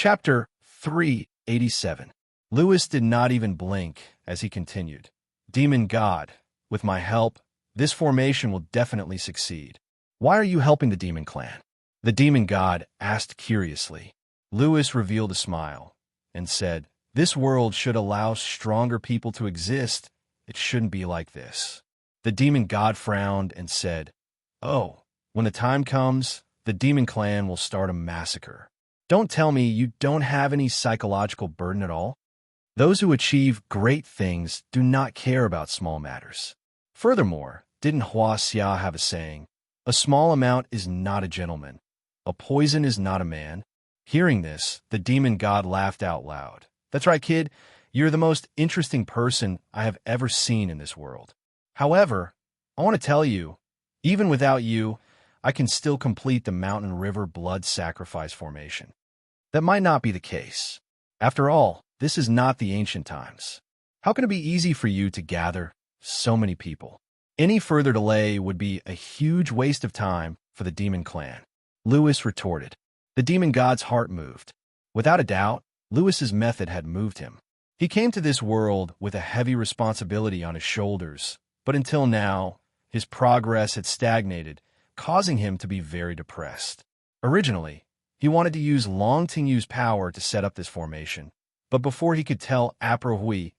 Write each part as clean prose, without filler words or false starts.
Chapter 387. Lewis did not even blink as he continued. Demon God, with my help, this formation will definitely succeed. Why are you helping the demon clan? The demon god asked curiously. Lewis revealed a smile and said, this world should allow stronger people to exist. It shouldn't be like this. The demon god frowned and said, oh, when the time comes, the demon clan will start a massacre. Don't tell me you don't have any psychological burden at all. Those who achieve great things do not care about small matters. Furthermore, didn't Hua Xia have a saying, a small amount is not a gentleman. A poison is not a man. Hearing this, the demon god laughed out loud. That's right, kid. You're the most interesting person I have ever seen in this world. However, I want to tell you, even without you, I can still complete the mountain river blood sacrifice formation. That might not be the case. After all, this is not the ancient times. How can it be easy for you to gather so many people? Any further delay would be a huge waste of time for the demon clan. Lewis retorted. The demon god's heart moved. Without a doubt, Lewis's method had moved him. He came to this world with a heavy responsibility on his shoulders, but until now, his progress had stagnated, causing him to be very depressed. Originally, he wanted to use Long Tingyu's power to set up this formation, but before he could tell Apro Hui,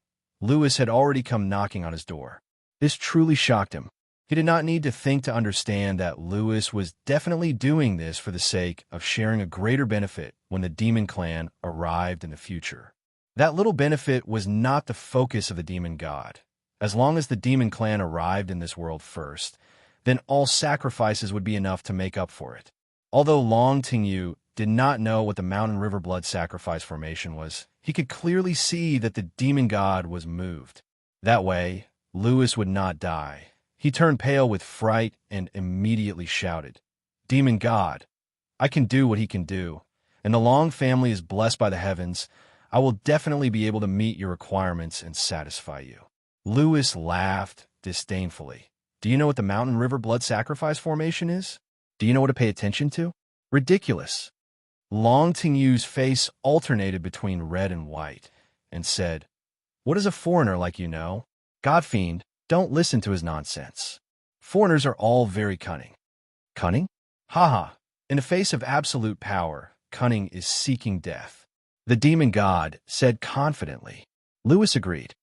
Lewis had already come knocking on his door. This truly shocked him. He did not need to think to understand that Lewis was definitely doing this for the sake of sharing a greater benefit when the demon clan arrived in the future. That little benefit was not the focus of the demon god. As long as the demon clan arrived in this world first, then all sacrifices would be enough to make up for it. Although Long Tingyu did not know what the Mountain River Blood Sacrifice formation was, he could clearly see that the demon god was moved. That way, Lewis would not die. He turned pale with fright and immediately shouted, Demon God, I can do what he can do, and the Long family is blessed by the heavens. I will definitely be able to meet your requirements and satisfy you. Lewis laughed disdainfully. Do you know what the Mountain River Blood Sacrifice formation is? Do you know what to pay attention to? Ridiculous. Long Tingyu's face alternated between red and white, and said, what does a foreigner like you know? Godfiend, don't listen to his nonsense. Foreigners are all very cunning. Cunning? Haha. In the face of absolute power, cunning is seeking death. The demon god said confidently. Lewis agreed.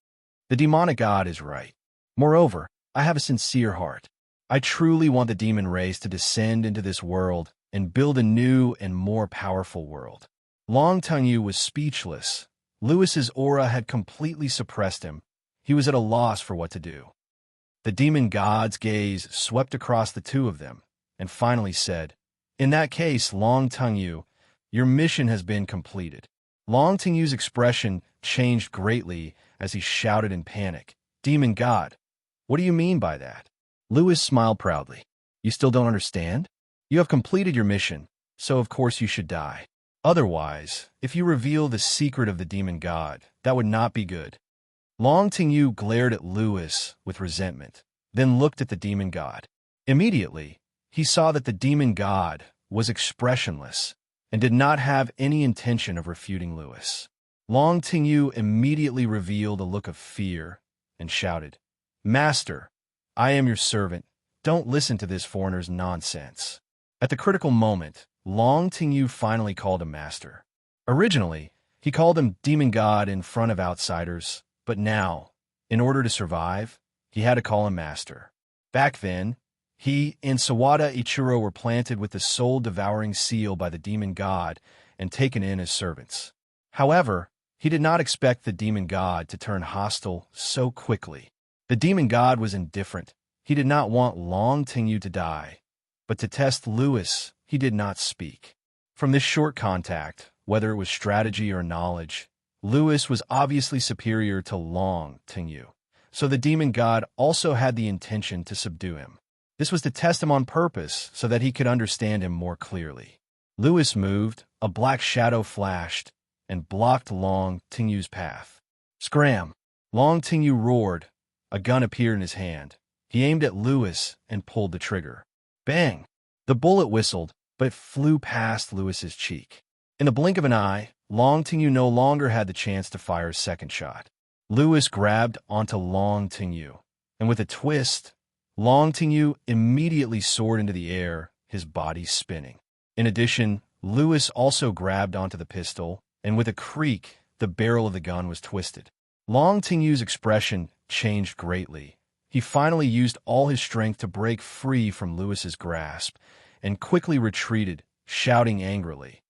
The demonic god is right. Moreover, I have a sincere heart. I truly want the demon race to descend into this world and build a new and more powerful world. Long Tengyu was speechless. Lewis's aura had completely suppressed him. He was at a loss for what to do. The demon god's gaze swept across the two of them and finally said, in that case, Long Tengyu, your mission has been completed. Long Tengyu's expression changed greatly as he shouted in panic, Demon God, what do you mean by that? Lewis smiled proudly. You still don't understand? You have completed your mission, so of course you should die. Otherwise, if you reveal the secret of the demon god, that would not be good. Long Tengyu glared at Lewis with resentment, then looked at the demon god. Immediately, he saw that the demon god was expressionless and did not have any intention of refuting Lewis. Long Tengyu immediately revealed a look of fear and shouted, Master, I am your servant. Don't listen to this foreigner's nonsense. At the critical moment, Long Tengyu finally called him Master. Originally, he called him Demon God in front of outsiders, but now, in order to survive, he had to call him Master. Back then, he and Sawada Ichiro were planted with the soul-devouring seal by the demon god and taken in as servants. However, he did not expect the demon god to turn hostile so quickly. The demon god was indifferent. He did not want Long Tengyu to die, but to test Lewis, he did not speak. From this short contact, whether it was strategy or knowledge, Lewis was obviously superior to Long Tengyu, so the demon god also had the intention to subdue him. This was to test him on purpose so that he could understand him more clearly. Lewis moved, a black shadow flashed, and blocked Long Tingyu's path. Scram! Long Tengyu roared. A gun appeared in his hand. He aimed at Lewis and pulled the trigger. Bang! The bullet whistled, but it flew past Lewis's cheek. In the blink of an eye, Long Tingyu no longer had the chance to fire a second shot. Lewis grabbed onto Long Tingyu, and with a twist, Long Tingyu immediately soared into the air, his body spinning. In addition, Lewis also grabbed onto the pistol, and with a creak, the barrel of the gun was twisted. Long Tingyu's expression changed greatly. He finally used all his strength to break free from Lewis's grasp, and quickly retreated, shouting angrily,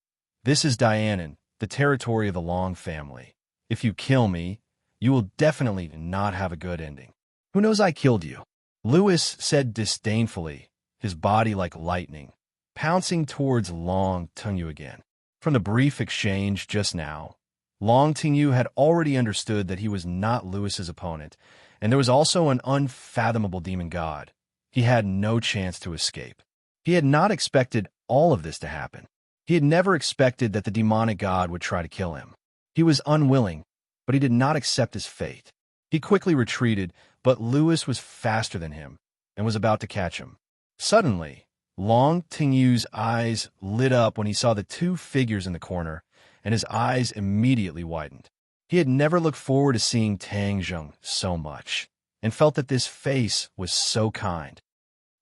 "This is Dianan, the territory of the Long family. If you kill me, you will definitely not have a good ending." "Who knows I killed you?" Lewis said disdainfully, his body like lightning, pouncing towards Long Tingyu again. From the brief exchange just now, Long Tingyu had already understood that he was not Lewis's opponent, and there was also an unfathomable demon god. He had no chance to escape. He had not expected all of this to happen. He had never expected that the demonic god would try to kill him. He was unwilling, but he did not accept his fate. He quickly retreated, but Lewis was faster than him and was about to catch him. Suddenly, Long Tingyu's eyes lit up when he saw the two figures in the corner, and his eyes immediately widened. He had never looked forward to seeing Tang Zheng so much, and felt that this face was so kind.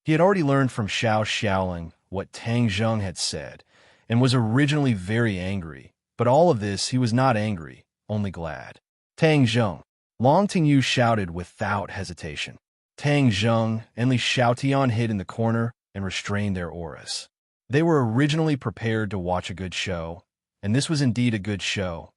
He had already learned from Xiao Xiaoling what Tang Zheng had said, and was originally very angry, but all of this he was not angry, only glad. "Tang Zheng," Long Tingyu shouted without hesitation. Tang Zheng and Li Xiaotian hid in the corner and restrained their auras. They were originally prepared to watch a good show, and this was indeed a good show.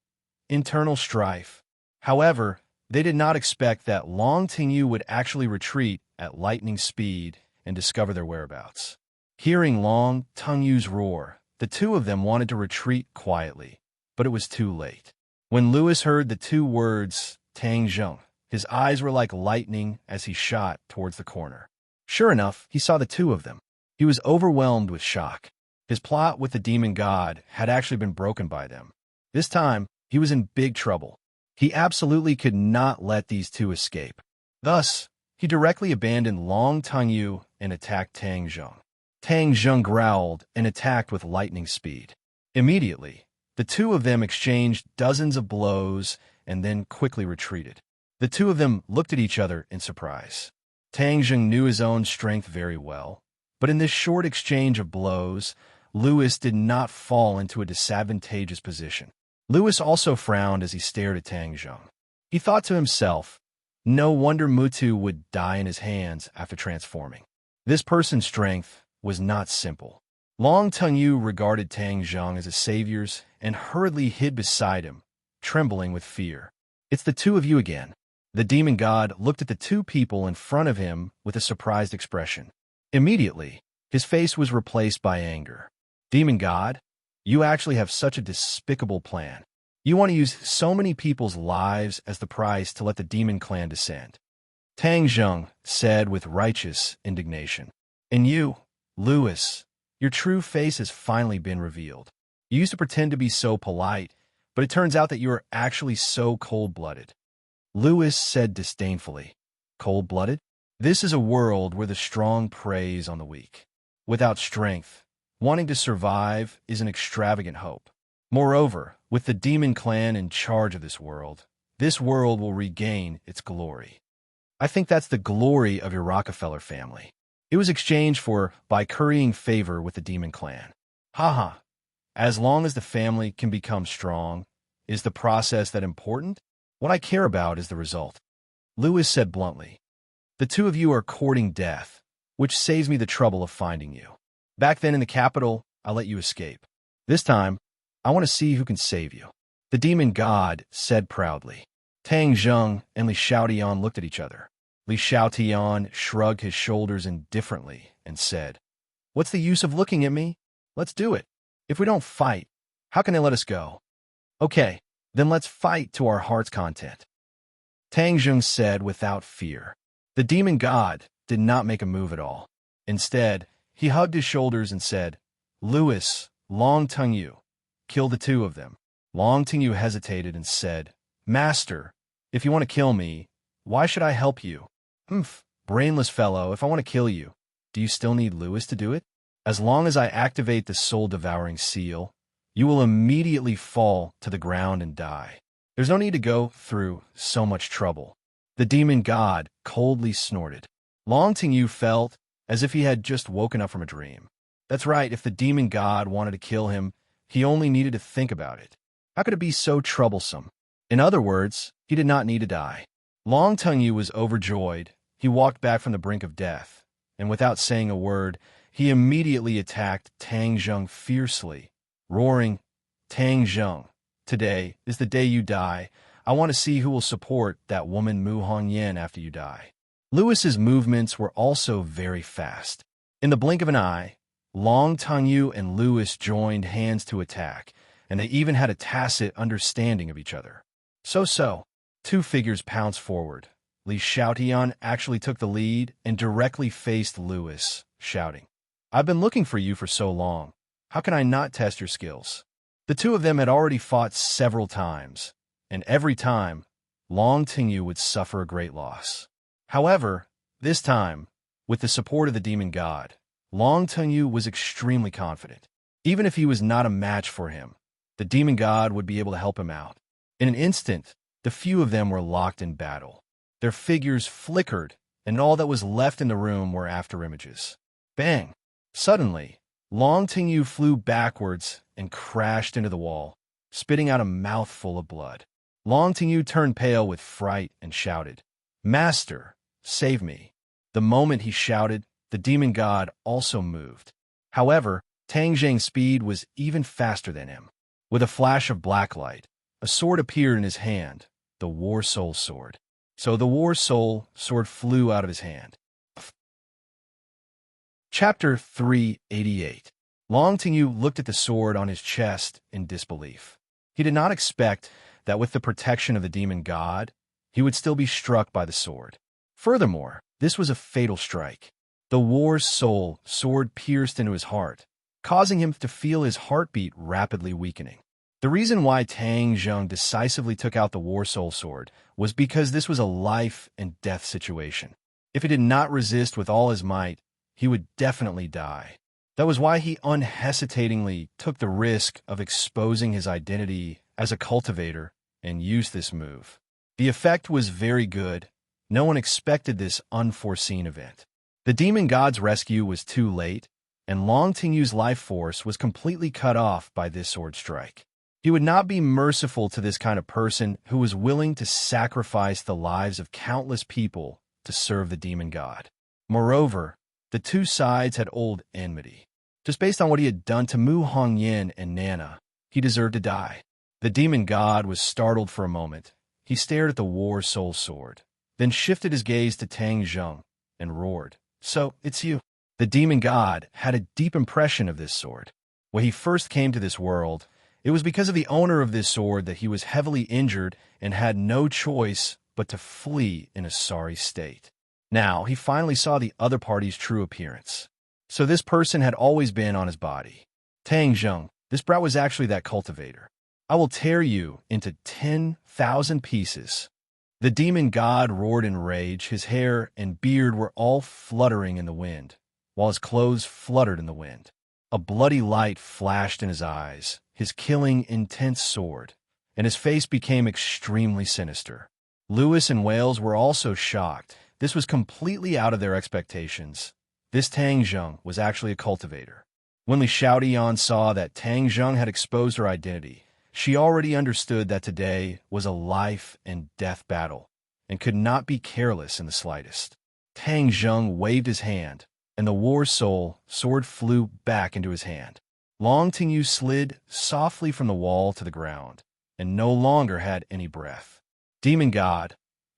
Internal strife. However, they did not expect that Long Tingyu would actually retreat at lightning speed and discover their whereabouts. Hearing Long Tingyu's roar, the two of them wanted to retreat quietly, but it was too late. When Lewis heard the two words, Tang Zheng, his eyes were like lightning as he shot towards the corner. Sure enough, he saw the two of them. He was overwhelmed with shock. His plot with the demon god had actually been broken by them. This time, he was in big trouble. He absolutely could not let these two escape. Thus, he directly abandoned Long Tingyu and attacked Tang Zheng. Tang Zheng growled and attacked with lightning speed. Immediately, the two of them exchanged dozens of blows and then quickly retreated. The two of them looked at each other in surprise. Tang Zheng knew his own strength very well, but in this short exchange of blows, Lewis did not fall into a disadvantageous position. Lewis also frowned as he stared at Tang Zheng. He thought to himself, no wonder Mutu would die in his hands after transforming. This person's strength was not simple. Long Tingyu regarded Tang Zheng as his saviors and hurriedly hid beside him, trembling with fear. "It's the two of you again." The demon god looked at the two people in front of him with a surprised expression. Immediately, his face was replaced by anger. "Demon god, you actually have such a despicable plan. You want to use so many people's lives as the price to let the demon clan descend." Tang Zheng said with righteous indignation. "And you, Lewis, your true face has finally been revealed. You used to pretend to be so polite, but it turns out that you are actually so cold-blooded." Lewis said disdainfully, "Cold-blooded? This is a world where the strong preys on the weak. Without strength, wanting to survive is an extravagant hope. Moreover, with the demon clan in charge of this world will regain its glory. I think that's the glory of your Rockefeller family. It was exchanged by currying favor with the demon clan. Haha. As long as the family can become strong, is the process that important? What I care about is the result." Lewis said bluntly, "The two of you are courting death, which saves me the trouble of finding you. Back then in the capital, I let you escape. This time, I want to see who can save you." The demon god said proudly. Tang Zheng and Li Xiaotian looked at each other. Li Xiaotian shrugged his shoulders indifferently and said, "What's the use of looking at me? Let's do it. If we don't fight, how can they let us go?" "Okay, then let's fight to our heart's content," Tang Zheng said without fear. The demon god did not make a move at all. Instead, he hugged his shoulders and said, "Lewis, Long Tingyu, kill the two of them." Long Tingyu hesitated and said, "Master, if you want to kill me, why should I help you?" "Humph, brainless fellow, if I want to kill you, do you still need Lewis to do it? As long as I activate the soul-devouring seal, you will immediately fall to the ground and die. There's no need to go through so much trouble. The demon god coldly snorted. Long Tingyu felt as if he had just woken up from a dream. That's right, if the demon god wanted to kill him, he only needed to think about it. How could it be so troublesome? In other words, he did not need to die. Long Tingyu was overjoyed. He walked back from the brink of death, and without saying a word, he immediately attacked Tang Zheng fiercely, roaring, "Tang Zheng, today is the day you die. I want to see who will support that woman Mu Hongyan after you die." Lewis's movements were also very fast. In the blink of an eye, Long Tingyu and Lewis joined hands to attack, and they even had a tacit understanding of each other. So, two figures pounced forward. Li Xiaotian actually took the lead and directly faced Lewis, shouting, "I've been looking for you for so long. How can I not test your skills?" The two of them had already fought several times, and every time, Long Tingyu would suffer a great loss. However, this time, with the support of the demon god, Long Tingyu was extremely confident. Even if he was not a match for him, the demon god would be able to help him out. In an instant, the few of them were locked in battle. Their figures flickered, and all that was left in the room were afterimages. Bang! Suddenly, Long Tingyu flew backwards and crashed into the wall, spitting out a mouthful of blood. Long Tingyu turned pale with fright and shouted, "Master, save me." The moment he shouted, the demon god also moved. However, Tang Zheng's speed was even faster than him. With a flash of black light, a sword appeared in his hand, the War Soul Sword. So the War Soul Sword flew out of his hand. Chapter 388. Long Tingyu looked at the sword on his chest in disbelief. He did not expect that with the protection of the demon god, he would still be struck by the sword. Furthermore, this was a fatal strike. The War Soul Sword pierced into his heart, causing him to feel his heartbeat rapidly weakening. The reason why Tang Zheng decisively took out the War Soul Sword was because this was a life and death situation. If he did not resist with all his might, he would definitely die. That was why he unhesitatingly took the risk of exposing his identity as a cultivator and used this move. The effect was very good. No one expected this unforeseen event. The demon god's rescue was too late, and Long Tingyu's life force was completely cut off by this sword strike. He would not be merciful to this kind of person who was willing to sacrifice the lives of countless people to serve the demon god. Moreover, the two sides had old enmity. Just based on what he had done to Mu Hongyan and Nana, he deserved to die. The demon god was startled for a moment. He stared at the War Soul Sword, then shifted his gaze to Tang Zheng and roared, "So, it's you." The demon god had a deep impression of this sword. When he first came to this world, it was because of the owner of this sword that he was heavily injured and had no choice but to flee in a sorry state. Now, he finally saw the other party's true appearance. So this person had always been on his body. "Tang Zheng, this brat was actually that cultivator. I will tear you into 10,000 pieces." The demon god roared in rage. His hair and beard were all fluttering in the wind, while his clothes fluttered in the wind. A bloody light flashed in his eyes, his killing, intense sword, and his face became extremely sinister. Lewis and Wales were also shocked. This was completely out of their expectations. This Tang Zheng was actually a cultivator. When Li Xiaotian saw that Tang Zheng had exposed her identity, she already understood that today was a life and death battle, and could not be careless in the slightest. Tang Zheng waved his hand, and the War Soul Sword flew back into his hand. Long Tingyu slid softly from the wall to the ground, and no longer had any breath. "Demon God,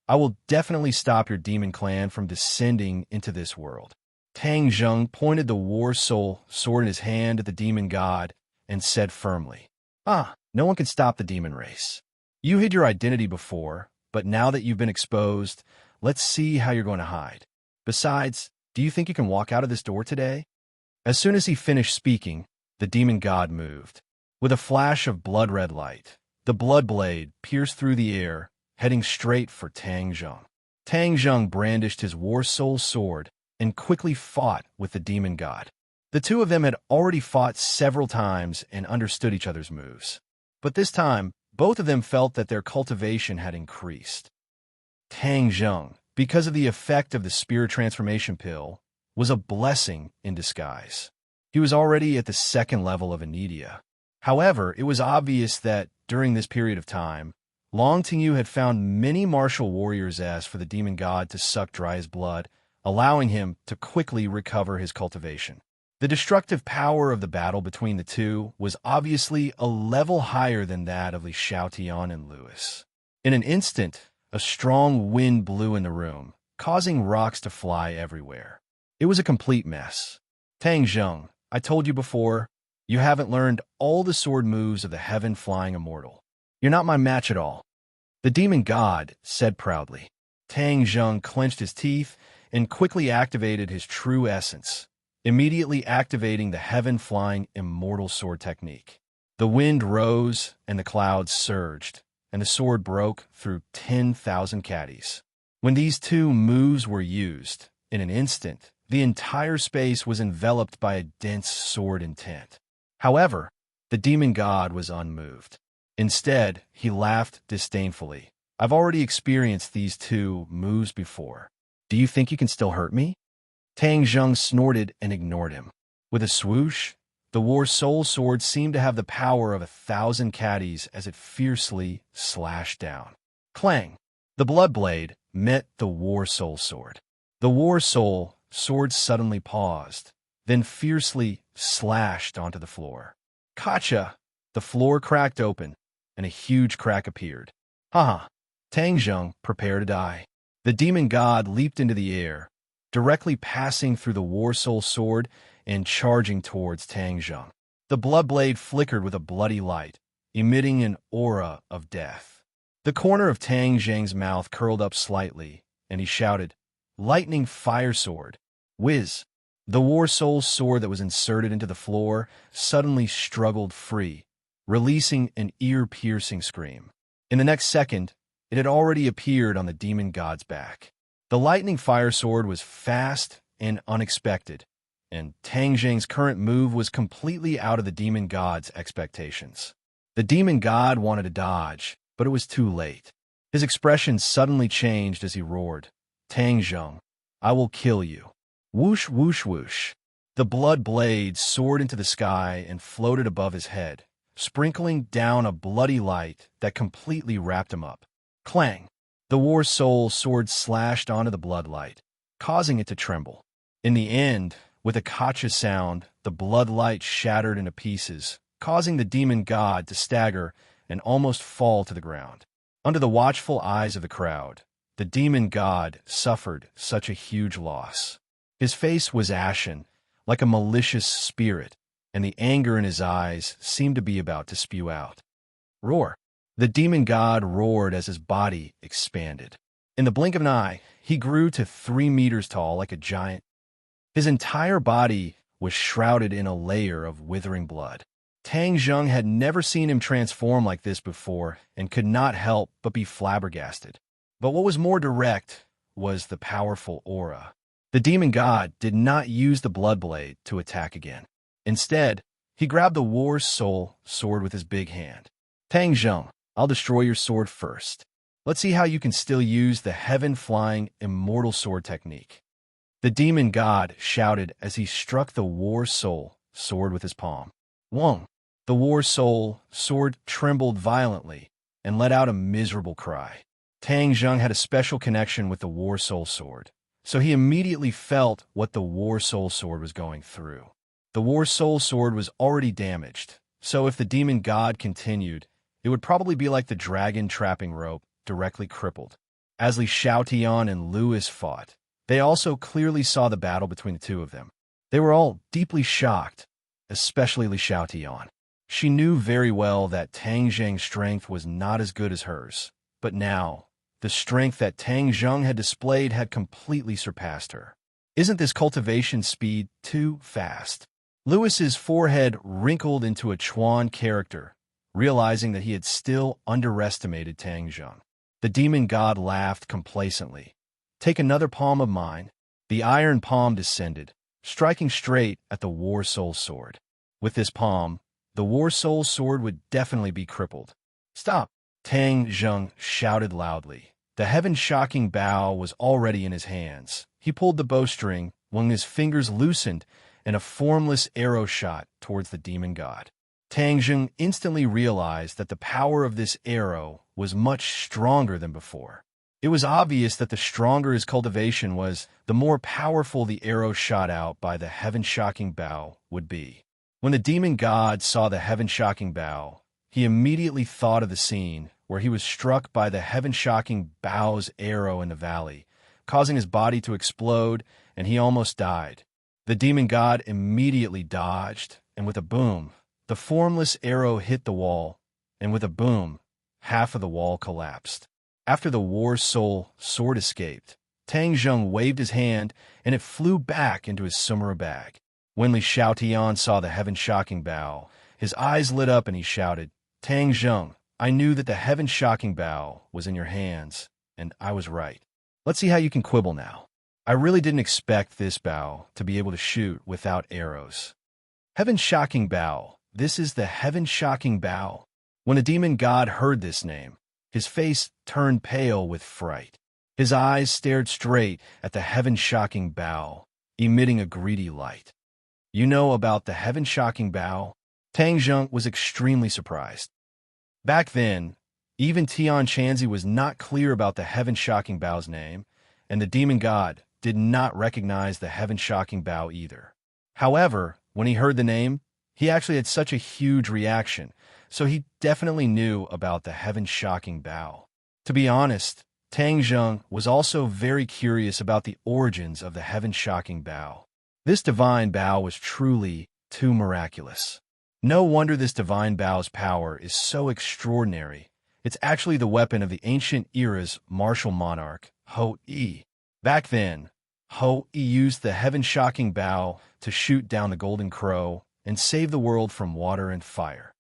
I will definitely stop your demon clan from descending into this world." Tang Zheng pointed the War Soul Sword in his hand at the demon god and said firmly, "No one can stop the demon race. You hid your identity before, but now that you've been exposed, let's see how you're going to hide. Besides, do you think you can walk out of this door today?" As soon as he finished speaking, the demon god moved. With a flash of blood-red light, the blood blade pierced through the air, heading straight for Tang Zheng. Tang Zheng brandished his War Soul Sword and quickly fought with the demon god. The two of them had already fought several times and understood each other's moves. But this time, both of them felt that their cultivation had increased. Tang Zheng, because of the effect of the spirit transformation pill, was a blessing in disguise. He was already at the second level of Anidia. However, it was obvious that, during this period of time, Long Tingyu had found many martial warriors asked for the demon god to suck dry his blood, allowing him to quickly recover his cultivation. The destructive power of the battle between the two was obviously a level higher than that of Li Xiaotian and Lewis. In an instant, a strong wind blew in the room, causing rocks to fly everywhere. It was a complete mess. Tang Zheng, I told you before, you haven't learned all the sword moves of the heaven-flying immortal. You're not my match at all. The demon god said proudly. Tang Zheng clenched his teeth and quickly activated his true essence, immediately activating the heaven-flying immortal sword technique. The wind rose and the clouds surged, and the sword broke through 10,000 caddies. When these two moves were used, in an instant, the entire space was enveloped by a dense sword intent. However, the demon god was unmoved. Instead, he laughed disdainfully. I've already experienced these two moves before. Do you think you can still hurt me? Tang Zheng snorted and ignored him. With a swoosh, the War Soul Sword seemed to have the power of 1,000 caddies as it fiercely slashed down. Clang! The Blood Blade met the War Soul Sword. The War Soul Sword suddenly paused, then fiercely slashed onto the floor. Kacha! The floor cracked open, and a huge crack appeared. Haha! Tang Zheng, prepare to die. The demon god leaped into the air, directly passing through the War Soul Sword and charging towards Tang Zheng. The blood blade flickered with a bloody light, emitting an aura of death. The corner of Tang Zheng's mouth curled up slightly, and he shouted, Lightning Fire Sword! Whiz! The War Soul Sword that was inserted into the floor suddenly struggled free, releasing an ear-piercing scream. In the next second, it had already appeared on the demon god's back. The lightning fire sword was fast and unexpected, and Tang Zheng's current move was completely out of the demon god's expectations. The demon god wanted to dodge, but it was too late. His expression suddenly changed as he roared, Tang Zheng, I will kill you. Whoosh, whoosh, whoosh. The blood blade soared into the sky and floated above his head, sprinkling down a bloody light that completely wrapped him up. Clang! The War Soul Sword slashed onto the blood light, causing it to tremble. In the end, with a kacha sound, the blood light shattered into pieces, causing the demon god to stagger and almost fall to the ground. Under the watchful eyes of the crowd, the demon god suffered such a huge loss. His face was ashen, like a malicious spirit, and the anger in his eyes seemed to be about to spew out. Roar! The demon god roared as his body expanded. In the blink of an eye, he grew to 3 meters tall like a giant. His entire body was shrouded in a layer of withering blood. Tang Zheng had never seen him transform like this before and could not help but be flabbergasted. But what was more direct was the powerful aura. The demon god did not use the blood blade to attack again. Instead, he grabbed the War Soul Sword with his big hand. Tang Zheng, I'll destroy your sword first. Let's see how you can still use the heaven-flying immortal sword technique. The demon god shouted as he struck the War Soul Sword with his palm. Wong! The War Soul Sword trembled violently and let out a miserable cry. Tang Zheng had a special connection with the War Soul Sword, so he immediately felt what the War Soul Sword was going through. The War Soul Sword was already damaged, so if the demon god continued, it would probably be like the dragon trapping rope, directly crippled. As Li Xiaotian and Lewis fought, they also clearly saw the battle between the two of them. They were all deeply shocked, especially Li Xiaotian. She knew very well that Tang Zheng's strength was not as good as hers, but now, the strength that Tang Zheng had displayed had completely surpassed her. Isn't this cultivation speed too fast? Lewis's forehead wrinkled into a Chuan character, realizing that he had still underestimated Tang Zheng. The demon god laughed complacently. Take another palm of mine. The iron palm descended, striking straight at the War Soul sword. With this palm, the War Soul sword would definitely be crippled. Stop! Tang Zheng shouted loudly. The heaven-shocking bow was already in his hands. He pulled the bowstring when his fingers loosened and a formless arrow shot towards the demon god. Tang Zheng instantly realized that the power of this arrow was much stronger than before. It was obvious that the stronger his cultivation was, the more powerful the arrow shot out by the heaven-shocking bow would be. When the demon god saw the heaven-shocking bow, he immediately thought of the scene where he was struck by the heaven-shocking bow's arrow in the valley, causing his body to explode, and he almost died. The demon god immediately dodged, and with a boom, the formless arrow hit the wall, and with a boom, half of the wall collapsed. After the War Soul sword escaped, Tang Zheng waved his hand, and it flew back into his sumera bag. When Li Xiaotian saw the heaven-shocking bow, his eyes lit up and he shouted, "Tang Zheng, I knew that the heaven-shocking bow was in your hands, and I was right. Let's see how you can quibble now. I really didn't expect this bow to be able to shoot without arrows." Heaven-shocking bow. This is the heaven-shocking bow. When the demon god heard this name, his face turned pale with fright. His eyes stared straight at the heaven-shocking bow, emitting a greedy light. "You know about the heaven-shocking bow?" Tang Zheng was extremely surprised. Back then, even Tian Chanzi was not clear about the heaven-shocking bow's name, and the demon god did not recognize the heaven-shocking bow either. However, when he heard the name, he actually had such a huge reaction, so he definitely knew about the heaven-shocking bow. To be honest, Tang Zheng was also very curious about the origins of the heaven-shocking bow. This divine bow was truly too miraculous. No wonder this divine bow's power is so extraordinary. It's actually the weapon of the ancient era's martial monarch, Ho-I. Back then, Ho-I used the heaven-shocking bow to shoot down the golden crow and save the world from water and fire.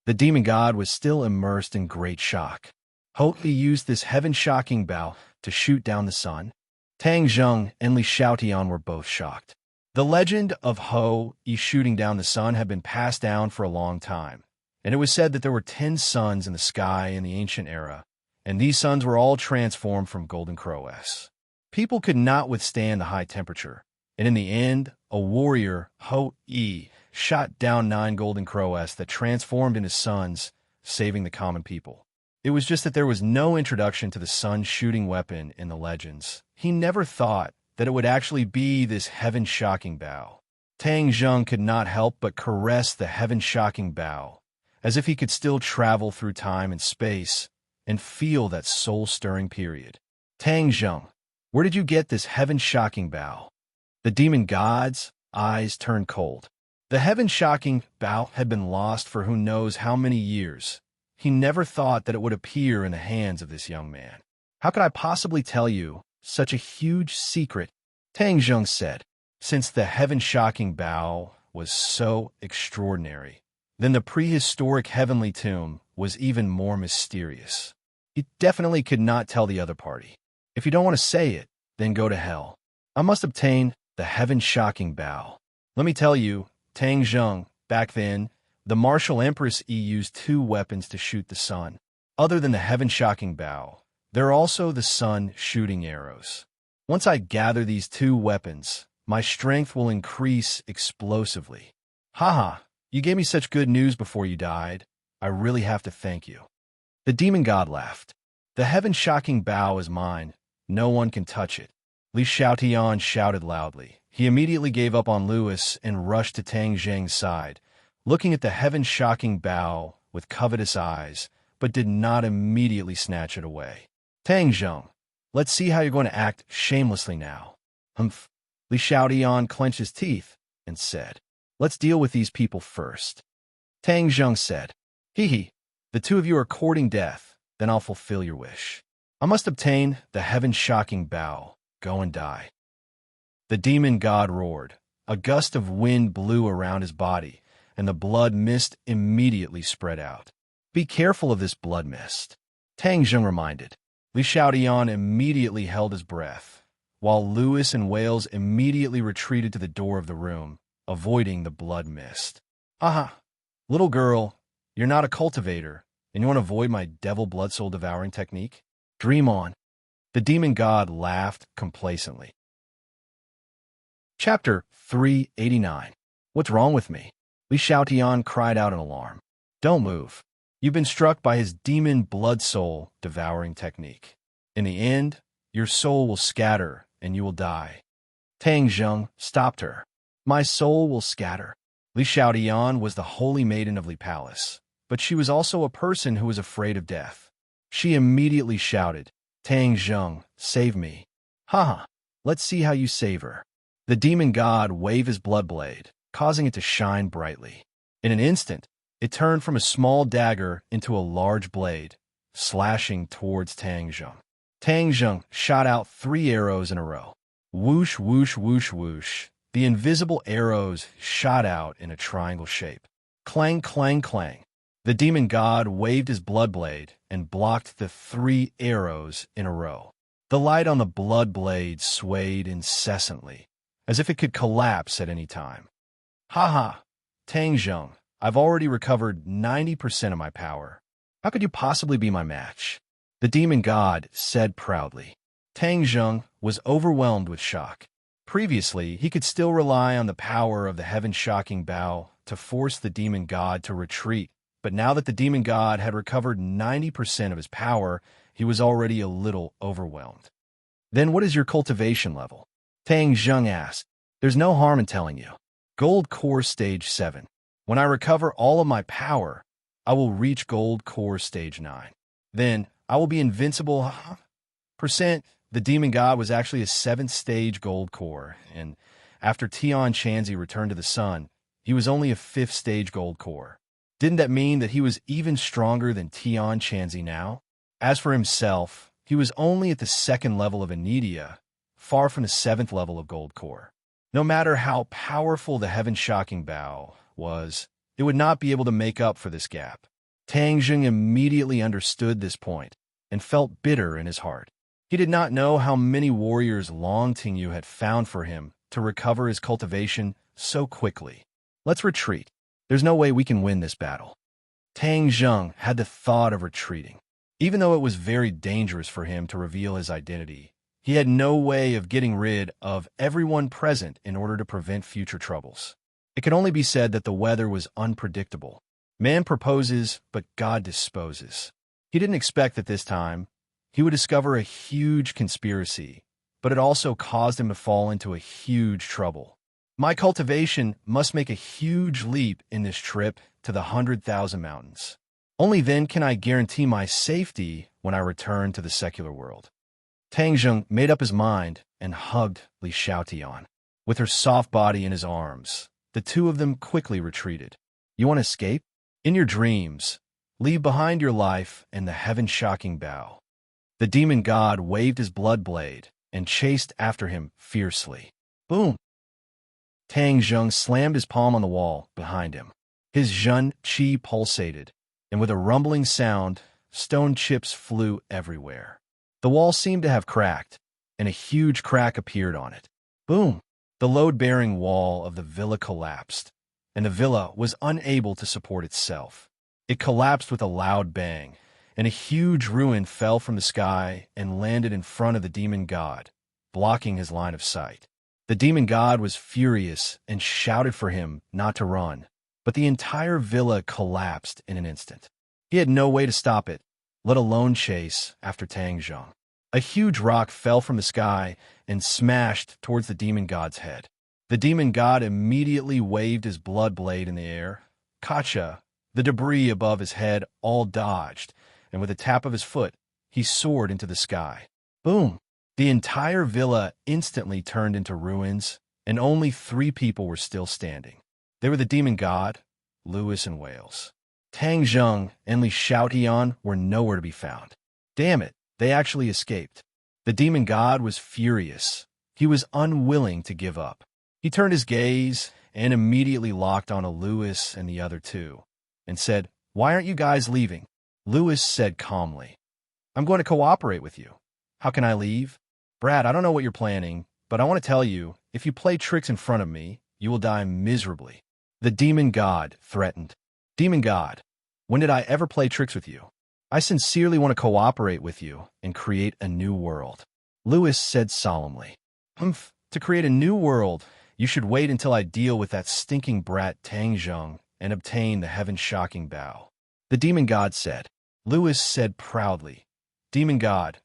The demon god was still immersed in great shock. Ho-I used this heaven-shocking bow to shoot down the sun. Tang Zheng and Li Xiaotian were both shocked. The legend of Ho-I shooting down the sun had been passed down for a long time, and it was said that there were 10 suns in the sky in the ancient era, and these suns were all transformed from golden crows. People could not withstand the high temperature, and in the end, a warrior, Ho-I, shot down 9 golden crows that transformed into suns, saving the common people. It was just that there was no introduction to the sun-shooting weapon in the legends. He never thought that it would actually be this heaven-shocking bow. Tang Zheng could not help but caress the heaven-shocking bow, as if he could still travel through time and space and feel that soul-stirring period. "Tang Zheng, where did you get this heaven-shocking bow?" The demon god's eyes turned cold. The heaven-shocking bow had been lost for who knows how many years. He never thought that it would appear in the hands of this young man. "How could I possibly tell you such a huge secret?" Tang Zheng said. Since the heaven-shocking bow was so extraordinary, then the prehistoric heavenly tomb was even more mysterious. He definitely could not tell the other party. "If you don't want to say it, then go to hell. I must obtain the heaven-shocking bow." Let me tell you, Tang Zheng, back then, the martial empress Yi used 2 weapons to shoot the sun. Other than the heaven-shocking bow, there are also the sun-shooting arrows. Once I gather these 2 weapons, my strength will increase explosively. Haha, you gave me such good news before you died. I really have to thank you. The demon god laughed. "The heaven-shocking bow is mine. No one can touch it." Li Xiaotian shouted loudly. He immediately gave up on Louis and rushed to Tang Zheng's side, looking at the heaven-shocking bow with covetous eyes, but did not immediately snatch it away. "Tang Zheng, let's see how you're going to act shamelessly now." "Humph." Li Xiaotian clenched his teeth and said, "Let's deal with these people first." Tang Zheng said, "Hee, the 2 of you are courting death, then I'll fulfill your wish. I must obtain the heaven-shocking bow. Go and die." The demon god roared. A gust of wind blew around his body, and the blood mist immediately spread out. "Be careful of this blood mist," Tang Zheng reminded. Li Xiaotian immediately held his breath. while Lewis and Wales immediately retreated to the door of the room, avoiding the blood mist. Aha! Little girl, you're not a cultivator, and you want to avoid my devil blood soul devouring technique? Dream on. The demon god laughed complacently. Chapter 389. What's wrong with me? Li Xiaotian cried out in alarm. Don't move. You've been struck by his demon blood soul devouring technique. In the end, your soul will scatter and you will die. Tang Zheng stopped her. My soul will scatter. Li Xiaotian was the holy maiden of Li Palace, but she was also a person who was afraid of death. She immediately shouted, Tang Zheng, save me. Haha, let's see how you save her. The demon god waved his blood blade, causing it to shine brightly. In an instant, it turned from a small dagger into a large blade, slashing towards Tang Zheng. Tang Zheng shot out 3 arrows in a row. Whoosh, whoosh, whoosh, whoosh. The invisible arrows shot out in a triangle shape. Clang, clang, clang. The demon god waved his blood blade and blocked the 3 arrows in a row. The light on the blood blade swayed incessantly, as if it could collapse at any time. Ha ha, Tang Zheng, I've already recovered 90% of my power. How could you possibly be my match? The demon god said proudly. Tang Zheng was overwhelmed with shock. Previously, he could still rely on the power of the heaven-shocking bow to force the demon god to retreat, but now that the demon god had recovered 90% of his power, he was already a little overwhelmed. Then what is your cultivation level? Tang Zheng asked. There's no harm in telling you. Gold Core Stage 7. When I recover all of my power, I will reach Gold Core Stage 9. Then, I will be invincible. The demon god was actually a 7th stage gold core, and after Tian Chanzi returned to the sun, he was only a 5th stage gold core. Didn't that mean that he was even stronger than Tian Chanzi now? As for himself, he was only at the 2nd level of Anidia, far from the 7th level of gold core. No matter how powerful the heaven-shocking bow was, it would not be able to make up for this gap. Tang Zheng immediately understood this point and felt bitter in his heart. He did not know how many warriors Long Tingyu had found for him to recover his cultivation so quickly. Let's retreat. There's no way we can win this battle. Tang Zheng had the thought of retreating. Even though it was very dangerous for him to reveal his identity, he had no way of getting rid of everyone present in order to prevent future troubles. It can only be said that the weather was unpredictable. Man proposes, but God disposes. He didn't expect that this time he would discover a huge conspiracy, but it also caused him to fall into a huge trouble. My cultivation must make a huge leap in this trip to the 100,000 mountains. Only then can I guarantee my safety when I return to the secular world. Tang Zheng made up his mind and hugged Li Xiaotian. With her soft body in his arms, the two of them quickly retreated. You want to escape? In your dreams, leave behind your life and the heaven-shocking bow. The demon god waved his blood blade and chased after him fiercely. Boom! Tang Zheng slammed his palm on the wall behind him. His Zhen Qi pulsated, and with a rumbling sound, stone chips flew everywhere. The wall seemed to have cracked, and a huge crack appeared on it. Boom! The load-bearing wall of the villa collapsed, and the villa was unable to support itself. It collapsed with a loud bang, and a huge ruin fell from the sky and landed in front of the demon god, blocking his line of sight. The demon god was furious and shouted for him not to run, but the entire villa collapsed in an instant. He had no way to stop it, let alone chase after Tang Zheng. A huge rock fell from the sky and smashed towards the demon god's head. The demon god immediately waved his blood blade in the air. Kacha, the debris above his head, all dodged, and with a tap of his foot, he soared into the sky. Boom! The entire villa instantly turned into ruins, and only 3 people were still standing. They were the demon god, Lewis and Wales. Tang Zheng and Li Xiaotian were nowhere to be found. Damn it, they actually escaped. The demon god was furious. He was unwilling to give up. He turned his gaze and immediately locked onto Lewis and the other 2, and said, Why aren't you guys leaving? Lewis said calmly, I'm going to cooperate with you. How can I leave? Brad, I don't know what you're planning, but I want to tell you, if you play tricks in front of me, you will die miserably. The demon god threatened. Demon god, when did I ever play tricks with you? I sincerely want to cooperate with you and create a new world. Lewis said solemnly. Humph, to create a new world, you should wait until I deal with that stinking brat Tang Zheng and obtain the heaven-shocking bow. The demon god said. Lewis said proudly, Demon god,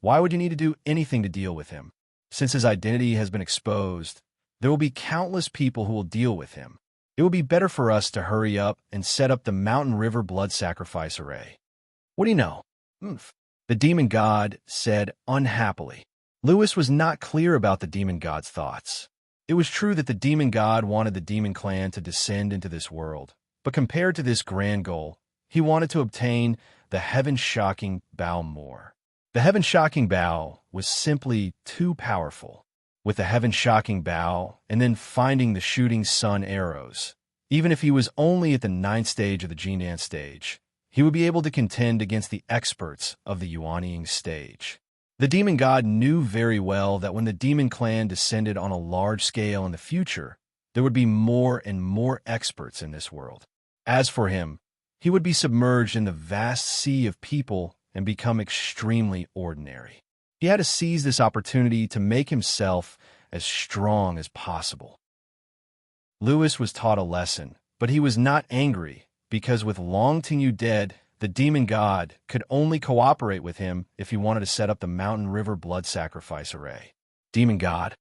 why would you need to do anything to deal with him? Since his identity has been exposed, there will be countless people who will deal with him. It would be better for us to hurry up and set up the Mountain River blood sacrifice array. What do you know? Oomph. The demon god said unhappily. Lewis was not clear about the demon god's thoughts. It was true that the demon god wanted the demon clan to descend into this world, but compared to this grand goal, he wanted to obtain the heaven-shocking bow more. The heaven-shocking bow was simply too powerful. With the heaven-shocking bow and then finding the shooting sun arrows, even if he was only at the 9th stage of the Jinan stage, he would be able to contend against the experts of the Yuanying stage. The demon god knew very well that when the demon clan descended on a large scale in the future, there would be more and more experts in this world. As for him, he would be submerged in the vast sea of people and become extremely ordinary. He had to seize this opportunity to make himself as strong as possible. Lewis was taught a lesson, but he was not angry, because with Long Tingyu dead, the demon god could only cooperate with him if he wanted to set up the Mountain River blood sacrifice array. Demon god,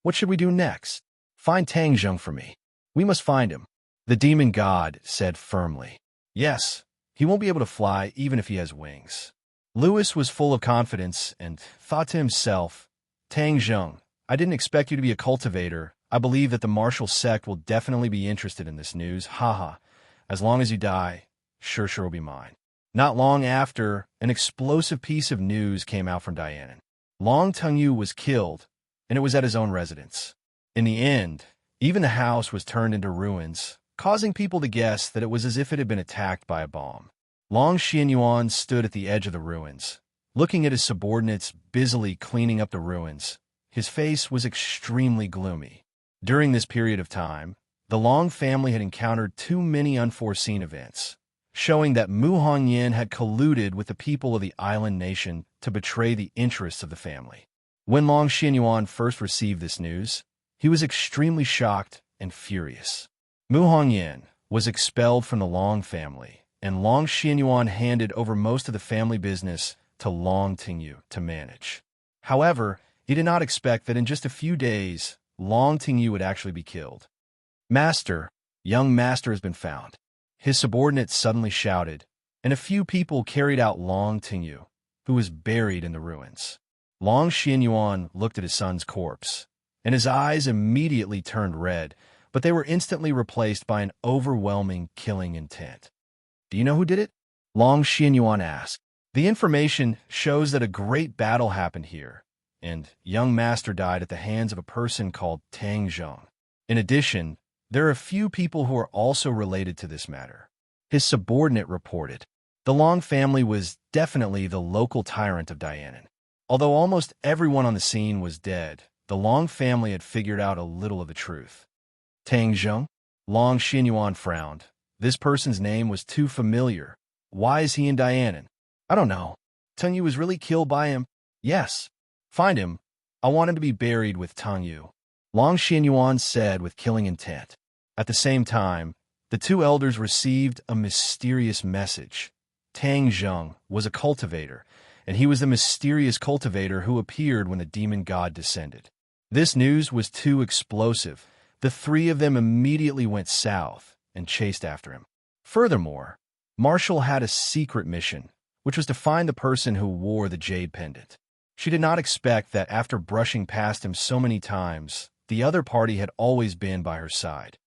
what should we do next? Find Tang Zheng for me. We must find him. The demon god said firmly. Yes, he won't be able to fly even if he has wings. Lewis was full of confidence and thought to himself, Tang Zheng, I didn't expect you to be a cultivator. I believe that the martial sect will definitely be interested in this news. Haha. As long as you die, sure will be mine. Not long after, an explosive piece of news came out from Dianan. Long Tengyu was killed, and it was at his own residence. In the end, even the house was turned into ruins, causing people to guess that it was as if it had been attacked by a bomb. Long Xianyuan stood at the edge of the ruins, looking at his subordinates busily cleaning up the ruins. His face was extremely gloomy. During this period of time, the Long family had encountered too many unforeseen events, showing that Mu Hongyan had colluded with the people of the island nation to betray the interests of the family. When Long Xianyuan first received this news, he was extremely shocked and furious. Mu Hongyan was expelled from the Long family, and Long Xianyuan handed over most of the family business to Long Tingyu to manage. However, he did not expect that in just a few days, Long Tingyu would actually be killed. Master, young master has been found. His subordinates suddenly shouted, and a few people carried out Long Tingyu, who was buried in the ruins. Long Xianyuan looked at his son's corpse, and his eyes immediately turned red, but they were instantly replaced by an overwhelming killing intent. Do you know who did it? Long Xianyuan asked. The information shows that a great battle happened here, and young master died at the hands of a person called Tang Zheng. In addition, there are a few people who are also related to this matter. His subordinate reported. The Long family was definitely the local tyrant of Dianan. Although almost everyone on the scene was dead, the Long family had figured out a little of the truth. Tang Zheng? Long Xianyuan frowned. This person's name was too familiar. Why is he in Dianan? I don't know. Tang Yu was really killed by him? Yes. Find him. I want him to be buried with Tang Yu. Long Xianyuan said with killing intent. At the same time, the two elders received a mysterious message. Tang Zheng was a cultivator, and he was the mysterious cultivator who appeared when the demon god descended. This news was too explosive. The three of them immediately went south and chased after him. Furthermore, Marshall had a secret mission, which was to find the person who wore the jade pendant. She did not expect that after brushing past him so many times, the other party had always been by her side.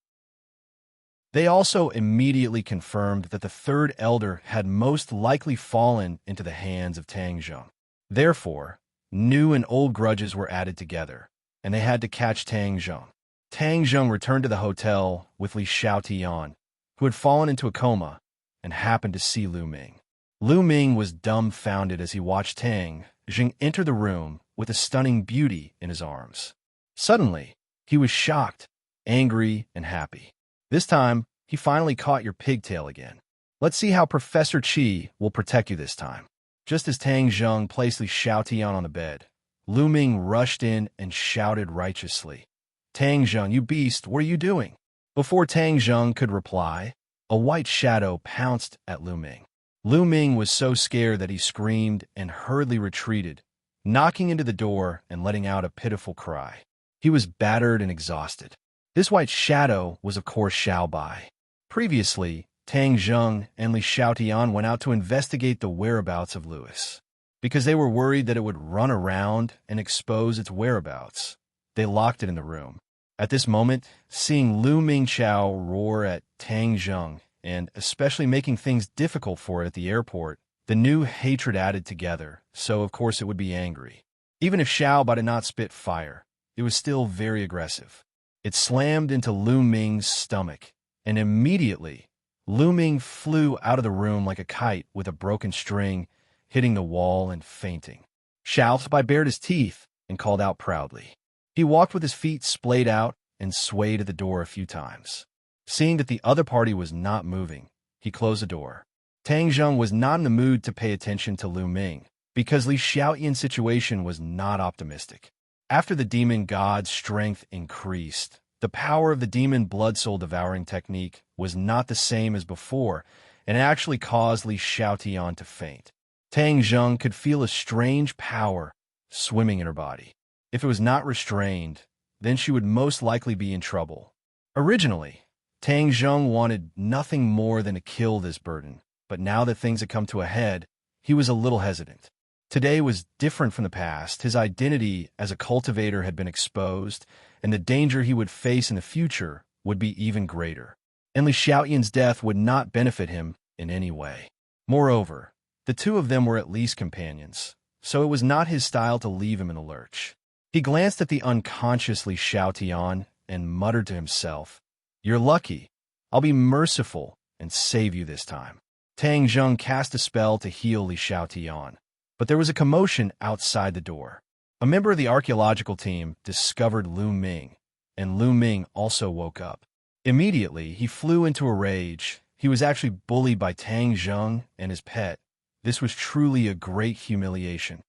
They also immediately confirmed that the third elder had most likely fallen into the hands of Tang Zheng. Therefore, new and old grudges were added together, and they had to catch Tang Zheng. Tang Zheng returned to the hotel with Li Xiaotian, who had fallen into a coma, and happened to see Lu Ming. Lu Ming was dumbfounded as he watched Tang Zheng enter the room with a stunning beauty in his arms. Suddenly, he was shocked, angry, and happy. This time, he finally caught your pigtail again. Let's see how Professor Qi will protect you this time. Just as Tang Zheng placed Li Xiaotian on the bed, Lu Ming rushed in and shouted righteously, "Tang Zheng, you beast, what are you doing?" Before Tang Zheng could reply, a white shadow pounced at Lu Ming. Lu Ming was so scared that he screamed and hurriedly retreated, knocking into the door and letting out a pitiful cry. He was battered and exhausted. This white shadow was of course Xiao Bai. Previously, Tang Zheng and Li Xiaotian went out to investigate the whereabouts of Louis. Because they were worried that it would run around and expose its whereabouts, they locked it in the room. At this moment, seeing Lu Mingqiao roar at Tang Zheng, and especially making things difficult for it at the airport, the new hatred added together, so of course it would be angry. Even if Xiao Bai did not spit fire, it was still very aggressive. It slammed into Lu Ming's stomach, and immediately, Lu Ming flew out of the room like a kite with a broken string, hitting the wall and fainting. Xiao Bai bared his teeth and called out proudly. He walked with his feet splayed out and swayed at the door a few times. Seeing that the other party was not moving, he closed the door. Tang Zheng was not in the mood to pay attention to Lu Ming, because Li Xiaotian's situation was not optimistic. After the demon god's strength increased, the power of the demon blood soul devouring technique was not the same as before, and actually caused Li Xiaotian to faint. Tang Zheng could feel a strange power swimming in her body. If it was not restrained, then she would most likely be in trouble. Originally, Tang Zheng wanted nothing more than to kill this burden, but now that things had come to a head, he was a little hesitant. Today was different from the past. His identity as a cultivator had been exposed, and the danger he would face in the future would be even greater. And Li Xiaotian's death would not benefit him in any way. Moreover, the two of them were at least companions, so it was not his style to leave him in the lurch. He glanced at the unconscious Li Xiaotian and muttered to himself, "You're lucky. I'll be merciful and save you this time." Tang Zheng cast a spell to heal Li Xiaotian, but there was a commotion outside the door. A member of the archaeological team discovered Lu Ming, and Lu Ming also woke up. Immediately, he flew into a rage. He was actually bullied by Tang Zheng and his pet. This was truly a great humiliation.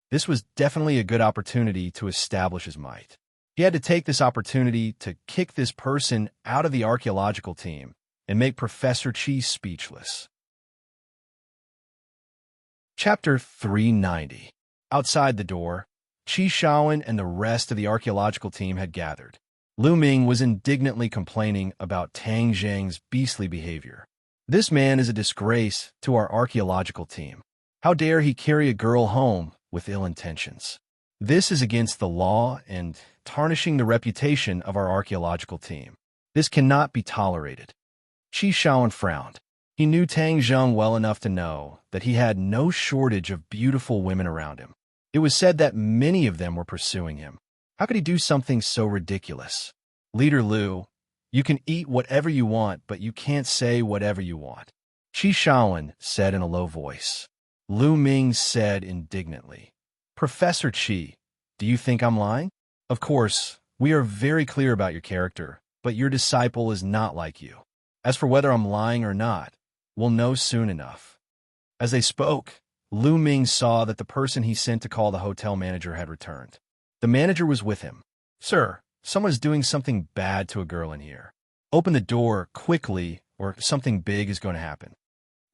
This was definitely a good opportunity to establish his might. He had to take this opportunity to kick this person out of the archaeological team and make Professor Qi speechless. Chapter 390. Outside the door, Qi Shaoan and the rest of the archaeological team had gathered. Lu Ming was indignantly complaining about Tang Zheng's beastly behavior. "This man is a disgrace to our archaeological team. How dare he carry a girl home with ill intentions? This is against the law and tarnishing the reputation of our archaeological team. This cannot be tolerated." Qi Shaoan frowned. He knew Tang Zheng well enough to know that he had no shortage of beautiful women around him. It was said that many of them were pursuing him. How could he do something so ridiculous? "Leader Lu, you can eat whatever you want, but you can't say whatever you want," Qi Shaoan said in a low voice. Lu Ming said indignantly, "Professor Qi, do you think I'm lying? Of course, we are very clear about your character, but your disciple is not like you. As for whether I'm lying or not, we'll know soon enough." As they spoke, Lu Ming saw that the person he sent to call the hotel manager had returned. The manager was with him. "Sir, someone is doing something bad to a girl in here. Open the door quickly or something big is going to happen,"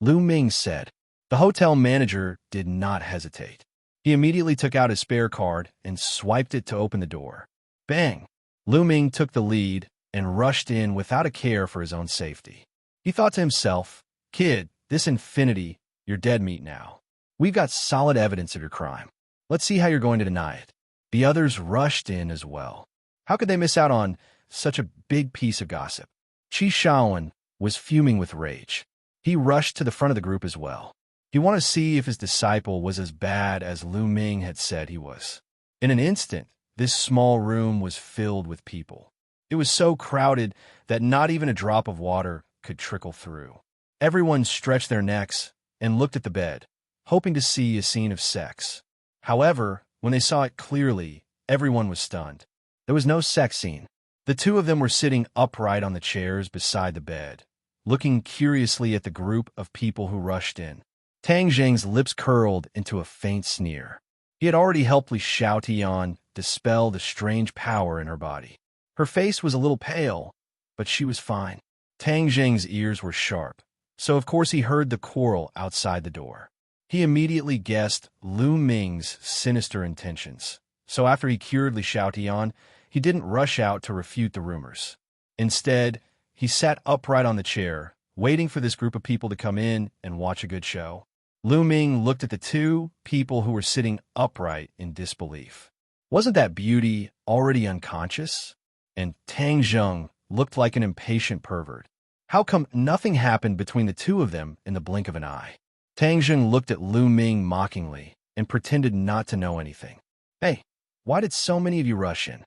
Lu Ming said. The hotel manager did not hesitate. He immediately took out his spare card and swiped it to open the door. Bang! Lu Ming took the lead and rushed in without a care for his own safety. He thought to himself, "Kid, this infinity, you're dead meat now. We've got solid evidence of your crime. Let's see how you're going to deny it." The others rushed in as well. How could they miss out on such a big piece of gossip? Qi Shaoan was fuming with rage. He rushed to the front of the group as well. He wanted to see if his disciple was as bad as Lu Ming had said he was. In an instant, this small room was filled with people. It was so crowded that not even a drop of water could trickle through. Everyone stretched their necks and looked at the bed, hoping to see a scene of sex. However, When they saw it clearly, everyone was stunned. There was no sex scene. The two of them were sitting upright on the chairs beside the bed, looking curiously at the group of people who rushed in. Tang Zheng's lips curled into a faint sneer. He had already helped Li Xiaotian dispel the strange power in her body. Her face was a little pale, but she was fine. Tang Zheng's ears were sharp, so of course he heard the quarrel outside the door. He immediately guessed Lu Ming's sinister intentions, so after he cured Li Xiaotian, he didn't rush out to refute the rumors. Instead, he sat upright on the chair, waiting for this group of people to come in and watch a good show. Lu Ming looked at the two people who were sitting upright in disbelief. Wasn't that beauty already unconscious? And Tang Zheng looked like an impatient pervert. How come nothing happened between the two of them in the blink of an eye? Tang Zheng looked at Lu Ming mockingly and pretended not to know anything. Hey, why did so many of you rush in?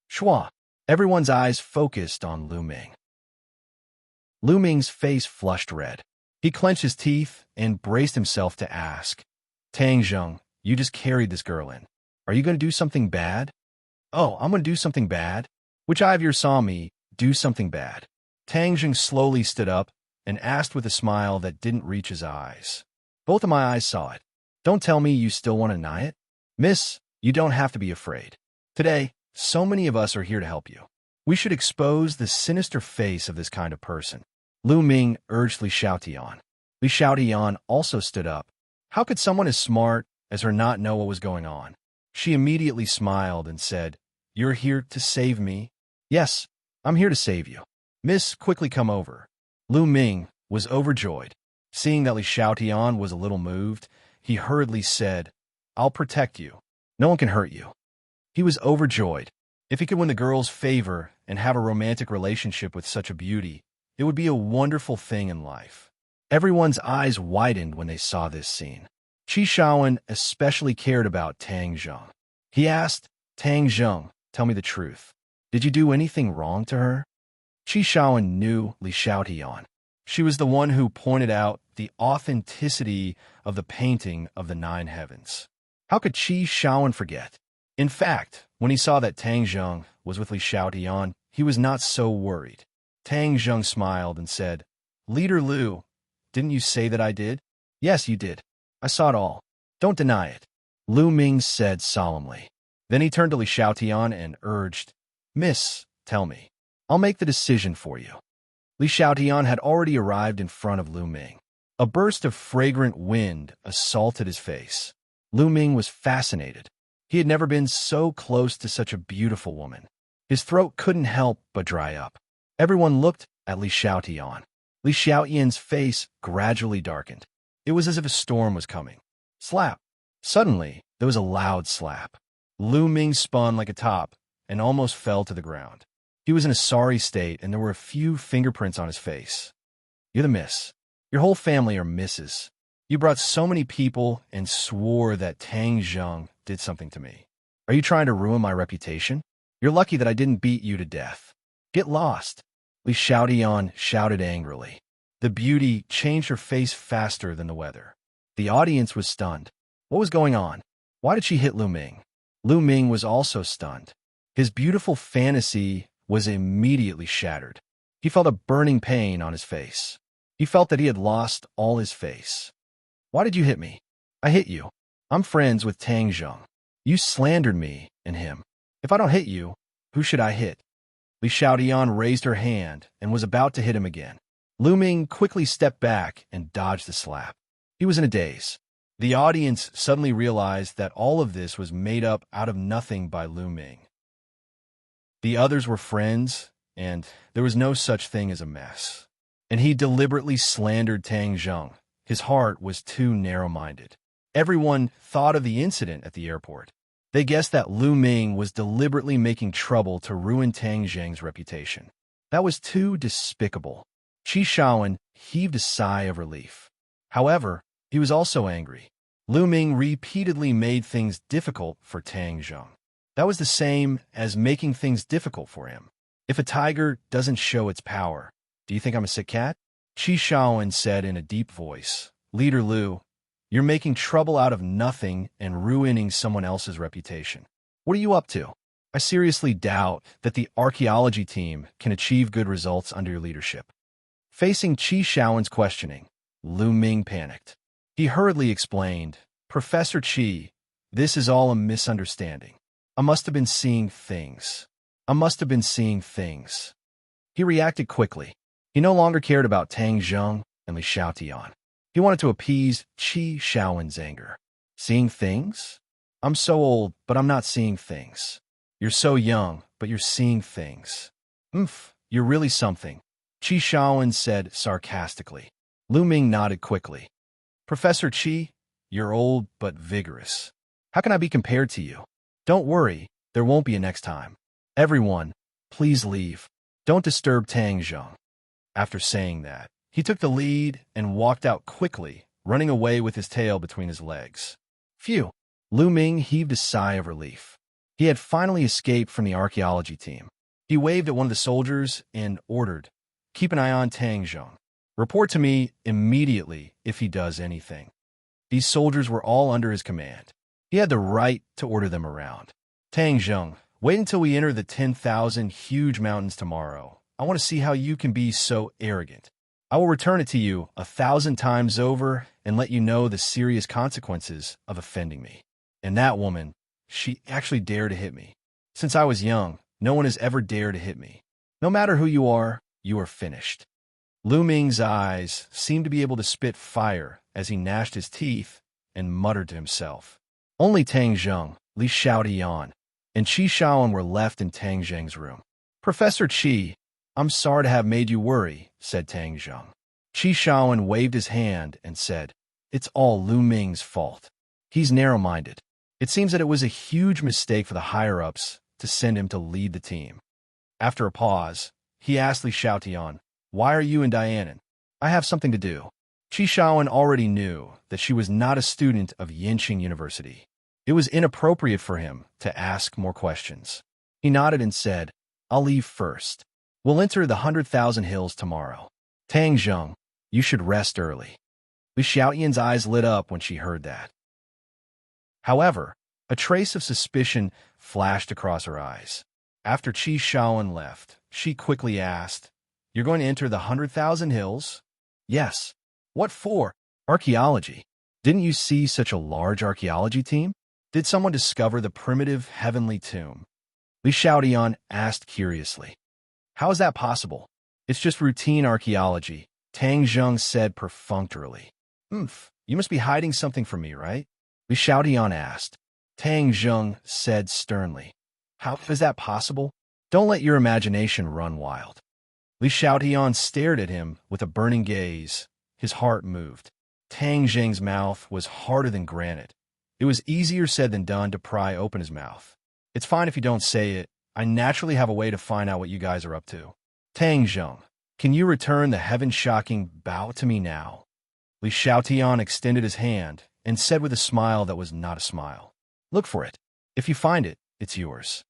Shua. Everyone's eyes focused on Lu Ming. Lu Ming's face flushed red. He clenched his teeth and braced himself to ask, Tang Zheng, you just carried this girl in. Are you going to do something bad? Oh, I'm going to do something bad? Which eye of yours saw me do something bad? Tang Zheng slowly stood up and asked with a smile that didn't reach his eyes. Both of my eyes saw it. Don't tell me you still want to deny it? Miss, you don't have to be afraid. Today, so many of us are here to help you. We should expose the sinister face of this kind of person. Lu Ming urged Li Xiaotian. Li Xiaotian also stood up. How could someone as smart as her not know what was going on? She immediately smiled and said, You're here to save me? Yes, I'm here to save you. Miss, quickly come over. Lu Ming was overjoyed. Seeing that Li Xiaotian was a little moved, he hurriedly said, I'll protect you. No one can hurt you. He was overjoyed. If he could win the girl's favor and have a romantic relationship with such a beauty, it would be a wonderful thing in life. Everyone's eyes widened when they saw this scene. Qi Shaoan especially cared about Tang Zheng. He asked, Tang Zheng, tell me the truth. Did you do anything wrong to her? Qi Shaoan knew Li Xiaotian. She was the one who pointed out the authenticity of the painting of the Nine Heavens. How could Qi Shaoan forget? In fact, when he saw that Tang Zheng was with Li Xiaotian, he was not so worried. Tang Zheng smiled and said, Leader Lu, didn't you say that I did? Yes, you did. I saw it all. Don't deny it. Lu Ming said solemnly. Then he turned to Li Xiaotian and urged, Miss, tell me. I'll make the decision for you. Li Xiaotian had already arrived in front of Lu Ming. A burst of fragrant wind assaulted his face. Lu Ming was fascinated. He had never been so close to such a beautiful woman. His throat couldn't help but dry up. Everyone looked at Li Xiaotian. Li Xiaotian's face gradually darkened. It was as if a storm was coming. Slap! Suddenly, there was a loud slap. Lu Ming spun like a top and almost fell to the ground. He was in a sorry state, and there were a few fingerprints on his face. You're the miss. Your whole family are misses. You brought so many people and swore that Tang Zheng did something to me. Are you trying to ruin my reputation? You're lucky that I didn't beat you to death. Get lost. Li Xiaotian shouted angrily. The beauty changed her face faster than the weather. The audience was stunned. What was going on? Why did she hit Lu Ming? Lu Ming was also stunned. His beautiful fantasy was immediately shattered. He felt a burning pain on his face. He felt that he had lost all his face. Why did you hit me? I hit you. I'm friends with Tang Zheng. You slandered me and him. If I don't hit you, who should I hit? Li Xiaotian raised her hand and was about to hit him again. Lu Ming quickly stepped back and dodged the slap. He was in a daze. The audience suddenly realized that all of this was made up out of nothing by Lu Ming. The others were friends, and there was no such thing as a mess. And he deliberately slandered Tang Zheng. His heart was too narrow-minded. Everyone thought of the incident at the airport. They guessed that Lu Ming was deliberately making trouble to ruin Tang Zheng's reputation. That was too despicable. Qi Shaoan heaved a sigh of relief. However, he was also angry. Lu Ming repeatedly made things difficult for Tang Zheng. That was the same as making things difficult for him. If a tiger doesn't show its power, do you think I'm a sick cat? Qi Shaoan said in a deep voice, Leader Lu, You're making trouble out of nothing and ruining someone else's reputation. What are you up to? I seriously doubt that the archaeology team can achieve good results under your leadership. Facing Qi Shaowen's questioning, Lu Ming panicked. He hurriedly explained, Professor Qi, this is all a misunderstanding. I must have been seeing things. I must have been seeing things. He reacted quickly. He no longer cared about Tang Zheng and Li Xiaotian. He wanted to appease Qi Shaowen's anger. Seeing things? I'm so old, but I'm not seeing things. You're so young, but you're seeing things. You're really something, Qi Shaowen said sarcastically. Lu Ming nodded quickly. Professor Qi, you're old but vigorous. How can I be compared to you? Don't worry, there won't be a next time. Everyone, please leave. Don't disturb Tang Zheng. After saying that, he took the lead and walked out quickly, running away with his tail between his legs. Phew! Lu Ming heaved a sigh of relief. He had finally escaped from the archaeology team. He waved at one of the soldiers and ordered, Keep an eye on Tang Zheng. Report to me immediately if he does anything. These soldiers were all under his command. He had the right to order them around. Tang Zheng, wait until we enter the 10,000 huge mountains tomorrow. I want to see how you can be so arrogant. I will return it to you 1,000 times over and let you know the serious consequences of offending me. And that woman, she actually dared to hit me. Since I was young, no one has ever dared to hit me. No matter who you are finished. Lu Ming's eyes seemed to be able to spit fire as he gnashed his teeth and muttered to himself. Only Tang Zheng, Li Xiaotian, and Qi Shaowen were left in Tang Zheng's room. Professor Qi, I'm sorry to have made you worry, said Tang Zheng. Qi Shaowen waved his hand and said, It's all Lu Ming's fault. He's narrow-minded. It seems that it was a huge mistake for the higher-ups to send him to lead the team. After a pause, he asked Li Xiaotian, Why are you and Dianan? I have something to do. Qi Shaowen already knew that she was not a student of Yinqing University. It was inappropriate for him to ask more questions. He nodded and said, I'll leave first. We'll enter the 100,000 hills tomorrow. Tang Zheng, you should rest early. Li Xiaotian's eyes lit up when she heard that. However, a trace of suspicion flashed across her eyes. After Qi Shaowen left, she quickly asked, You're going to enter the 100,000 hills? Yes. What for? Archaeology. Didn't you see such a large archaeology team? Did someone discover the primitive heavenly tomb? Li Xiaotian asked curiously. How is that possible? It's just routine archaeology, Tang Zheng said perfunctorily. You must be hiding something from me, right? Li Xiaotian asked. Tang Zheng said sternly. How is that possible? Don't let your imagination run wild. Li Xiaotian stared at him with a burning gaze. His heart moved. Tang Zheng's mouth was harder than granite. It was easier said than done to pry open his mouth. It's fine if you don't say it. I naturally have a way to find out what you guys are up to. Tang Zheng, can you return the heaven-shocking bow to me now? Li Xiaotian extended his hand and said with a smile that was not a smile. Look for it. If you find it, it's yours.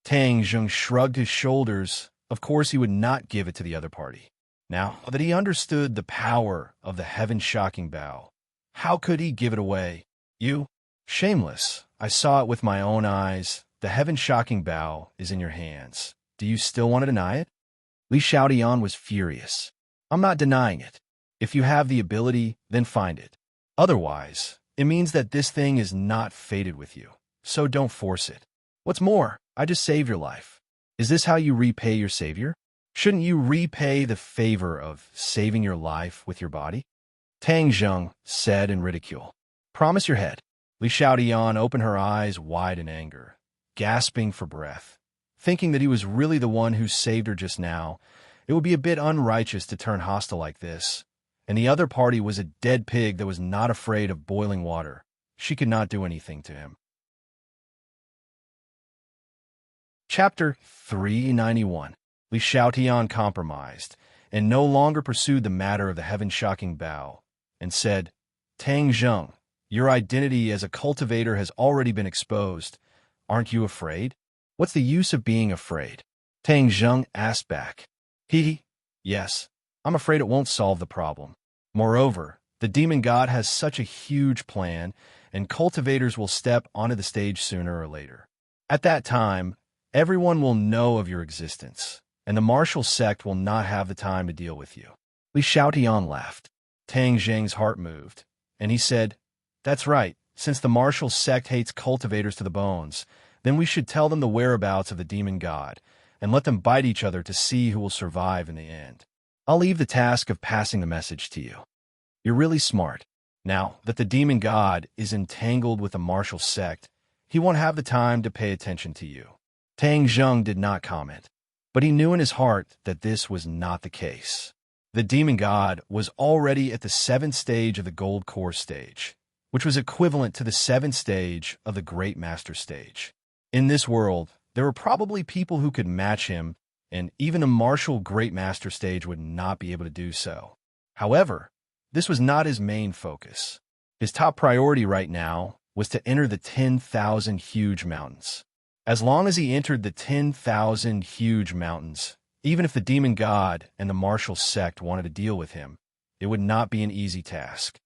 Tang Zheng shrugged his shoulders. Of course he would not give it to the other party. Now that he understood the power of the heaven-shocking bow, how could he give it away? You? Shameless. I saw it with my own eyes. The heaven-shocking bow is in your hands. Do you still want to deny it? Li Xiaotian was furious. I'm not denying it. If you have the ability, then find it. Otherwise, it means that this thing is not fated with you. So don't force it. What's more, I just saved your life. Is this how you repay your savior? Shouldn't you repay the favor of saving your life with your body? Tang Zheng said in ridicule. Promise your head. Li Xiaotian opened her eyes wide in anger, gasping for breath. Thinking that he was really the one who saved her just now, it would be a bit unrighteous to turn hostile like this. And the other party was a dead pig that was not afraid of boiling water. She could not do anything to him. Chapter 391. Li Xiaotian compromised, and no longer pursued the matter of the heaven-shocking bow, and said, Tang Zheng, your identity as a cultivator has already been exposed. Aren't you afraid? What's the use of being afraid? Tang Zheng asked back. Yes, I'm afraid it won't solve the problem. Moreover, The demon god has such a huge plan, and cultivators will step onto the stage sooner or later. At that time, everyone will know of your existence, and the martial sect will not have the time to deal with you. Li Xiaotian laughed. Tang Zheng's heart moved, and he said, "That's right. Since the martial sect hates cultivators to the bones, then we should tell them the whereabouts of the demon god, and let them bite each other to see who will survive in the end. I'll leave the task of passing the message to you. You're really smart. Now that the demon god is entangled with the martial sect, he won't have the time to pay attention to you." Tang Zheng did not comment, but he knew in his heart that this was not the case. The demon god was already at the 7th stage of the gold core stage, which was equivalent to the 7th stage of the great master stage. In this world, there were probably people who could match him, and even a martial great master stage would not be able to do so. However, this was not his main focus. His top priority right now was to enter the 10,000 huge mountains. As long as he entered the 10,000 huge mountains, even if the demon god and the martial sect wanted to deal with him, it would not be an easy task.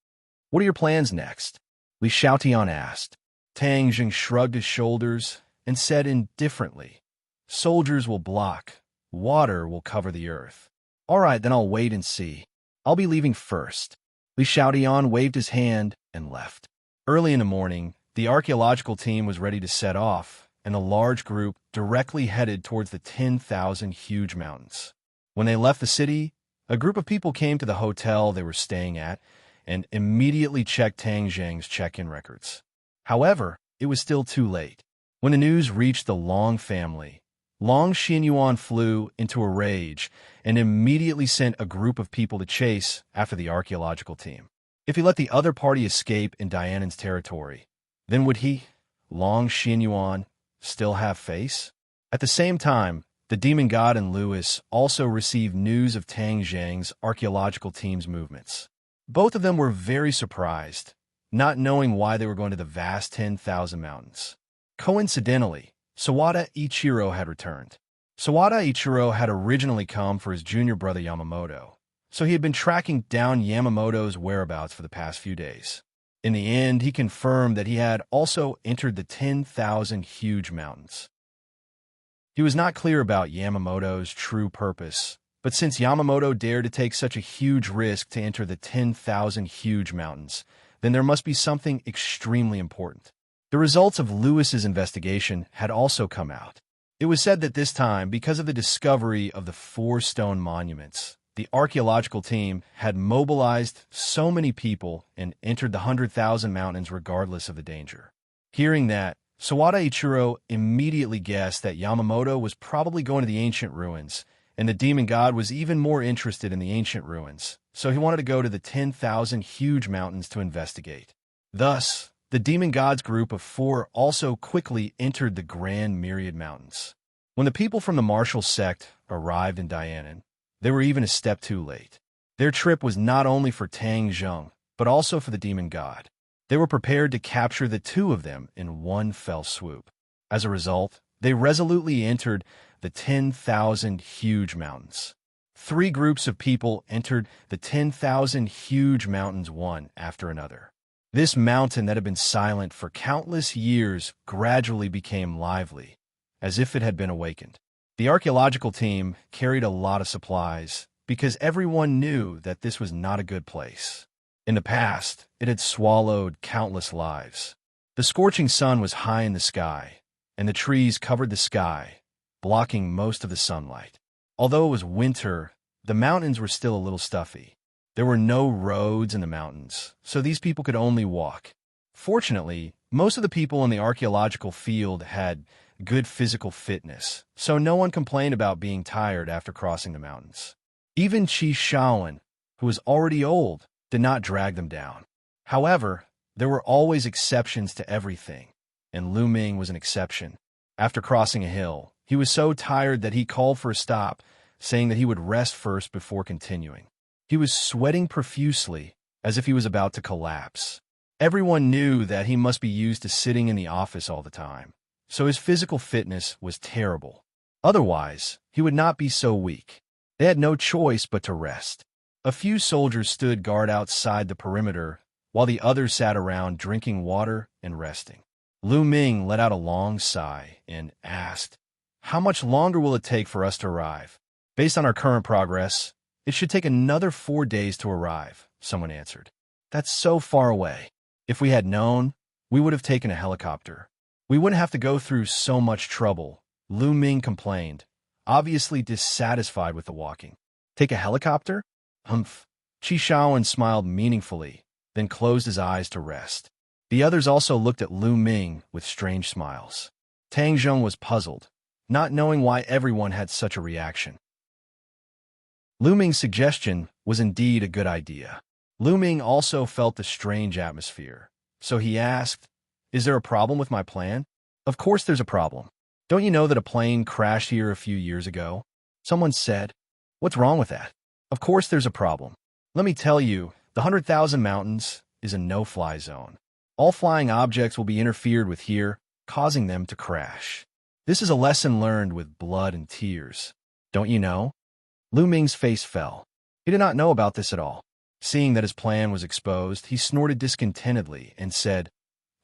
"What are your plans next?" Li Xiaotian asked. Tang Zheng shrugged his shoulders and said indifferently, "Soldiers will block. Water will cover the earth. All right, then I'll wait and see. I'll be leaving first." Li Xiaotian waved his hand and left. Early in the morning, the archaeological team was ready to set off, and a large group directly headed towards the 10,000 huge mountains. When they left the city, a group of people came to the hotel they were staying at and immediately checked Tang Zheng's check-in records. However, it was still too late. When the news reached the Long family, Long Xinyuan flew into a rage and immediately sent a group of people to chase after the archaeological team. If he let the other party escape in Dianan's territory, then would he, Long Xinyuan, still have face? At the same time, the demon god and Lewis also received news of Tang Zheng's archaeological team's movements. Both of them were very surprised, not knowing why they were going to the vast 10,000 mountains. Coincidentally, Sawada Ichiro had returned. Sawada Ichiro had originally come for his junior brother Yamamoto, so he had been tracking down Yamamoto's whereabouts for the past few days. In the end, he confirmed that he had also entered the 10,000 huge mountains. He was not clear about Yamamoto's true purpose, but since Yamamoto dared to take such a huge risk to enter the 10,000 huge mountains, then there must be something extremely important. The results of Lewis's investigation had also come out. It was said that this time, because of the discovery of the 4 stone monuments, the archaeological team had mobilized so many people and entered the 100,000 mountains regardless of the danger. Hearing that, Sawada Ichiro immediately guessed that Yamamoto was probably going to the ancient ruins, and the demon god was even more interested in the ancient ruins, so he wanted to go to the 10,000 huge mountains to investigate. Thus, the demon god's group of 4 also quickly entered the Grand Myriad Mountains. When the people from the martial sect arrived in Dianan, they were even a step too late. Their trip was not only for Tang Zheng, but also for the demon god. They were prepared to capture the 2 of them in one fell swoop. As a result, they resolutely entered the 10,000 huge mountains. 3 groups of people entered the 10,000 huge mountains one after another. This mountain that had been silent for countless years gradually became lively, as if it had been awakened. The archaeological team carried a lot of supplies because everyone knew that this was not a good place. In the past, it had swallowed countless lives. The scorching sun was high in the sky, and the trees covered the sky, blocking most of the sunlight. Although it was winter, the mountains were still a little stuffy. There were no roads in the mountains, so these people could only walk. Fortunately, most of the people in the archaeological field had good physical fitness, so no one complained about being tired after crossing the mountains. Even Qi Shaoan, who was already old, did not drag them down. However, there were always exceptions to everything, and Lu Ming was an exception. After crossing a hill, he was so tired that he called for a stop, saying that he would rest first before continuing. He was sweating profusely, as if he was about to collapse. Everyone knew that he must be used to sitting in the office all the time, so his physical fitness was terrible. Otherwise, he would not be so weak. They had no choice but to rest. A few soldiers stood guard outside the perimeter, while the others sat around drinking water and resting. Lu Ming let out a long sigh and asked, "How much longer will it take for us to arrive?" "Based on our current progress, it should take another 4 days to arrive," someone answered. "That's so far away. If we had known, we would have taken a helicopter. We wouldn't have to go through so much trouble," Lu Ming complained, obviously dissatisfied with the walking. "Take a helicopter? Humph." Qi Shaoan smiled meaningfully, then closed his eyes to rest. The others also looked at Lu Ming with strange smiles. Tang Zheng was puzzled, not knowing why everyone had such a reaction. Lu Ming's suggestion was indeed a good idea. Lu Ming also felt the strange atmosphere, so he asked, "Is there a problem with my plan?" "Of course there's a problem. Don't you know that a plane crashed here a few years ago?" Someone said. "What's wrong with that?" "Of course there's a problem. Let me tell you, the 100,000 Mountains is a no-fly zone. All flying objects will be interfered with here, causing them to crash. This is a lesson learned with blood and tears. Don't you know?" Lu Ming's face fell. He did not know about this at all. Seeing that his plan was exposed, he snorted discontentedly and said,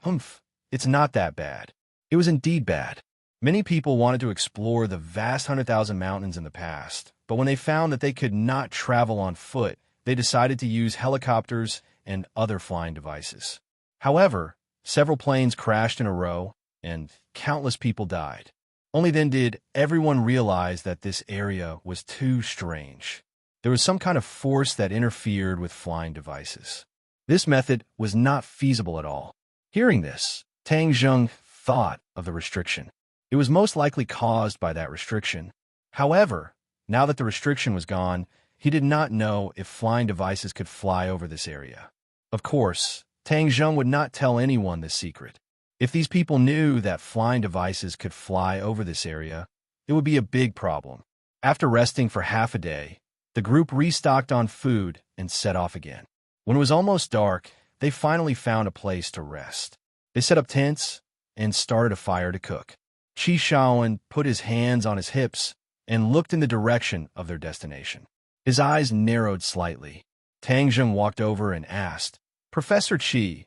"Humph, it's not that bad." It was indeed bad. Many people wanted to explore the vast 100,000 mountains in the past, but when they found that they could not travel on foot, they decided to use helicopters and other flying devices. However, several planes crashed in a row, and countless people died. Only then did everyone realize that this area was too strange. There was some kind of force that interfered with flying devices. This method was not feasible at all. Hearing this, Tang Zheng thought of the restriction. It was most likely caused by that restriction. However, now that the restriction was gone, he did not know if flying devices could fly over this area. Of course, Tang Zheng would not tell anyone this secret. If these people knew that flying devices could fly over this area, it would be a big problem. After resting for half a day, the group restocked on food and set off again. When it was almost dark, they finally found a place to rest. They set up tents and started a fire to cook. Qi Shaoan put his hands on his hips and looked in the direction of their destination. His eyes narrowed slightly. Tang Zheng walked over and asked, "Professor Qi,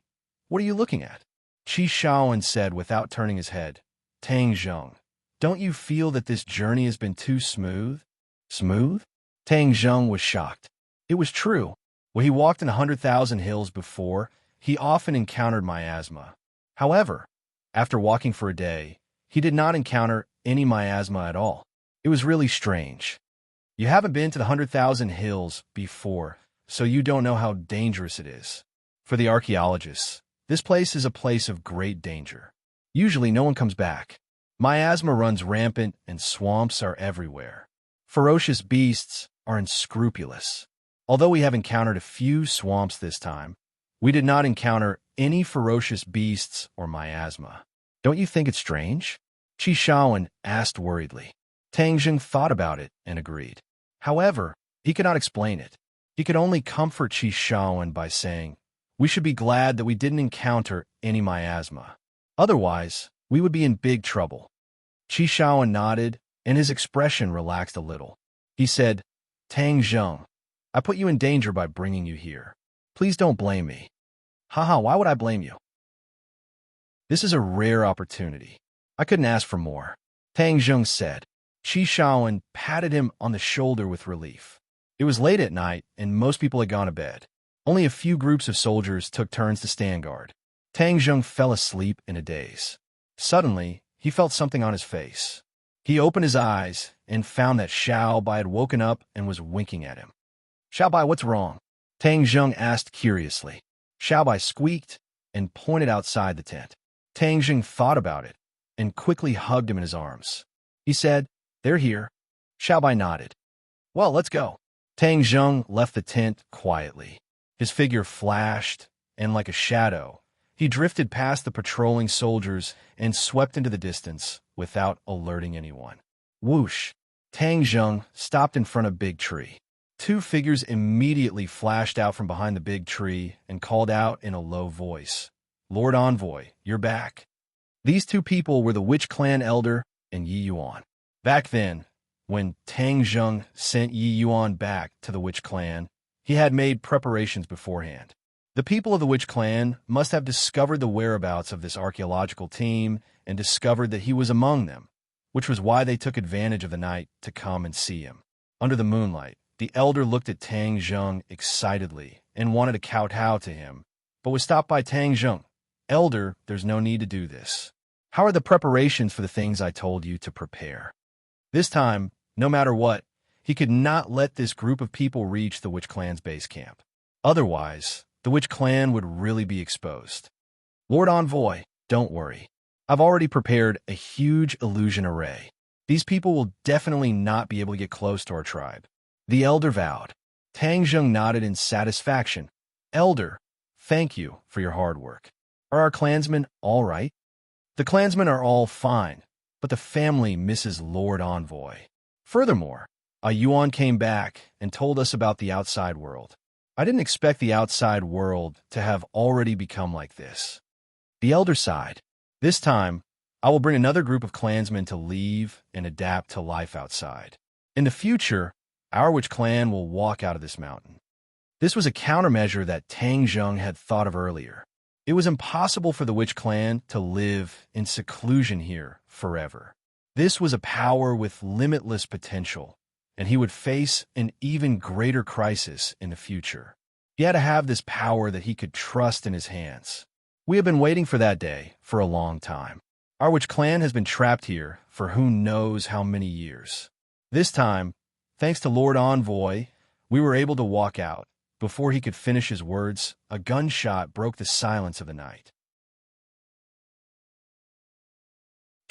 what are you looking at?" Qi Shaoan said without turning his head, "Tang Zheng, don't you feel that this journey has been too smooth?" "Smooth?" Tang Zheng was shocked. It was true. When he walked in 100,000 hills before, he often encountered miasma. However, after walking for a day, he did not encounter any miasma at all. It was really strange. You haven't been to the 100,000 hills before, so you don't know how dangerous it is. For the archaeologists, this place is a place of great danger. Usually no one comes back. Miasma runs rampant and swamps are everywhere. Ferocious beasts are unscrupulous. Although we have encountered a few swamps this time, we did not encounter any ferocious beasts or miasma. Don't you think it's strange? Qi Shaoan asked worriedly. Tang Zheng thought about it and agreed. However, he could not explain it. He could only comfort Qi Shaoan by saying, "We should be glad that we didn't encounter any miasma. Otherwise, we would be in big trouble." Qi Shaoan nodded, and his expression relaxed a little. He said, "Tang Zheng, I put you in danger by bringing you here. Please don't blame me." "Haha, why would I blame you? This is a rare opportunity. I couldn't ask for more," Tang Zheng said. Qi Shaoan patted him on the shoulder with relief. It was late at night, and most people had gone to bed. Only a few groups of soldiers took turns to stand guard. Tang Zheng fell asleep in a daze. Suddenly, he felt something on his face. He opened his eyes and found that Xiao Bai had woken up and was winking at him. "Xiao Bai, what's wrong?" Tang Zheng asked curiously. Xiao Bai squeaked and pointed outside the tent. Tang Zheng thought about it and quickly hugged him in his arms. He said, "They're here." Xiao Bai nodded. "Well, let's go." Tang Zheng left the tent quietly. His figure flashed, and like a shadow, he drifted past the patrolling soldiers and swept into the distance without alerting anyone. Whoosh! Tang Zheng stopped in front of a big tree. Two figures immediately flashed out from behind the big tree and called out in a low voice, "Lord Envoy, you're back." These two people were the Witch Clan elder and Yi Yuan. Back then, when Tang Zheng sent Yi Yuan back to the Witch Clan, He had made preparations beforehand. The people of the Witch Clan must have discovered the whereabouts of this archaeological team and discovered that he was among them, which was why they took advantage of the night to come and see him. Under the moonlight, the elder looked at Tang Zheng excitedly and wanted to kowtow to him, but was stopped by Tang Zheng. Elder, there's no need to do this. How are the preparations for the things I told you to prepare? This time, no matter what, he could not let this group of people reach the Witch Clan's base camp. Otherwise, the Witch Clan would really be exposed. Lord Envoy, don't worry. I've already prepared a huge illusion array. These people will definitely not be able to get close to our tribe. The elder vowed. Tang Zheng nodded in satisfaction. Elder, thank you for your hard work. Are our clansmen all right? The clansmen are all fine, but the family misses Lord Envoy. Furthermore, a Yuan came back and told us about the outside world. I didn't expect the outside world to have already become like this. The elder sighed. This time, I will bring another group of clansmen to leave and adapt to life outside. In the future, our Witch Clan will walk out of this mountain. This was a countermeasure that Tang Zheng had thought of earlier. It was impossible for the Witch Clan to live in seclusion here forever. This was a power with limitless potential, and he would face an even greater crisis in the future. He had to have this power that he could trust in his hands. We have been waiting for that day for a long time. Our Witch Clan has been trapped here for who knows how many years. This time, thanks to Lord Envoy, we were able to walk out. Before he could finish his words, a gunshot broke the silence of the night.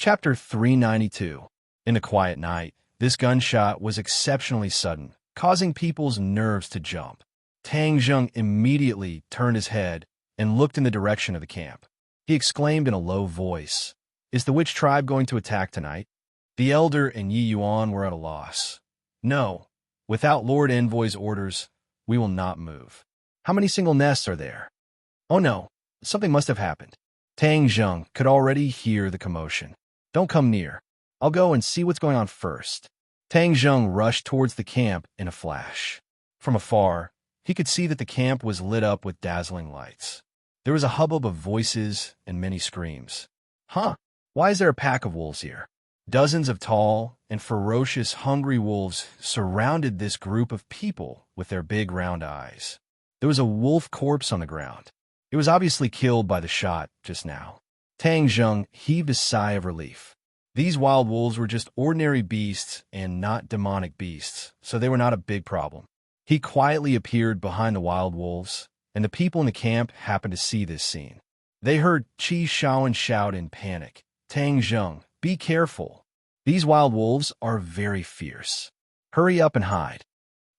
Chapter 392. In the quiet night, this gunshot was exceptionally sudden, causing people's nerves to jump. Tang Zheng immediately turned his head and looked in the direction of the camp. He exclaimed in a low voice, "Is the witch tribe going to attack tonight?" The elder and Yi Yuan were at a loss. No, without Lord Envoy's orders, we will not move. How many single nests are there? Oh no, something must have happened. Tang Zheng could already hear the commotion. Don't come near. I'll go and see what's going on first. Tang Zheng rushed towards the camp in a flash. From afar, he could see that the camp was lit up with dazzling lights. There was a hubbub of voices and many screams. Huh? Why is there a pack of wolves here? Dozens of tall and ferocious hungry wolves surrounded this group of people with their big round eyes. There was a wolf corpse on the ground. It was obviously killed by the shot just now. Tang Zheng heaved a sigh of relief. These wild wolves were just ordinary beasts and not demonic beasts, so they were not a big problem. He quietly appeared behind the wild wolves, and the people in the camp happened to see this scene. They heard Qi Shaoan shout in panic, Tang Zheng, be careful. These wild wolves are very fierce. Hurry up and hide.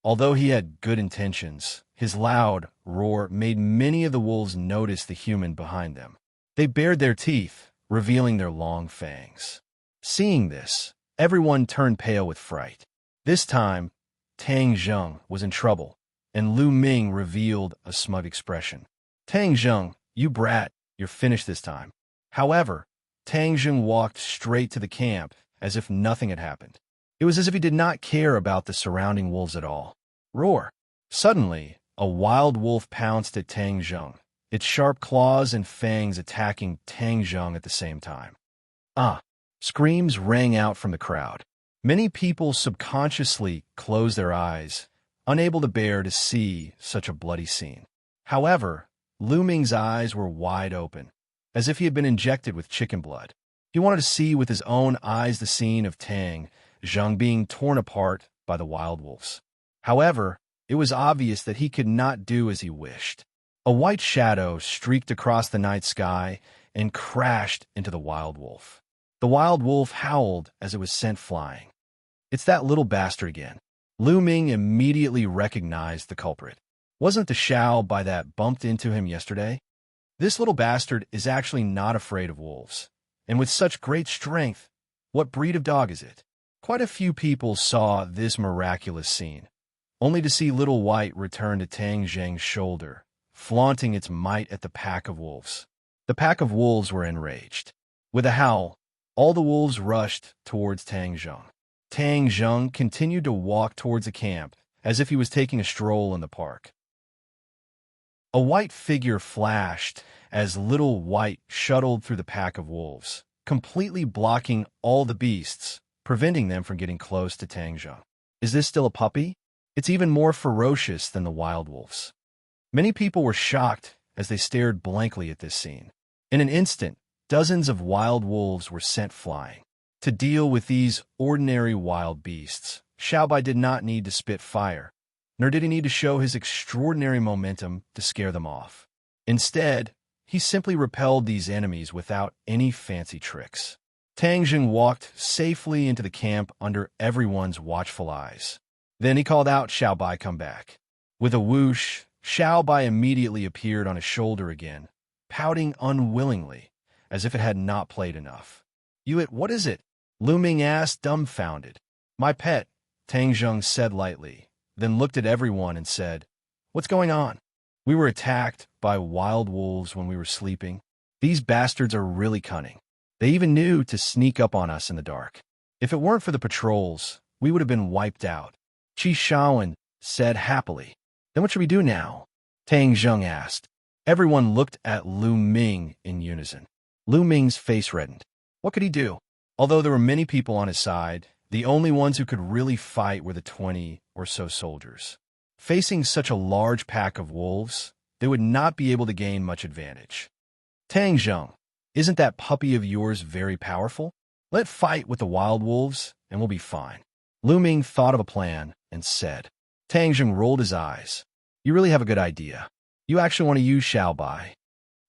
Although he had good intentions, his loud roar made many of the wolves notice the human behind them. They bared their teeth, revealing their long fangs. Seeing this, everyone turned pale with fright. This time, Tang Zheng was in trouble, and Lu Ming revealed a smug expression. Tang Zheng, you brat, you're finished this time. However, Tang Zheng walked straight to the camp as if nothing had happened. It was as if he did not care about the surrounding wolves at all. Roar! Suddenly, a wild wolf pounced at Tang Zheng, its sharp claws and fangs attacking Tang Zheng at the same time. Ah! Screams rang out from the crowd. Many people subconsciously closed their eyes, unable to bear to see such a bloody scene. However, Lu Ming's eyes were wide open, as if he had been injected with chicken blood. He wanted to see with his own eyes the scene of Tang Zheng being torn apart by the wild wolves. However, it was obvious that he could not do as he wished. A white shadow streaked across the night sky and crashed into the wild wolf. The wild wolf howled as it was sent flying. It's that little bastard again. Lu Ming immediately recognized the culprit. Wasn't the Shao by that bumped into him yesterday? This little bastard is actually not afraid of wolves. And with such great strength, what breed of dog is it? Quite a few people saw this miraculous scene, only to see Little White return to Tang Zheng's shoulder, flaunting its might at the pack of wolves. The pack of wolves were enraged. With a howl, all the wolves rushed towards Tang Zheng. Tang Zheng continued to walk towards the camp as if he was taking a stroll in the park. A white figure flashed as Little White shuttled through the pack of wolves, completely blocking all the beasts, preventing them from getting close to Tang Zheng. Is this still a puppy? It's even more ferocious than the wild wolves. Many people were shocked as they stared blankly at this scene. In an instant, dozens of wild wolves were sent flying. To deal with these ordinary wild beasts, Xiaobai did not need to spit fire, nor did he need to show his extraordinary momentum to scare them off. Instead, he simply repelled these enemies without any fancy tricks. Tang Zheng walked safely into the camp under everyone's watchful eyes. Then he called out, "Xiaobai, come back." With a whoosh, Xiaobai immediately appeared on his shoulder again, pouting unwillingly, as if it had not played enough. What is it?" Lu Ming asked, dumbfounded. "My pet," Tang Zheng said lightly, then looked at everyone and said, "What's going on?" "We were attacked by wild wolves when we were sleeping. These bastards are really cunning. They even knew to sneak up on us in the dark. If it weren't for the patrols, we would have been wiped out," Qi Shaowen said happily. "Then what should we do now?" Tang Zheng asked. Everyone looked at Lu Ming in unison. Lu Ming's face reddened. What could he do? Although there were many people on his side, the only ones who could really fight were the 20 or so soldiers. Facing such a large pack of wolves, they would not be able to gain much advantage. "Tang Zheng, isn't that puppy of yours very powerful? Let fight with the wild wolves, and we'll be fine." Lu Ming thought of a plan and said. Tang Zheng rolled his eyes. "You really have a good idea. You actually want to use Xiaobai.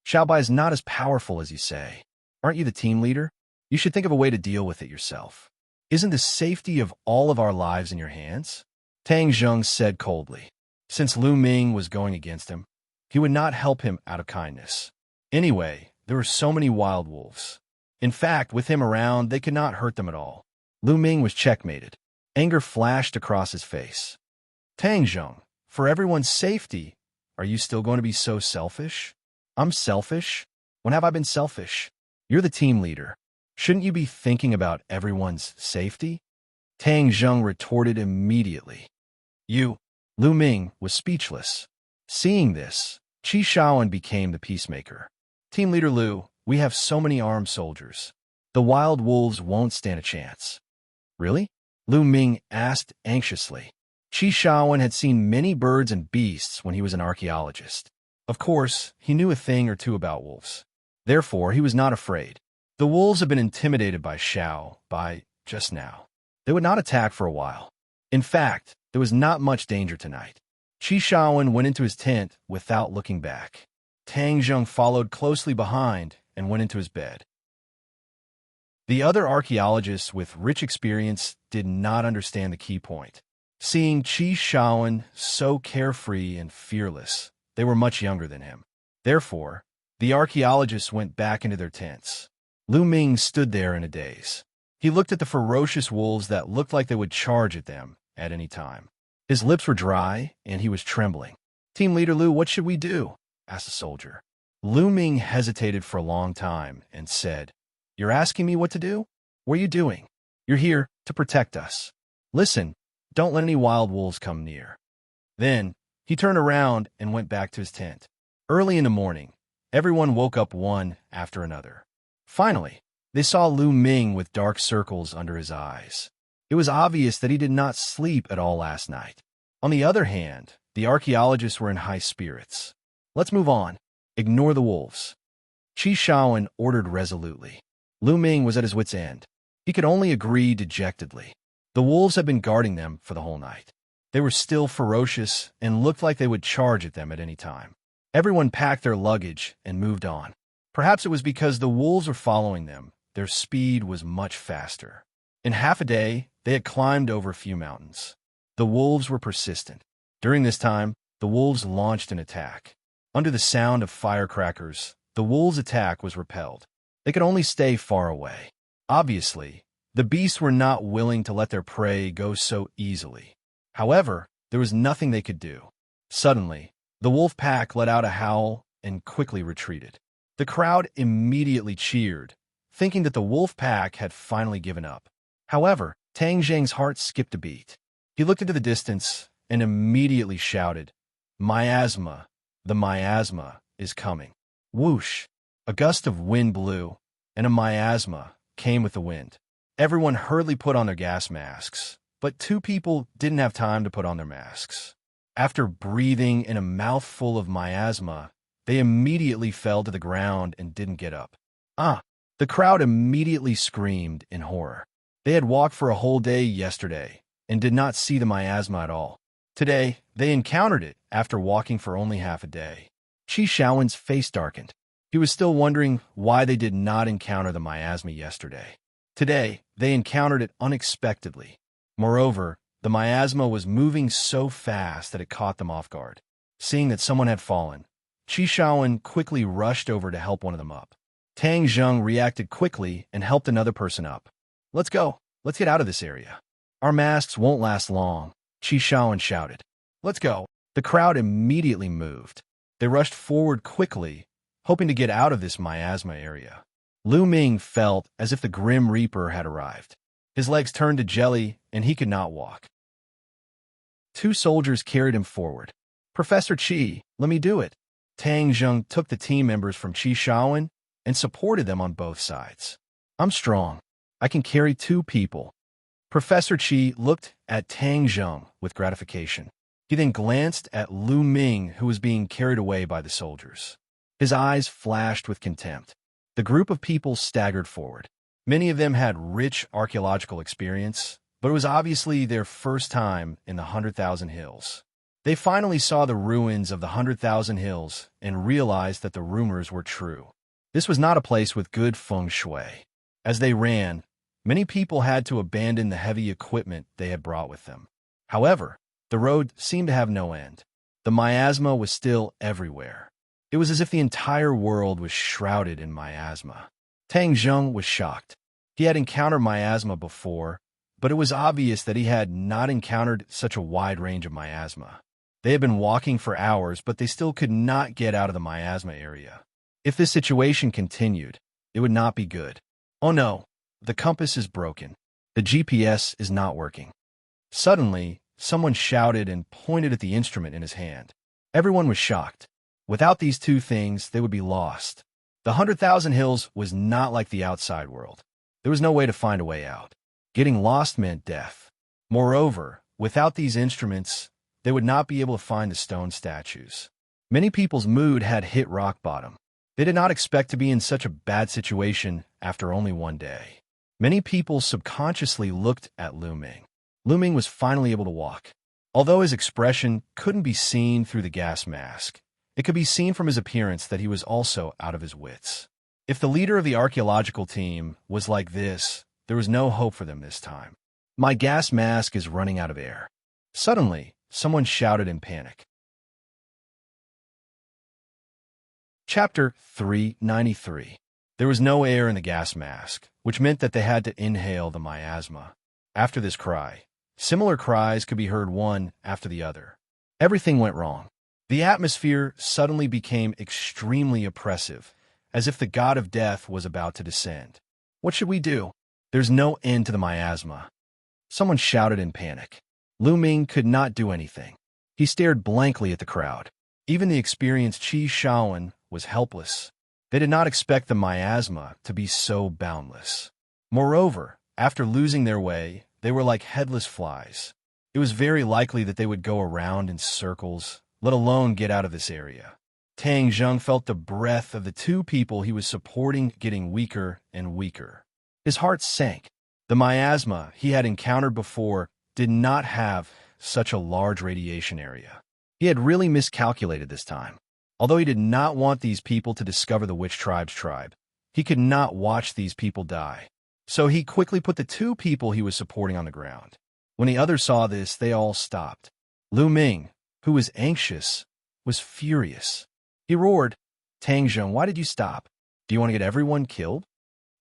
Xiaobai is not as powerful as you say. Aren't you the team leader? You should think of a way to deal with it yourself. Isn't the safety of all of our lives in your hands?" Tang Zheng said coldly. Since Lu Ming was going against him, he would not help him out of kindness. Anyway, there were so many wild wolves. In fact, with him around, they could not hurt them at all. Lu Ming was checkmated. Anger flashed across his face. "Tang Zheng, for everyone's safety, are you still going to be so selfish?" "I'm selfish? When have I been selfish? You're the team leader. Shouldn't you be thinking about everyone's safety?" Tang Zheng retorted immediately. Lu Ming was speechless. Seeing this, Qi Shaowen became the peacemaker. "Team leader Lu, we have so many armed soldiers. The wild wolves won't stand a chance." "Really?" Lu Ming asked anxiously. Qi Shaowen had seen many birds and beasts when he was an archaeologist. Of course, he knew a thing or two about wolves. Therefore, he was not afraid. The wolves had been intimidated by Xiaobai just now. They would not attack for a while. In fact, there was not much danger tonight. Qi Shaowen went into his tent without looking back. Tang Zheng followed closely behind and went into his bed. The other archaeologists with rich experience did not understand the key point. Seeing Qi Shaowen so carefree and fearless, they were much younger than him. Therefore, the archaeologists went back into their tents. Lu Ming stood there in a daze. He looked at the ferocious wolves that looked like they would charge at them at any time. His lips were dry, and he was trembling. "Team leader Lu, what should we do?" asked the soldier. Lu Ming hesitated for a long time and said, "You're asking me what to do? What are you doing? You're here to protect us. Listen, don't let any wild wolves come near." Then, he turned around and went back to his tent. Early in the morning, everyone woke up one after another. Finally, they saw Lu Ming with dark circles under his eyes. It was obvious that he did not sleep at all last night. On the other hand, the archaeologists were in high spirits. "Let's move on. Ignore the wolves," Qi Shaowen ordered resolutely. Lu Ming was at his wit's end. He could only agree dejectedly. The wolves had been guarding them for the whole night. They were still ferocious and looked like they would charge at them at any time. Everyone packed their luggage and moved on. Perhaps it was because the wolves were following them. Their speed was much faster. In half a day, they had climbed over a few mountains. The wolves were persistent. During this time, the wolves launched an attack. Under the sound of firecrackers, the wolves' attack was repelled. They could only stay far away. Obviously, the beasts were not willing to let their prey go so easily. However, there was nothing they could do. Suddenly, the wolf pack let out a howl and quickly retreated. The crowd immediately cheered, thinking that the wolf pack had finally given up. However, Tang Zheng's heart skipped a beat. He looked into the distance and immediately shouted, "Miasma! The miasma is coming." Whoosh! A gust of wind blew, and a miasma came with the wind. Everyone hurriedly put on their gas masks, but two people didn't have time to put on their masks. After breathing in a mouthful of miasma, they immediately fell to the ground and didn't get up. Ah! The crowd immediately screamed in horror. They had walked for a whole day yesterday and did not see the miasma at all. Today, they encountered it after walking for only half a day. Qi Shaowen's face darkened. He was still wondering why they did not encounter the miasma yesterday. Today, they encountered it unexpectedly. Moreover, the miasma was moving so fast that it caught them off guard. Seeing that someone had fallen, Qi Shaowen quickly rushed over to help one of them up. Tang Zheng reacted quickly and helped another person up. "Let's go. Let's get out of this area. Our masks won't last long," Qi Shaowen shouted. "Let's go." The crowd immediately moved. They rushed forward quickly, hoping to get out of this miasma area. Lu Ming felt as if the Grim Reaper had arrived. His legs turned to jelly, and he could not walk. Two soldiers carried him forward. "Professor Qi, let me do it." Tang Zheng took the team members from Qi Shaowen and supported them on both sides. "I'm strong. I can carry two people." Professor Qi looked at Tang Zheng with gratification. He then glanced at Lu Ming, who was being carried away by the soldiers. His eyes flashed with contempt. The group of people staggered forward. Many of them had rich archaeological experience, but it was obviously their first time in the 100,000 Hills. They finally saw the ruins of the 100,000 Hills and realized that the rumors were true. This was not a place with good feng shui. As they ran, many people had to abandon the heavy equipment they had brought with them. However, the road seemed to have no end. The miasma was still everywhere. It was as if the entire world was shrouded in miasma. Tang Zheng was shocked. He had encountered miasma before, but it was obvious that he had not encountered such a wide range of miasma. They had been walking for hours, but they still could not get out of the miasma area. If this situation continued, it would not be good. Oh no, the compass is broken. The GPS is not working. Suddenly, someone shouted and pointed at the instrument in his hand. Everyone was shocked. Without these two things, they would be lost. The 100,000 Hills was not like the outside world. There was no way to find a way out. Getting lost meant death. Moreover, without these instruments, they would not be able to find the stone statues. Many people's mood had hit rock bottom. They did not expect to be in such a bad situation after only one day. Many people subconsciously looked at Lu Ming. Lu Ming was finally able to walk. Although his expression couldn't be seen through the gas mask, it could be seen from his appearance that he was also out of his wits. If the leader of the archaeological team was like this, there was no hope for them this time. "My gas mask is running out of air." Suddenly, someone shouted in panic. Chapter 393. There was no air in the gas mask, which meant that they had to inhale the miasma. After this cry, similar cries could be heard one after the other. Everything went wrong. The atmosphere suddenly became extremely oppressive, as if the god of death was about to descend. "What should we do? There's no end to the miasma." Someone shouted in panic. Lu Ming could not do anything. He stared blankly at the crowd. Even the experienced Qi Shaowen was helpless. They did not expect the miasma to be so boundless. Moreover, after losing their way, they were like headless flies. It was very likely that they would go around in circles, let alone get out of this area. Tang Zheng felt the breath of the two people he was supporting getting weaker and weaker. His heart sank. The miasma he had encountered before did not have such a large radiation area. He had really miscalculated this time. Although he did not want these people to discover the witch tribe's tribe, he could not watch these people die. So he quickly put the two people he was supporting on the ground. When the others saw this, they all stopped. Lu Ming, who was anxious, was furious. He roared, "Tang Zheng, why did you stop? Do you want to get everyone killed?"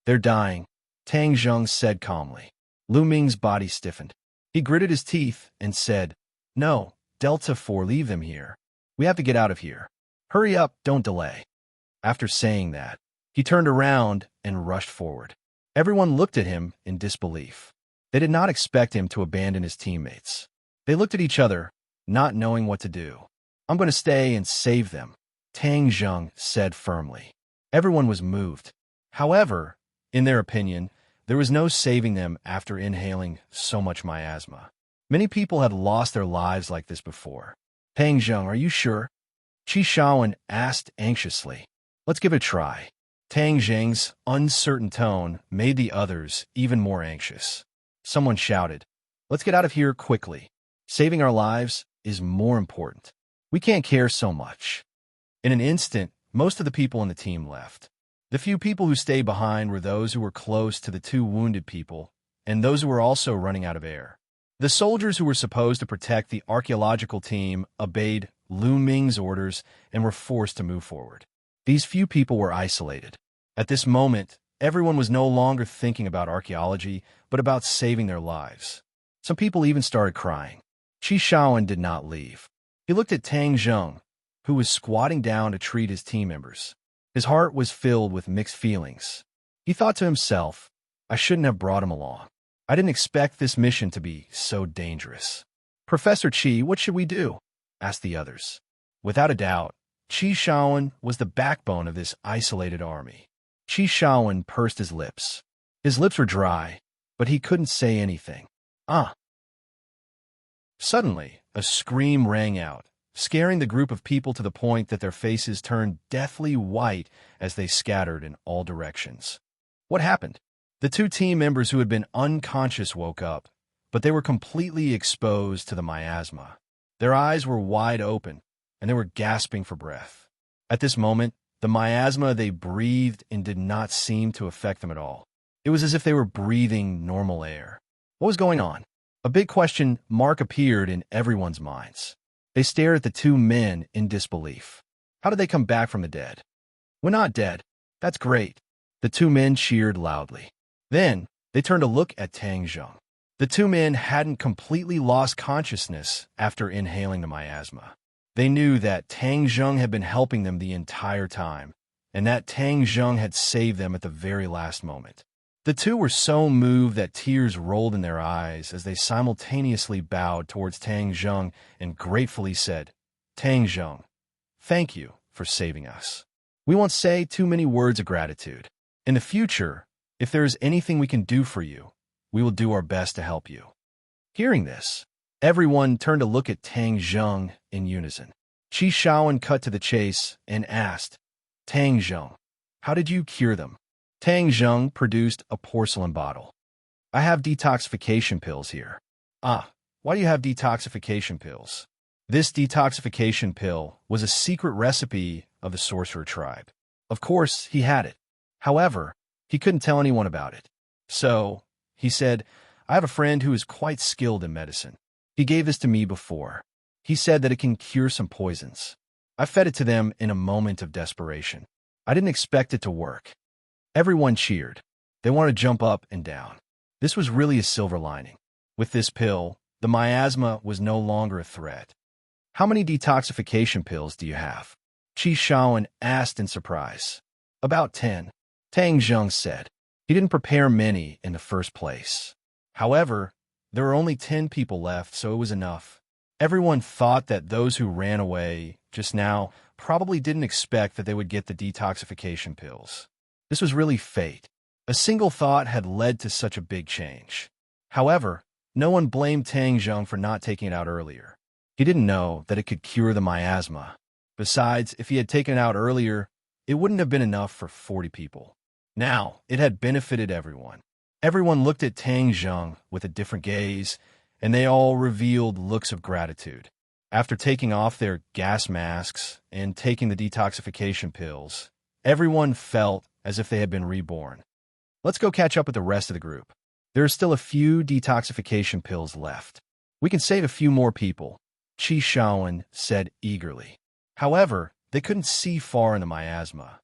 "They're dying," Tang Zheng said calmly. Lu Ming's body stiffened. He gritted his teeth and said, "No, Delta 4, leave them here. We have to get out of here. Hurry up, don't delay." After saying that, he turned around and rushed forward. Everyone looked at him in disbelief. They did not expect him to abandon his teammates. They looked at each other, not knowing what to do. I'm going to stay and save them, Tang Zheng said firmly. Everyone was moved. However, in their opinion, there was no saving them after inhaling so much miasma. Many people had lost their lives like this before. Tang Zheng, are you sure? Qi Shaowen asked anxiously. Let's give it a try. Tang Zheng's uncertain tone made the others even more anxious. Someone shouted, let's get out of here quickly. Saving our lives is more important. We can't care so much. In an instant, most of the people in the team left. The few people who stayed behind were those who were close to the two wounded people, and those who were also running out of air. The soldiers who were supposed to protect the archaeological team obeyed Lu Ming's orders and were forced to move forward. These few people were isolated. At this moment, everyone was no longer thinking about archaeology, but about saving their lives. Some people even started crying. Qi Shaowen did not leave. He looked at Tang Zheng, who was squatting down to treat his team members. His heart was filled with mixed feelings. He thought to himself, I shouldn't have brought him along. I didn't expect this mission to be so dangerous. Professor Qi, what should we do? Asked the others. Without a doubt, Qi Shaowen was the backbone of this isolated army. Qi Shaowen pursed his lips. His lips were dry, but he couldn't say anything. Suddenly, a scream rang out, scaring the group of people to the point that their faces turned deathly white as they scattered in all directions. What happened? The two team members who had been unconscious woke up, but they were completely exposed to the miasma. Their eyes were wide open, and they were gasping for breath. At this moment, the miasma they breathed in did not seem to affect them at all. It was as if they were breathing normal air. What was going on? A big question mark appeared in everyone's minds. They stared at the two men in disbelief. How did they come back from the dead? We're not dead. That's great. The two men cheered loudly. Then, they turned to look at Tang Zheng. The two men hadn't completely lost consciousness after inhaling the miasma. They knew that Tang Zheng had been helping them the entire time, and that Tang Zheng had saved them at the very last moment. The two were so moved that tears rolled in their eyes as they simultaneously bowed towards Tang Zheng and gratefully said, Tang Zheng, thank you for saving us. We won't say too many words of gratitude. In the future, if there is anything we can do for you, we will do our best to help you. Hearing this, everyone turned to look at Tang Zheng in unison. Qi Shaowen cut to the chase and asked, Tang Zheng, how did you cure them? Tang Zheng produced a porcelain bottle. I have detoxification pills here. Why do you have detoxification pills? This detoxification pill was a secret recipe of the sorcerer tribe. Of course, he had it. However, he couldn't tell anyone about it. So, he said, I have a friend who is quite skilled in medicine. He gave this to me before. He said that it can cure some poisons. I fed it to them in a moment of desperation. I didn't expect it to work. Everyone cheered. They wanted to jump up and down. This was really a silver lining. With this pill, the miasma was no longer a threat. How many detoxification pills do you have? Qi Shaowen asked in surprise. About 10. Tang Zheng said. He didn't prepare many in the first place. However, there were only 10 people left, so it was enough. Everyone thought that those who ran away just now probably didn't expect that they would get the detoxification pills. This was really fate. A single thought had led to such a big change. However, no one blamed Tang Zheng for not taking it out earlier. He didn't know that it could cure the miasma. Besides, if he had taken it out earlier, it wouldn't have been enough for 40 people. Now, it had benefited everyone. Everyone looked at Tang Zheng with a different gaze, and they all revealed looks of gratitude. After taking off their gas masks and taking the detoxification pills, everyone felt as if they had been reborn. Let's go catch up with the rest of the group. There are still a few detoxification pills left. We can save a few more people, Qi Shaowen said eagerly. However, they couldn't see far in the miasma.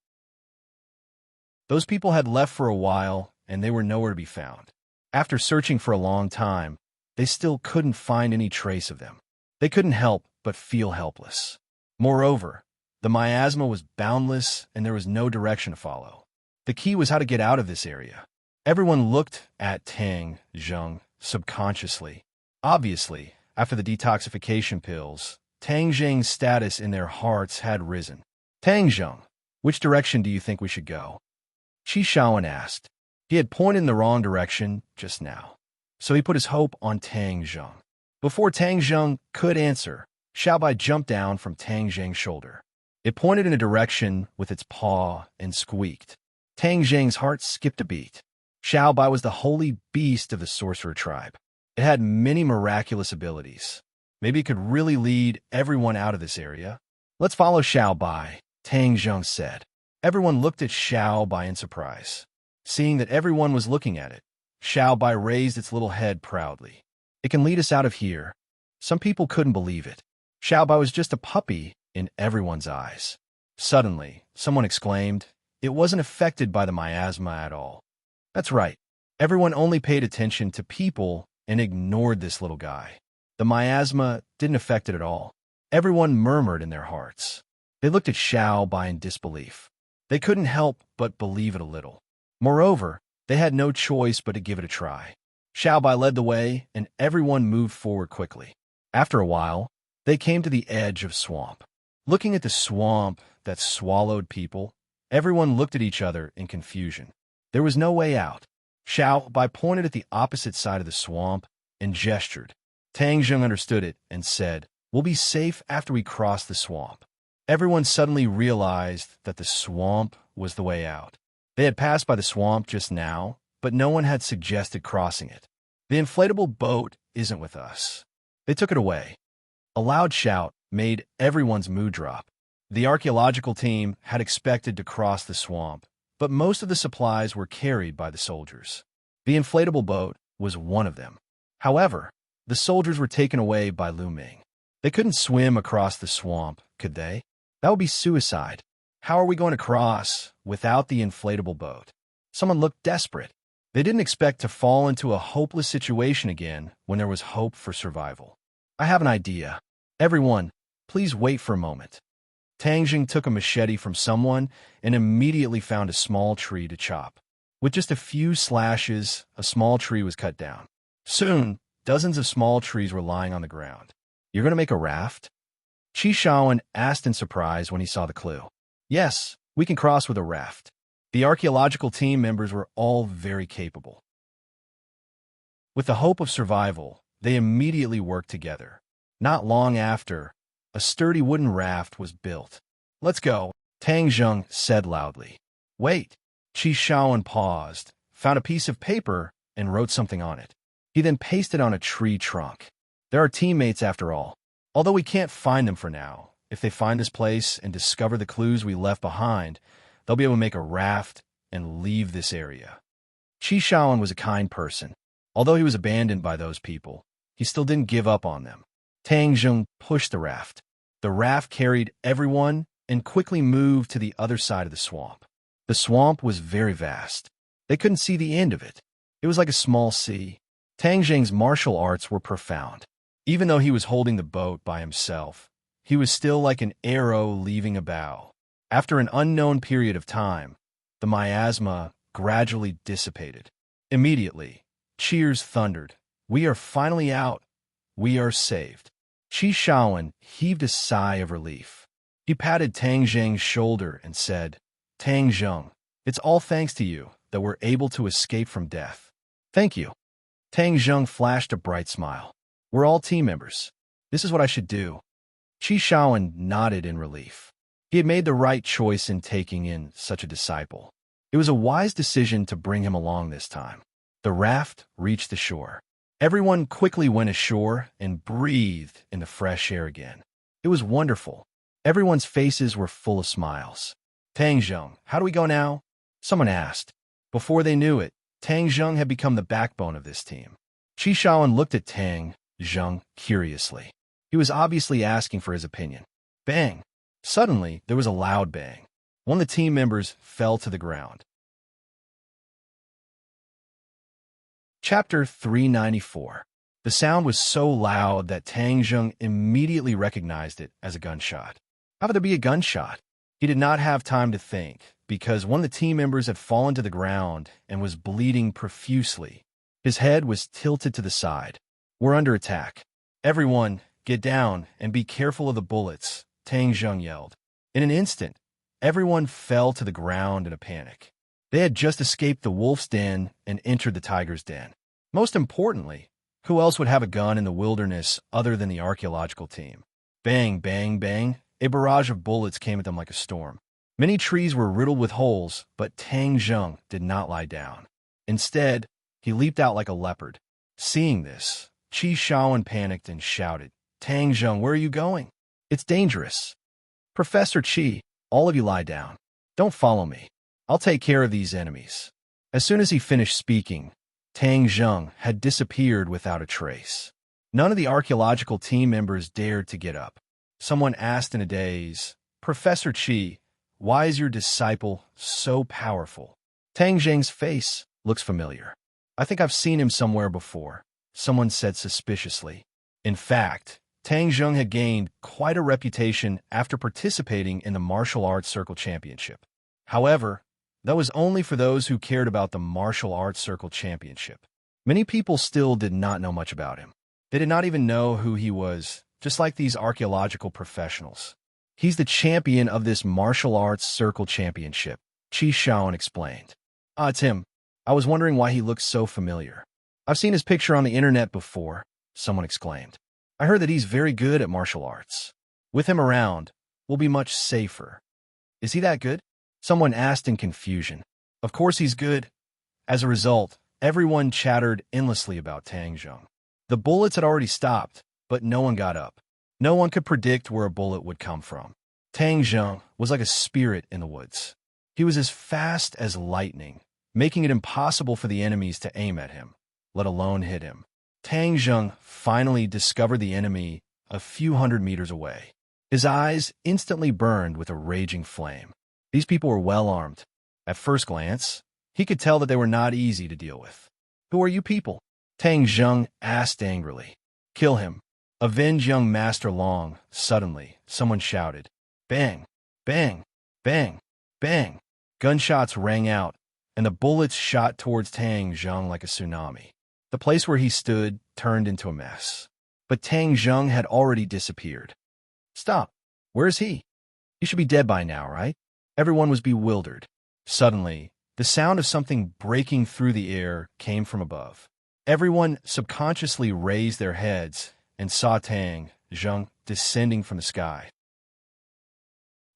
Those people had left for a while, and they were nowhere to be found. After searching for a long time, they still couldn't find any trace of them. They couldn't help but feel helpless. Moreover, the miasma was boundless, and there was no direction to follow. The key was how to get out of this area. Everyone looked at Tang Zheng subconsciously. Obviously, After the detoxification pills, Tang Zheng's status in their hearts had risen. Tang Zheng, which direction do you think we should go? Qi Shaoan asked. He had pointed in the wrong direction just now, so he put his hope on Tang Zheng. Before Tang Zheng could answer, Xiaobai jumped down from Tang Zheng's shoulder. It pointed in a direction with its paw and squeaked. Tang Zheng's heart skipped a beat. Xiaobai was the holy beast of the sorcerer tribe. It had many miraculous abilities. Maybe it could really lead everyone out of this area. Let's follow Xiaobai, Tang Zheng said. Everyone looked at Xiaobai in surprise. Seeing that everyone was looking at it, Xiaobai raised its little head proudly. It can lead us out of here. Some people couldn't believe it. Xiaobai was just a puppy in everyone's eyes. Suddenly, someone exclaimed, it wasn't affected by the miasma at all. That's right. Everyone only paid attention to people and ignored this little guy. The miasma didn't affect it at all. Everyone murmured in their hearts. They looked at Xiaobai in disbelief. They couldn't help but believe it a little. Moreover, they had no choice but to give it a try. Xiaobai led the way, and everyone moved forward quickly. After a while, they came to the edge of swamp. Looking at the swamp that swallowed people, everyone looked at each other in confusion. There was no way out. Xiaobai pointed at the opposite side of the swamp and gestured. Tang Zheng understood it and said, we'll be safe after we cross the swamp. Everyone suddenly realized that the swamp was the way out. They had passed by the swamp just now, but no one had suggested crossing it. The inflatable boat isn't with us. They took it away. A loud shout made everyone's mood drop. The archaeological team had expected to cross the swamp, but most of the supplies were carried by the soldiers. The inflatable boat was one of them. However, the soldiers were taken away by Lu Ming. They couldn't swim across the swamp, could they? That would be suicide. How are we going to cross without the inflatable boat? Someone looked desperate. They didn't expect to fall into a hopeless situation again when there was hope for survival. I have an idea. Everyone, please wait for a moment. Tang Jing took a machete from someone and immediately found a small tree to chop. With just a few slashes, a small tree was cut down. Soon, dozens of small trees were lying on the ground. You're going to make a raft? Qi Shaoan asked in surprise when he saw the clue. Yes, we can cross with a raft. The archaeological team members were all very capable. With the hope of survival, they immediately worked together. Not long after, a sturdy wooden raft was built. Let's go, Tang Zheng said loudly. Wait. Qi Shaoan paused, found a piece of paper, and wrote something on it. He then pasted on a tree trunk. There are teammates after all. Although we can't find them for now, if they find this place and discover the clues we left behind, they'll be able to make a raft and leave this area. Qi Shaoan was a kind person. Although he was abandoned by those people, he still didn't give up on them. Tang Zheng pushed the raft. The raft carried everyone and quickly moved to the other side of the swamp. The swamp was very vast. They couldn't see the end of it. It was like a small sea. Tang Zheng's martial arts were profound. Even though he was holding the boat by himself, he was still like an arrow leaving a bow. After an unknown period of time, the miasma gradually dissipated. Immediately, cheers thundered. We are finally out. We are saved. Qi Shaoan heaved a sigh of relief. He patted Tang Zheng's shoulder and said, Tang Zheng, it's all thanks to you that we're able to escape from death. Thank you. Tang Zheng flashed a bright smile. We're all team members. This is what I should do. Qi Shaoan nodded in relief. He had made the right choice in taking in such a disciple. It was a wise decision to bring him along this time. The raft reached the shore. Everyone quickly went ashore and breathed in the fresh air again. It was wonderful. Everyone's faces were full of smiles. Tang Zheng, how do we go now? Someone asked. Before they knew it, Tang Zheng had become the backbone of this team. Qi Shaoan looked at Tang Zheng curiously. He was obviously asking for his opinion. Bang! Suddenly, there was a loud bang. One of the team members fell to the ground. Chapter 394. The sound was so loud that Tang Zheng immediately recognized it as a gunshot. How could there be a gunshot? He did not have time to think, because one of the team members had fallen to the ground and was bleeding profusely. His head was tilted to the side. We're under attack. Everyone, get down and be careful of the bullets, Tang Zheng yelled. In an instant, everyone fell to the ground in a panic. They had just escaped the wolf's den and entered the tiger's den. Most importantly, who else would have a gun in the wilderness other than the archaeological team? Bang, bang, bang. A barrage of bullets came at them like a storm. Many trees were riddled with holes, but Tang Zheng did not lie down. Instead, he leaped out like a leopard. Seeing this, Qi Shaoan panicked and shouted, Tang Zheng, where are you going? It's dangerous. Professor Qi, all of you lie down. Don't follow me. I'll take care of these enemies. As soon as he finished speaking, Tang Zheng had disappeared without a trace. None of the archaeological team members dared to get up. Someone asked in a daze, Professor Qi, why is your disciple so powerful? Tang Zheng's face looks familiar. I think I've seen him somewhere before, someone said suspiciously. In fact, Tang Zheng had gained quite a reputation after participating in the martial arts circle championship. However, that was only for those who cared about the martial arts circle championship. Many people still did not know much about him. They did not even know who he was, just like these archaeological professionals. He's the champion of this martial arts circle championship, Qi Shaoan explained. Ah, it's him. I was wondering why he looks so familiar. I've seen his picture on the internet before, someone exclaimed. I heard that he's very good at martial arts. With him around, we'll be much safer. Is he that good? Someone asked in confusion. Of course he's good. As a result, everyone chattered endlessly about Tang Zheng. The bullets had already stopped, but no one got up. No one could predict where a bullet would come from. Tang Zheng was like a spirit in the woods. He was as fast as lightning, making it impossible for the enemies to aim at him, let alone hit him. Tang Zheng finally discovered the enemy a few hundred meters away. His eyes instantly burned with a raging flame. These people were well armed. At first glance, he could tell that they were not easy to deal with. Who are you people? Tang Zheng asked angrily. Kill him. Avenge young Master Long. Suddenly, someone shouted. Bang, bang, bang, bang. Gunshots rang out, and the bullets shot towards Tang Zheng like a tsunami. The place where he stood turned into a mess. But Tang Zheng had already disappeared. Stop. Where is he? He should be dead by now, right? Everyone was bewildered. Suddenly, the sound of something breaking through the air came from above. Everyone subconsciously raised their heads and saw Tang Zheng descending from the sky.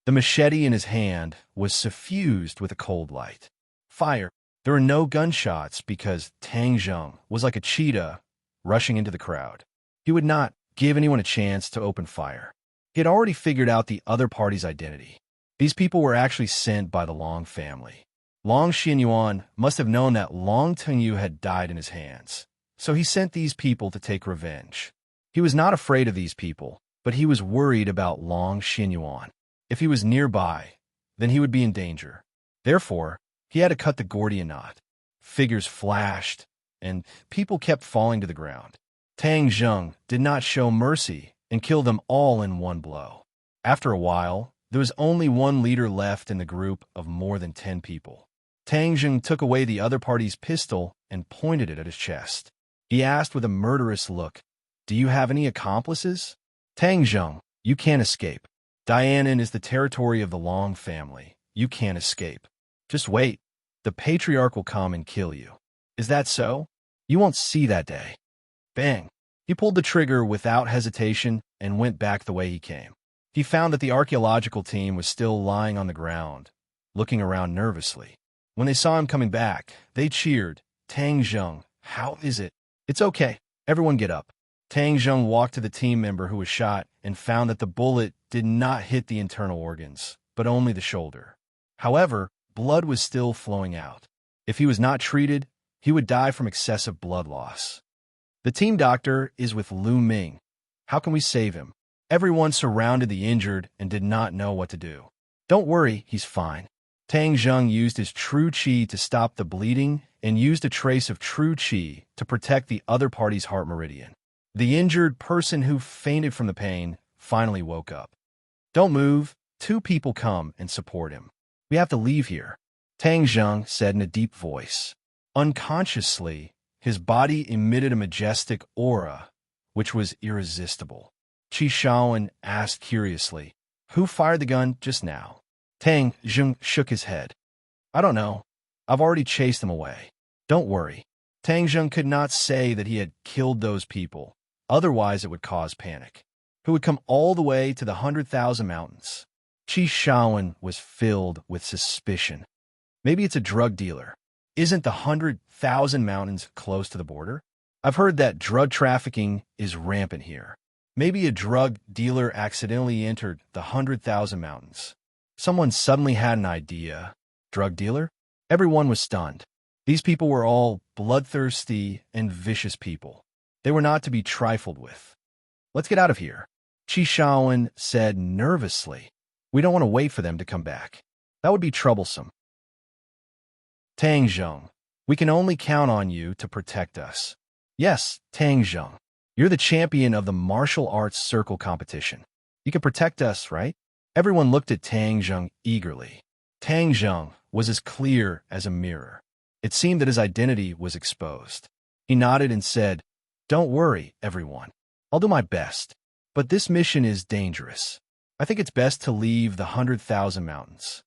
The machete in his hand was suffused with a cold light. Fire. There were no gunshots because Tang Zheng was like a cheetah rushing into the crowd. He would not give anyone a chance to open fire. He had already figured out the other party's identity. These people were actually sent by the Long family. Long Xinyuan must have known that Long Tengyu had died in his hands, so he sent these people to take revenge. He was not afraid of these people, but he was worried about Long Xinyuan. If he was nearby, then he would be in danger. Therefore, he had to cut the Gordian knot. Figures flashed, and people kept falling to the ground. Tang Zheng did not show mercy and killed them all in one blow. After a while, there was only one leader left in the group of more than 10 people. Tang Zheng took away the other party's pistol and pointed it at his chest. He asked with a murderous look, Do you have any accomplices? Tang Zheng, you can't escape. Dianan is the territory of the Long family. You can't escape. Just wait. The patriarch will come and kill you. Is that so? You won't see that day. Bang. He pulled the trigger without hesitation and went back the way he came. He found that the archaeological team was still lying on the ground, looking around nervously. When they saw him coming back, they cheered, Tang Zheng, how is it? It's okay. Everyone get up. Tang Zheng walked to the team member who was shot and found that the bullet did not hit the internal organs, but only the shoulder. However, blood was still flowing out. If he was not treated, he would die from excessive blood loss. The team doctor is with Lu Ming. How can we save him? Everyone surrounded the injured and did not know what to do. Don't worry, he's fine. Tang Zheng used his true qi to stop the bleeding and used a trace of true qi to protect the other party's heart meridian. The injured person who fainted from the pain finally woke up. Don't move. 2 people come and support him. We have to leave here, Tang Zheng said in a deep voice. Unconsciously, his body emitted a majestic aura, which was irresistible. Qi Shaowen asked curiously, "Who fired the gun just now?" Tang Zheng shook his head. "I don't know. I've already chased them away." "Don't worry." Tang Zheng could not say that he had killed those people, otherwise it would cause panic. Who would come all the way to the 100,000 mountains? Qi Shaowen was filled with suspicion. Maybe it's a drug dealer. Isn't the 100,000 mountains close to the border? I've heard that drug trafficking is rampant here. Maybe a drug dealer accidentally entered the 100,000 mountains. Someone suddenly had an idea. Drug dealer? Everyone was stunned. These people were all bloodthirsty and vicious people. They were not to be trifled with. "Let's get out of here," Qi Shaowen said nervously. "We don't want to wait for them to come back. That would be troublesome." "Tang Zheng, we can only count on you to protect us." "Yes, Tang Zheng. You're the champion of the martial arts circle competition. You can protect us, right?" Everyone looked at Tang Zheng eagerly. Tang Zheng was as clear as a mirror. It seemed that his identity was exposed. He nodded and said, "Don't worry, everyone. I'll do my best. But this mission is dangerous. I think it's best to leave the 100,000 mountains."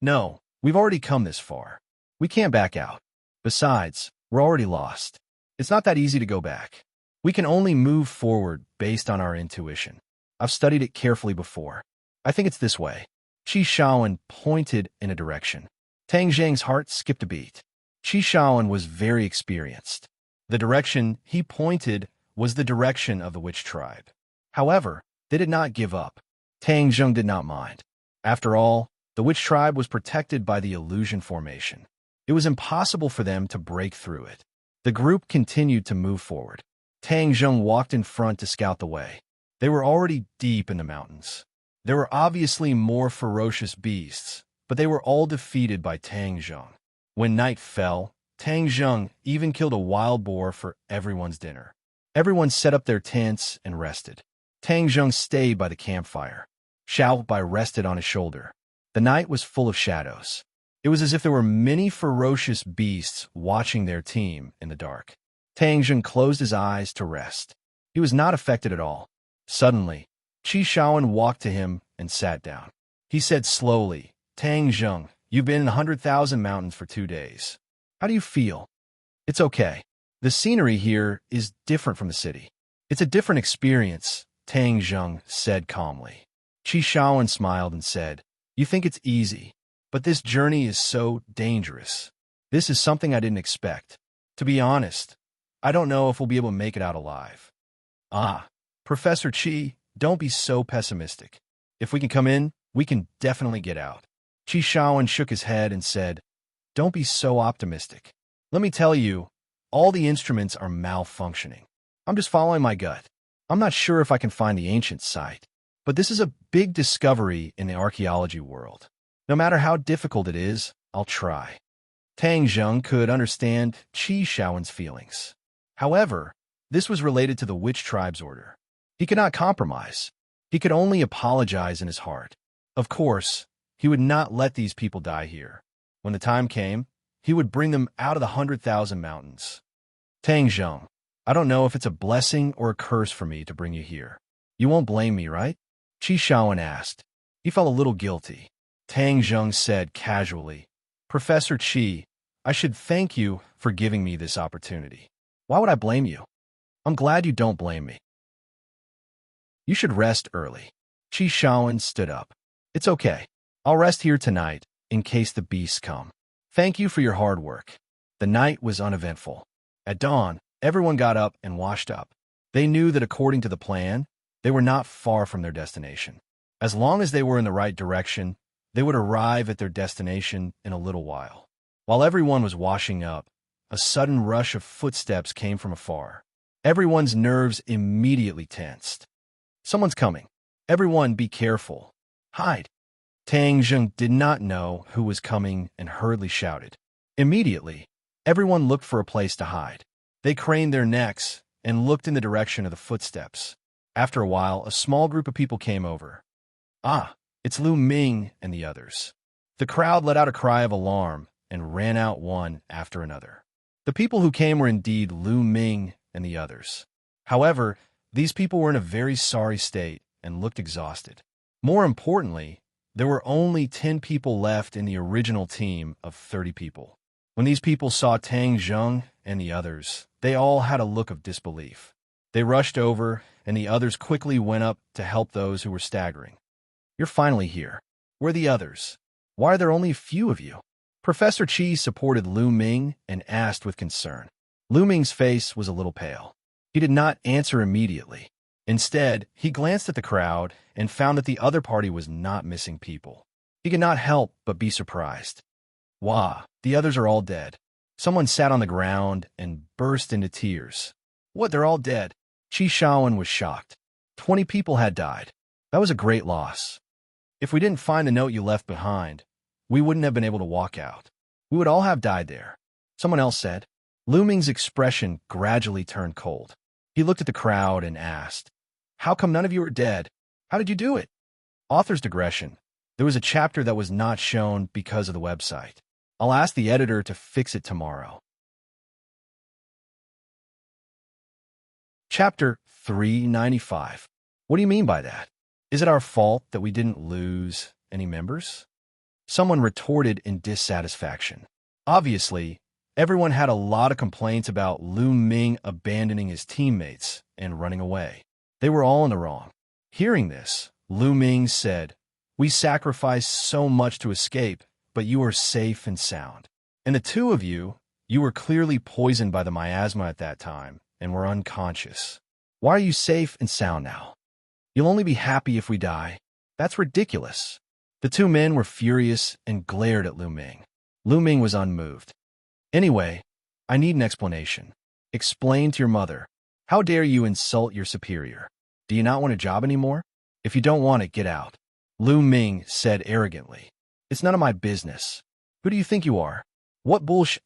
"No, we've already come this far. We can't back out. Besides, we're already lost. It's not that easy to go back. We can only move forward based on our intuition. I've studied it carefully before. I think it's this way." Qi Shaowen pointed in a direction. Tang Zheng's heart skipped a beat. Qi Shaowen was very experienced. The direction he pointed was the direction of the witch tribe. However, they did not give up. Tang Zheng did not mind. After all, the witch tribe was protected by the illusion formation. It was impossible for them to break through it. The group continued to move forward. Tang Zheng walked in front to scout the way. They were already deep in the mountains. There were obviously more ferocious beasts, but they were all defeated by Tang Zheng. When night fell, Tang Zheng even killed a wild boar for everyone's dinner. Everyone set up their tents and rested. Tang Zheng stayed by the campfire. Xiao Bai rested on his shoulder. The night was full of shadows. It was as if there were many ferocious beasts watching their team in the dark. Tang Zheng closed his eyes to rest. He was not affected at all. Suddenly, Qi Shaowen walked to him and sat down. He said slowly, "Tang Zheng, you've been in 100,000 mountains for 2 days. How do you feel?" "It's okay. The scenery here is different from the city. It's a different experience," Tang Zheng said calmly. Qi Shaowen smiled and said, "You think it's easy, but this journey is so dangerous. This is something I didn't expect. To be honest, I don't know if we'll be able to make it out alive." "Ah, Professor Qi, don't be so pessimistic. If we can come in, we can definitely get out." Qi Shaowen shook his head and said, "Don't be so optimistic. Let me tell you, all the instruments are malfunctioning. I'm just following my gut. I'm not sure if I can find the ancient site, but this is a big discovery in the archaeology world. No matter how difficult it is, I'll try." Tang Zheng could understand Qi Shaowen's feelings. However, this was related to the witch tribe's order. He could not compromise. He could only apologize in his heart. Of course, he would not let these people die here. When the time came, he would bring them out of the 100,000 mountains. "Tang Zheng, I don't know if it's a blessing or a curse for me to bring you here. You won't blame me, right?" Qi Shaowen asked. He felt a little guilty. Tang Zheng said casually, "Professor Qi, I should thank you for giving me this opportunity. Why would I blame you? I'm glad you don't blame me. You should rest early." Qi Shaowen stood up. "It's okay. I'll rest here tonight in case the beasts come. Thank you for your hard work." The night was uneventful. At dawn, everyone got up and washed up. They knew that according to the plan, they were not far from their destination. As long as they were in the right direction, they would arrive at their destination in a little while. While everyone was washing up, a sudden rush of footsteps came from afar. Everyone's nerves immediately tensed. "Someone's coming. Everyone be careful. Hide." Tang Zheng did not know who was coming and hurriedly shouted. Immediately, everyone looked for a place to hide. They craned their necks and looked in the direction of the footsteps. After a while, a small group of people came over. "Ah, it's Lu Ming and the others." The crowd let out a cry of alarm and ran out one after another. The people who came were indeed Lu Ming and the others. However, These people were in a very sorry state and looked exhausted. More importantly, there were only 10 people left in the original team of 30 people. When these people saw Tang Zheng and the others, they all had a look of disbelief. They rushed over, and the others quickly went up to help those who were staggering. "You're finally here. Where are the others? Why are there only a few of you?" Professor Qi supported Lu Ming and asked with concern. Lu Ming's face was a little pale. He did not answer immediately. Instead, he glanced at the crowd and found that the other party was not missing people. He could not help but be surprised. "Wah, the others are all dead." Someone sat on the ground and burst into tears. "What, they're all dead?" Qi Shaowen was shocked. 20 people had died. That was a great loss. If we didn't find the note you left behind, we wouldn't have been able to walk out. We would all have died there, someone else said. Lu Ming's expression gradually turned cold. He looked at the crowd and asked, "How come none of you are dead? How did you do it?" Author's digression. There was a chapter that was not shown because of the website. I'll ask the editor to fix it tomorrow. Chapter 395. What do you mean by that? Is it our fault that we didn't lose any members? Someone retorted in dissatisfaction. Obviously, everyone had a lot of complaints about Lu Ming abandoning his teammates and running away. They were all in the wrong. Hearing this, Lu Ming said, "We sacrificed so much to escape, but you are safe and sound. And the two of you, you were clearly poisoned by the miasma at that time and were unconscious. Why are you safe and sound now? You'll only be happy if we die. That's ridiculous." The two men were furious and glared at Lu Ming. Lu Ming was unmoved. "Anyway, I need an explanation. Explain to your mother. How dare you insult your superior? Do you not want a job anymore? If you don't want it, get out." Lu Ming said arrogantly. "It's none of my business. Who do you think you are? What bullsh**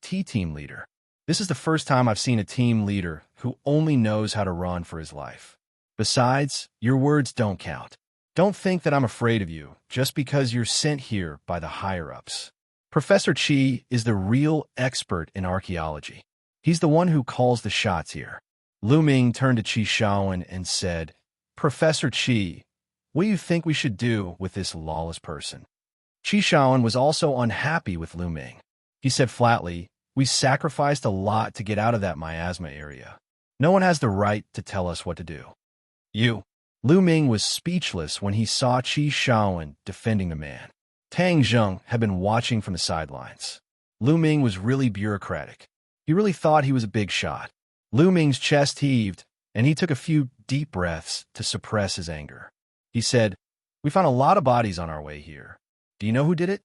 T-team leader? This is the first time I've seen a team leader who only knows how to run for his life. Besides, your words don't count. Don't think that I'm afraid of you just because you're sent here by the higher-ups. Professor Qi is the real expert in archaeology. He's the one who calls the shots here." Lu Ming turned to Qi Shaowen and said, "Professor Qi, what do you think we should do with this lawless person?" Qi Shaowen was also unhappy with Lu Ming. He said flatly, "We sacrificed a lot to get out of that miasma area. No one has the right to tell us what to do." "You." Lu Ming was speechless when he saw Qi Shaowen defending the man. Tang Zheng had been watching from the sidelines. Lu Ming was really bureaucratic. He really thought he was a big shot. Lu Ming's chest heaved, and he took a few deep breaths to suppress his anger. He said, "We found a lot of bodies on our way here. Do you know who did it?"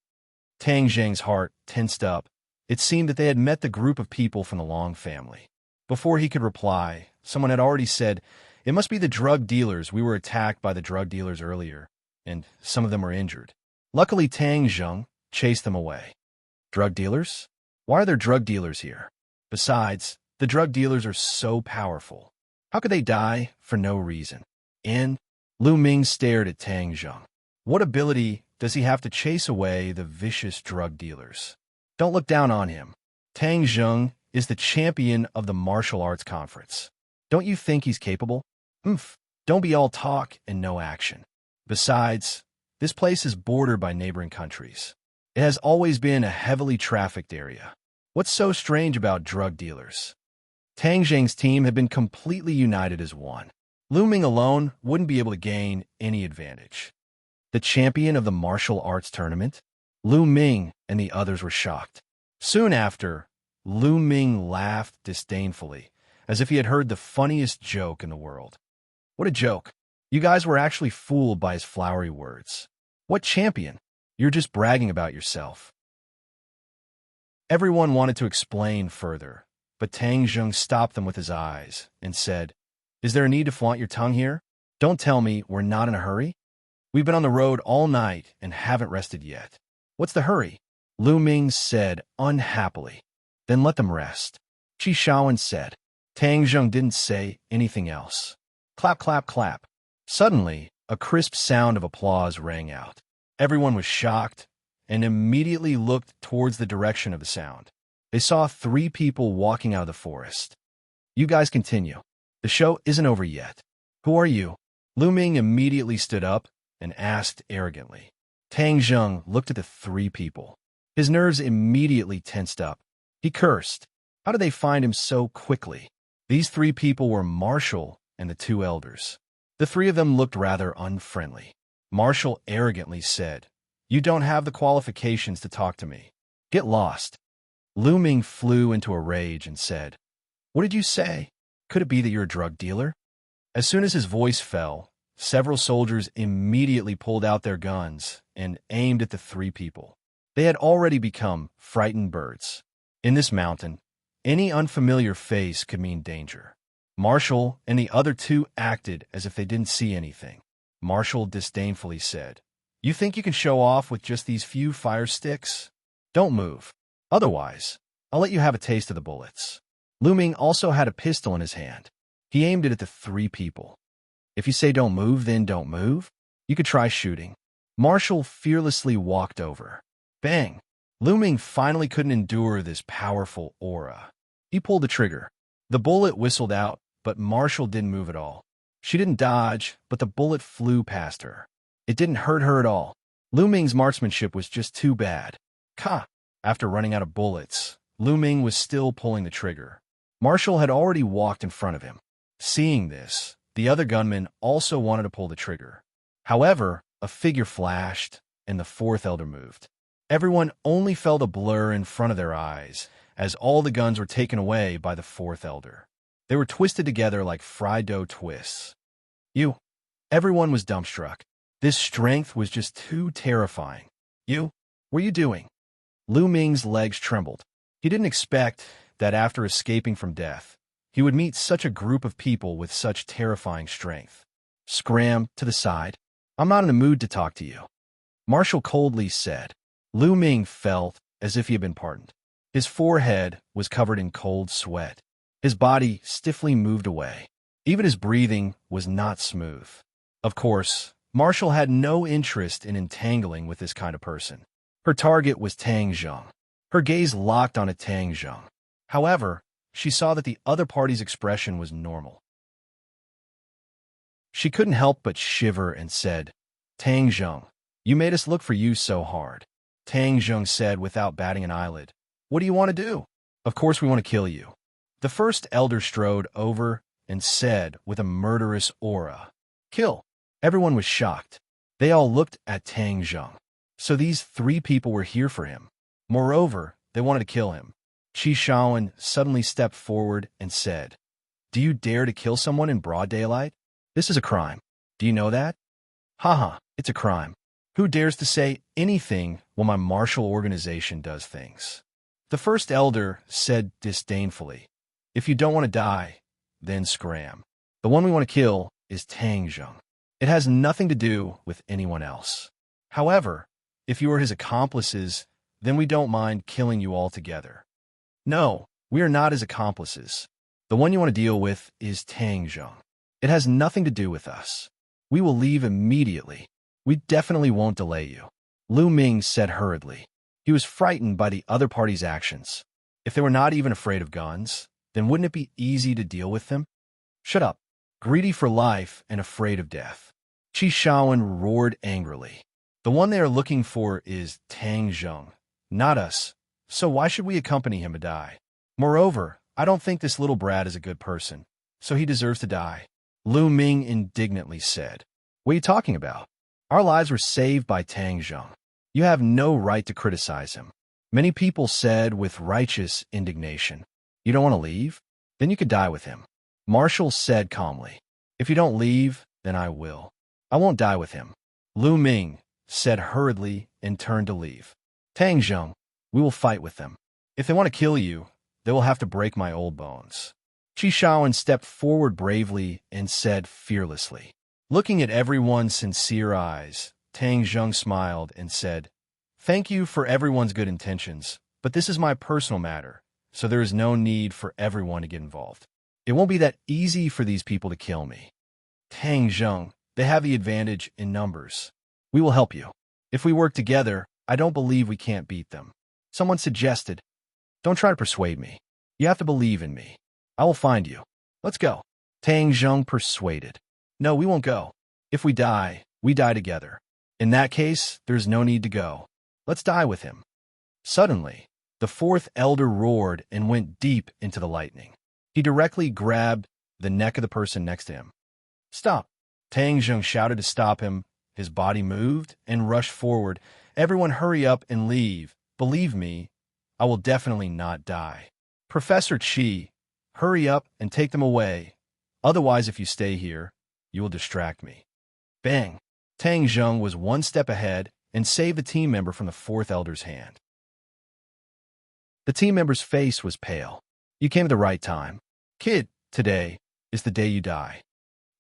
Tang Zheng's heart tensed up. It seemed that they had met the group of people from the Long family. Before he could reply, someone had already said, "It must be the drug dealers. We were attacked by the drug dealers earlier, and some of them were injured." Luckily, Tang Zheng chased them away. Drug dealers? Why are there drug dealers here? Besides, the drug dealers are so powerful. How could they die for no reason? And Lu Ming stared at Tang Zheng. What ability does he have to chase away the vicious drug dealers? Don't look down on him. Tang Zheng is the champion of the martial arts conference. Don't you think he's capable? Don't be all talk and no action. Besides, this place is bordered by neighboring countries. It has always been a heavily trafficked area. What's so strange about drug dealers? Tang Zheng's team had been completely united as one. Lu Ming alone wouldn't be able to gain any advantage. The champion of the martial arts tournament? Lu Ming and the others were shocked. Soon after, Lu Ming laughed disdainfully, as if he had heard the funniest joke in the world. What a joke. You guys were actually fooled by his flowery words. What champion? You're just bragging about yourself. Everyone wanted to explain further, but Tang Zheng stopped them with his eyes and said, "Is there a need to flaunt your tongue here? Don't tell me we're not in a hurry. We've been on the road all night and haven't rested yet. What's the hurry?" Lu Ming said unhappily. "Then let them rest." Qi Shaowen said. Tang Zheng didn't say anything else. Clap, clap, clap. Suddenly, a crisp sound of applause rang out. Everyone was shocked and immediately looked towards the direction of the sound. They saw 3 people walking out of the forest. "You guys continue." The show isn't over yet. Who are you? Lu Ming immediately stood up and asked arrogantly. Tang Zheng looked at the three people. His nerves immediately tensed up. He cursed. How did they find him so quickly? These three people were Marshall and the two elders. The three of them looked rather unfriendly. Marshall arrogantly said, "You don't have the qualifications to talk to me. Get lost." Lu Ming flew into a rage and said, "What did you say? Could it be that you're a drug dealer?" As soon as his voice fell, several soldiers immediately pulled out their guns and aimed at the three people. They had already become frightened birds. In this mountain, any unfamiliar face could mean danger. Marshall and the other two acted as if they didn't see anything. Marshall disdainfully said, "You think you can show off with just these few fire sticks? Don't move. Otherwise, I'll let you have a taste of the bullets." Lu Ming also had a pistol in his hand. He aimed it at the three people. "If you say don't move, then don't move. You could try shooting." Marshall fearlessly walked over. Bang! Lu Ming finally couldn't endure this powerful aura. He pulled the trigger. The bullet whistled out, but Marshall didn't move at all. She didn't dodge, but the bullet flew past her. It didn't hurt her at all. Lu Ming's marksmanship was just too bad. Ka! After running out of bullets, Lu Ming was still pulling the trigger. Marshall had already walked in front of him. Seeing this, the other gunman also wanted to pull the trigger. However, a figure flashed, and the fourth elder moved. Everyone only felt a blur in front of their eyes, as all the guns were taken away by the fourth elder. They were twisted together like fried dough twists. "You!" Everyone was dumbstruck. This strength was just too terrifying. "You! What are you doing?" Lu Ming's legs trembled. He didn't expect that after escaping from death, he would meet such a group of people with such terrifying strength. "Scram to the side. I'm not in the mood to talk to you," Marshall coldly said. Lu Ming felt as if he had been pardoned. His forehead was covered in cold sweat. His body stiffly moved away. Even his breathing was not smooth. Of course, Marshall had no interest in entangling with this kind of person. Her target was Tang Zheng. Her gaze locked on Tang Zheng. However, she saw that the other party's expression was normal. She couldn't help but shiver and said, "Tang Zheng, you made us look for you so hard." Tang Zheng said without batting an eyelid, "What do you want to do?" "Of course we want to kill you." The first elder strode over and said with a murderous aura, "Kill." Everyone was shocked. They all looked at Tang Zheng. So these three people were here for him. Moreover, they wanted to kill him. Qi Shaoan suddenly stepped forward and said, "Do you dare to kill someone in broad daylight? This is a crime. Do you know that?" "Haha, it's a crime. Who dares to say anything while my martial organization does things?" The first elder said disdainfully, "If you don't want to die, then scram. The one we want to kill is Tang Zheng. It has nothing to do with anyone else. However, if you are his accomplices, then we don't mind killing you all together." "No, we are not his accomplices. The one you want to deal with is Tang Zheng. It has nothing to do with us. We will leave immediately. We definitely won't delay you," Lu Ming said hurriedly. He was frightened by the other party's actions. If they were not even afraid of guns, then wouldn't it be easy to deal with them? "Shut up, greedy for life and afraid of death," Qi Shaoan roared angrily. "The one they are looking for is Tang Zheng, not us, so why should we accompany him to die? Moreover, I don't think this little brat is a good person, so he deserves to die," Lu Ming indignantly said. "What are you talking about? Our lives were saved by Tang Zheng. You have no right to criticize him." Many people said with righteous indignation, "You don't want to leave? Then you could die with him." Marshall said calmly, "If you don't leave, then I will. I won't die with him." Lu Ming said hurriedly and turned to leave. "Tang Zheng, we will fight with them. If they want to kill you, they will have to break my old bones." Qi Shaoan stepped forward bravely and said fearlessly. Looking at everyone's sincere eyes, Tang Zheng smiled and said, "Thank you for everyone's good intentions, but this is my personal matter, so there is no need for everyone to get involved. It won't be that easy for these people to kill me. Tang Zheng, they have the advantage in numbers. We will help you. If we work together, I don't believe we can't beat them." Someone suggested, "Don't try to persuade me. You have to believe in me. I will find you. Let's go." Tang Zheng persuaded. No, we won't go. If we die together. In that case, there's no need to go. Let's die with him. Suddenly, the fourth elder roared and went deep into the lightning. He directly grabbed the neck of the person next to him. Stop! Tang Zheng shouted to stop him. His body moved and rushed forward. Everyone hurry up and leave. Believe me, I will definitely not die. Professor Qi, hurry up and take them away. Otherwise, if you stay here, you will distract me. Bang! Tang Zheng was one step ahead and saved the team member from the fourth elder's hand. The team member's face was pale. You came at the right time. Kid, today is the day you die.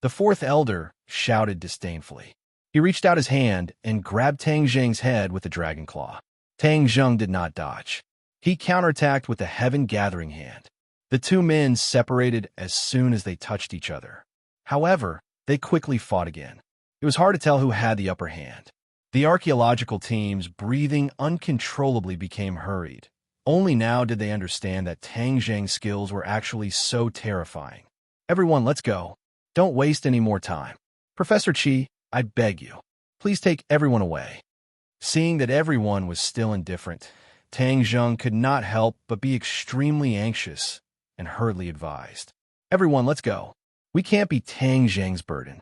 The fourth elder shouted disdainfully. He reached out his hand and grabbed Tang Zheng's head with the dragon claw. Tang Zheng did not dodge. He counterattacked with the heaven gathering hand. The two men separated as soon as they touched each other. However, they quickly fought again. It was hard to tell who had the upper hand. The archaeological team's breathing uncontrollably became hurried. Only now did they understand that Tang Zheng's skills were actually so terrifying. Everyone, let's go. Don't waste any more time. Professor Qi, I beg you, please take everyone away. Seeing that everyone was still indifferent, Tang Zheng could not help but be extremely anxious and hurriedly advised. Everyone, let's go. We can't be Tang Zheng's burden.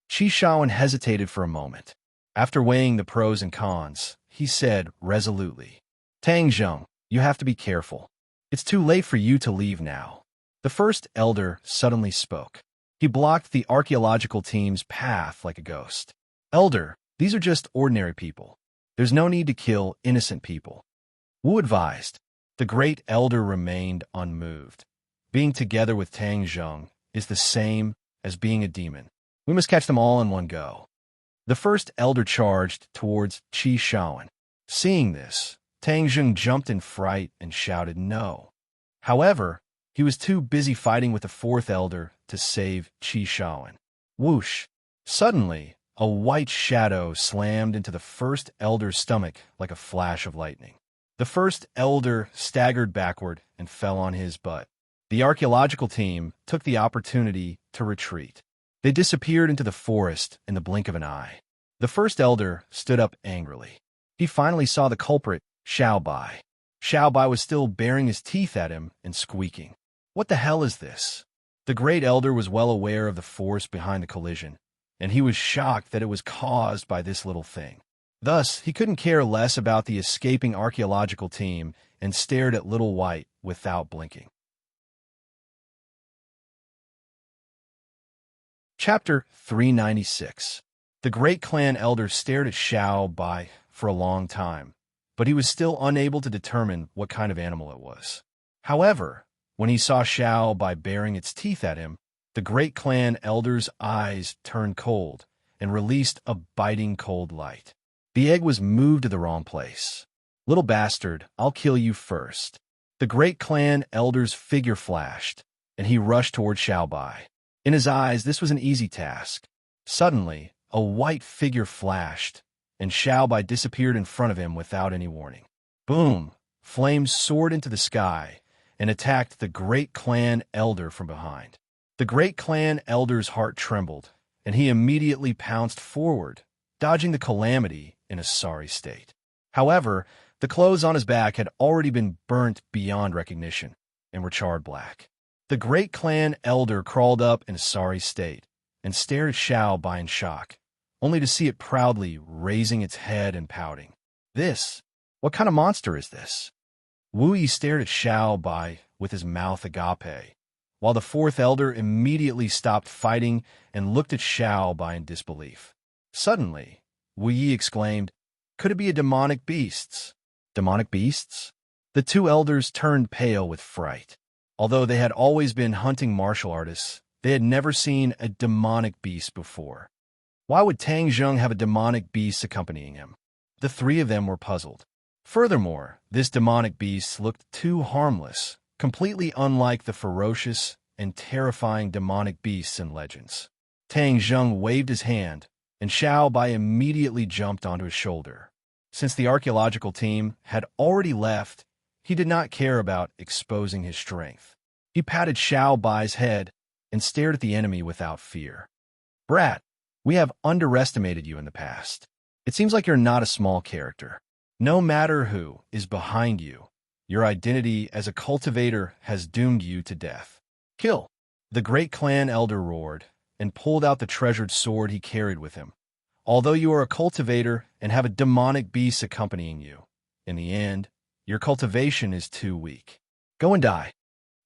Qi Shaoan hesitated for a moment. After weighing the pros and cons, he said resolutely, Tang Zheng, you have to be careful. It's too late for you to leave now. The first elder suddenly spoke. He blocked the archaeological team's path like a ghost. Elder, these are just ordinary people. There's no need to kill innocent people. Wu advised. The great elder remained unmoved. Being together with Tang Zheng is the same as being a demon. We must catch them all in one go. The first elder charged towards Qi Shaoan. Seeing this, Tang Zheng jumped in fright and shouted no. However, he was too busy fighting with the fourth elder to save Qi Shaoan. Whoosh! Suddenly, a white shadow slammed into the first elder's stomach like a flash of lightning. The first elder staggered backward and fell on his butt. The archaeological team took the opportunity to retreat. They disappeared into the forest in the blink of an eye. The first elder stood up angrily. He finally saw the culprit, Xiao Bai. Xiao Bai was still baring his teeth at him and squeaking. What the hell is this? The great elder was well aware of the force behind the collision, and he was shocked that it was caused by this little thing. Thus, he couldn't care less about the escaping archaeological team and stared at Little White without blinking. Chapter 396. The great clan elder stared at Xiao Bai for a long time, but he was still unable to determine what kind of animal it was. However, when he saw Xiao Bai baring its teeth at him, the great clan elder's eyes turned cold and released a biting cold light. The egg was moved to the wrong place. Little bastard, I'll kill you first. The great clan elder's figure flashed, and he rushed toward Xiao Bai. In his eyes, this was an easy task. Suddenly, a white figure flashed, and Xiao Bai disappeared in front of him without any warning. Boom! Flames soared into the sky and attacked the great clan elder from behind. The great clan elder's heart trembled, and he immediately pounced forward, dodging the calamity in a sorry state. However, the clothes on his back had already been burnt beyond recognition and were charred black. The great clan elder crawled up in a sorry state and stared at Xiao Bai in shock, only to see it proudly raising its head and pouting. What kind of monster is this? Wu Yi stared at Xiao Bai with his mouth agape, while the fourth elder immediately stopped fighting and looked at Xiao Bai in disbelief. Suddenly, Wu Yi exclaimed, "Could it be a demonic beasts?" Demonic beasts? The two elders turned pale with fright. Although they had always been hunting martial artists, they had never seen a demonic beast before. Why would Tang Zheng have a demonic beast accompanying him? The three of them were puzzled. Furthermore, this demonic beast looked too harmless, completely unlike the ferocious and terrifying demonic beasts in legends. Tang Zheng waved his hand, and Xiao Bai immediately jumped onto his shoulder. Since the archaeological team had already left, he did not care about exposing his strength. He patted Xiao Bai's head and stared at the enemy without fear. Brat, we have underestimated you in the past. It seems like you're not a small character. No matter who is behind you, your identity as a cultivator has doomed you to death. Kill! The great clan elder roared and pulled out the treasured sword he carried with him. Although you are a cultivator and have a demonic beast accompanying you, in the end, your cultivation is too weak. Go and die.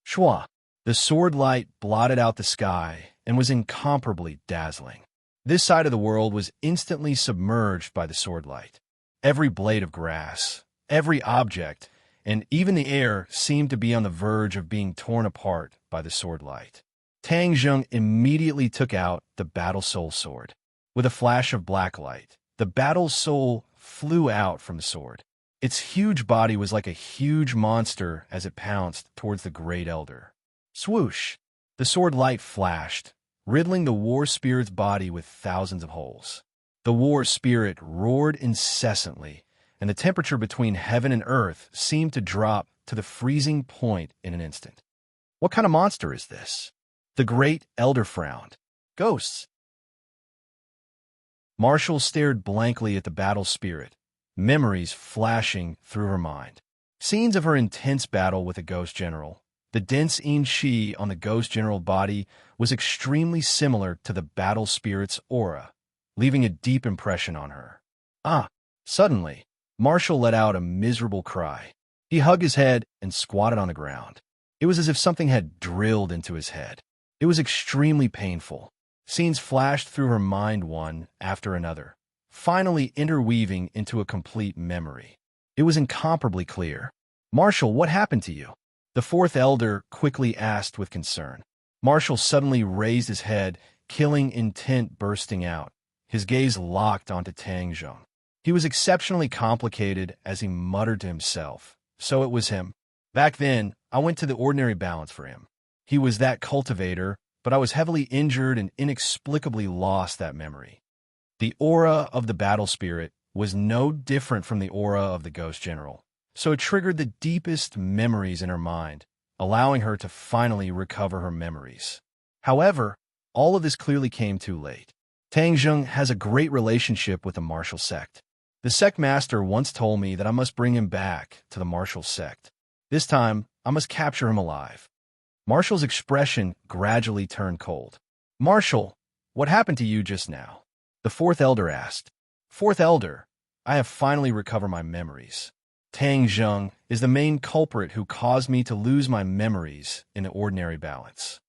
Shwa! The sword light blotted out the sky and was incomparably dazzling. This side of the world was instantly submerged by the sword light. Every blade of grass, every object, and even the air seemed to be on the verge of being torn apart by the sword light. Tang Zheng immediately took out the battle soul sword. With a flash of black light, the battle soul flew out from the sword. Its huge body was like a huge monster as it pounced towards the great elder. Swoosh! The sword light flashed, riddling the war spirit's body with thousands of holes. The war spirit roared incessantly, and the temperature between heaven and earth seemed to drop to the freezing point in an instant. What kind of monster is this? The great elder frowned. Ghosts! Marshall stared blankly at the battle spirit, memories flashing through her mind. Scenes of her intense battle with the ghost general. The dense Yin-Chi on the ghost general body was extremely similar to the battle spirit's aura, leaving a deep impression on her. Suddenly, Marshall let out a miserable cry. He hugged his head and squatted on the ground. It was as if something had drilled into his head. It was extremely painful. Scenes flashed through her mind one after another, finally interweaving into a complete memory. It was incomparably clear. Marshall, what happened to you? The fourth elder quickly asked with concern. Marshall suddenly raised his head, killing intent bursting out. His gaze locked onto Tang Zheng. He was exceptionally complicated as he muttered to himself. So it was him. Back then, I went to the ordinary balance for him. He was that cultivator, but I was heavily injured and inexplicably lost that memory. The aura of the battle spirit was no different from the aura of the ghost general, so it triggered the deepest memories in her mind, allowing her to finally recover her memories. However, all of this clearly came too late. Tang Zheng has a great relationship with the martial sect. The sect master once told me that I must bring him back to the martial sect. This time, I must capture him alive. Marshall's expression gradually turned cold. Marshall, what happened to you just now? The fourth elder asked. Fourth elder, I have finally recovered my memories. Tang Zheng is the main culprit who caused me to lose my memories in the ordinary balance.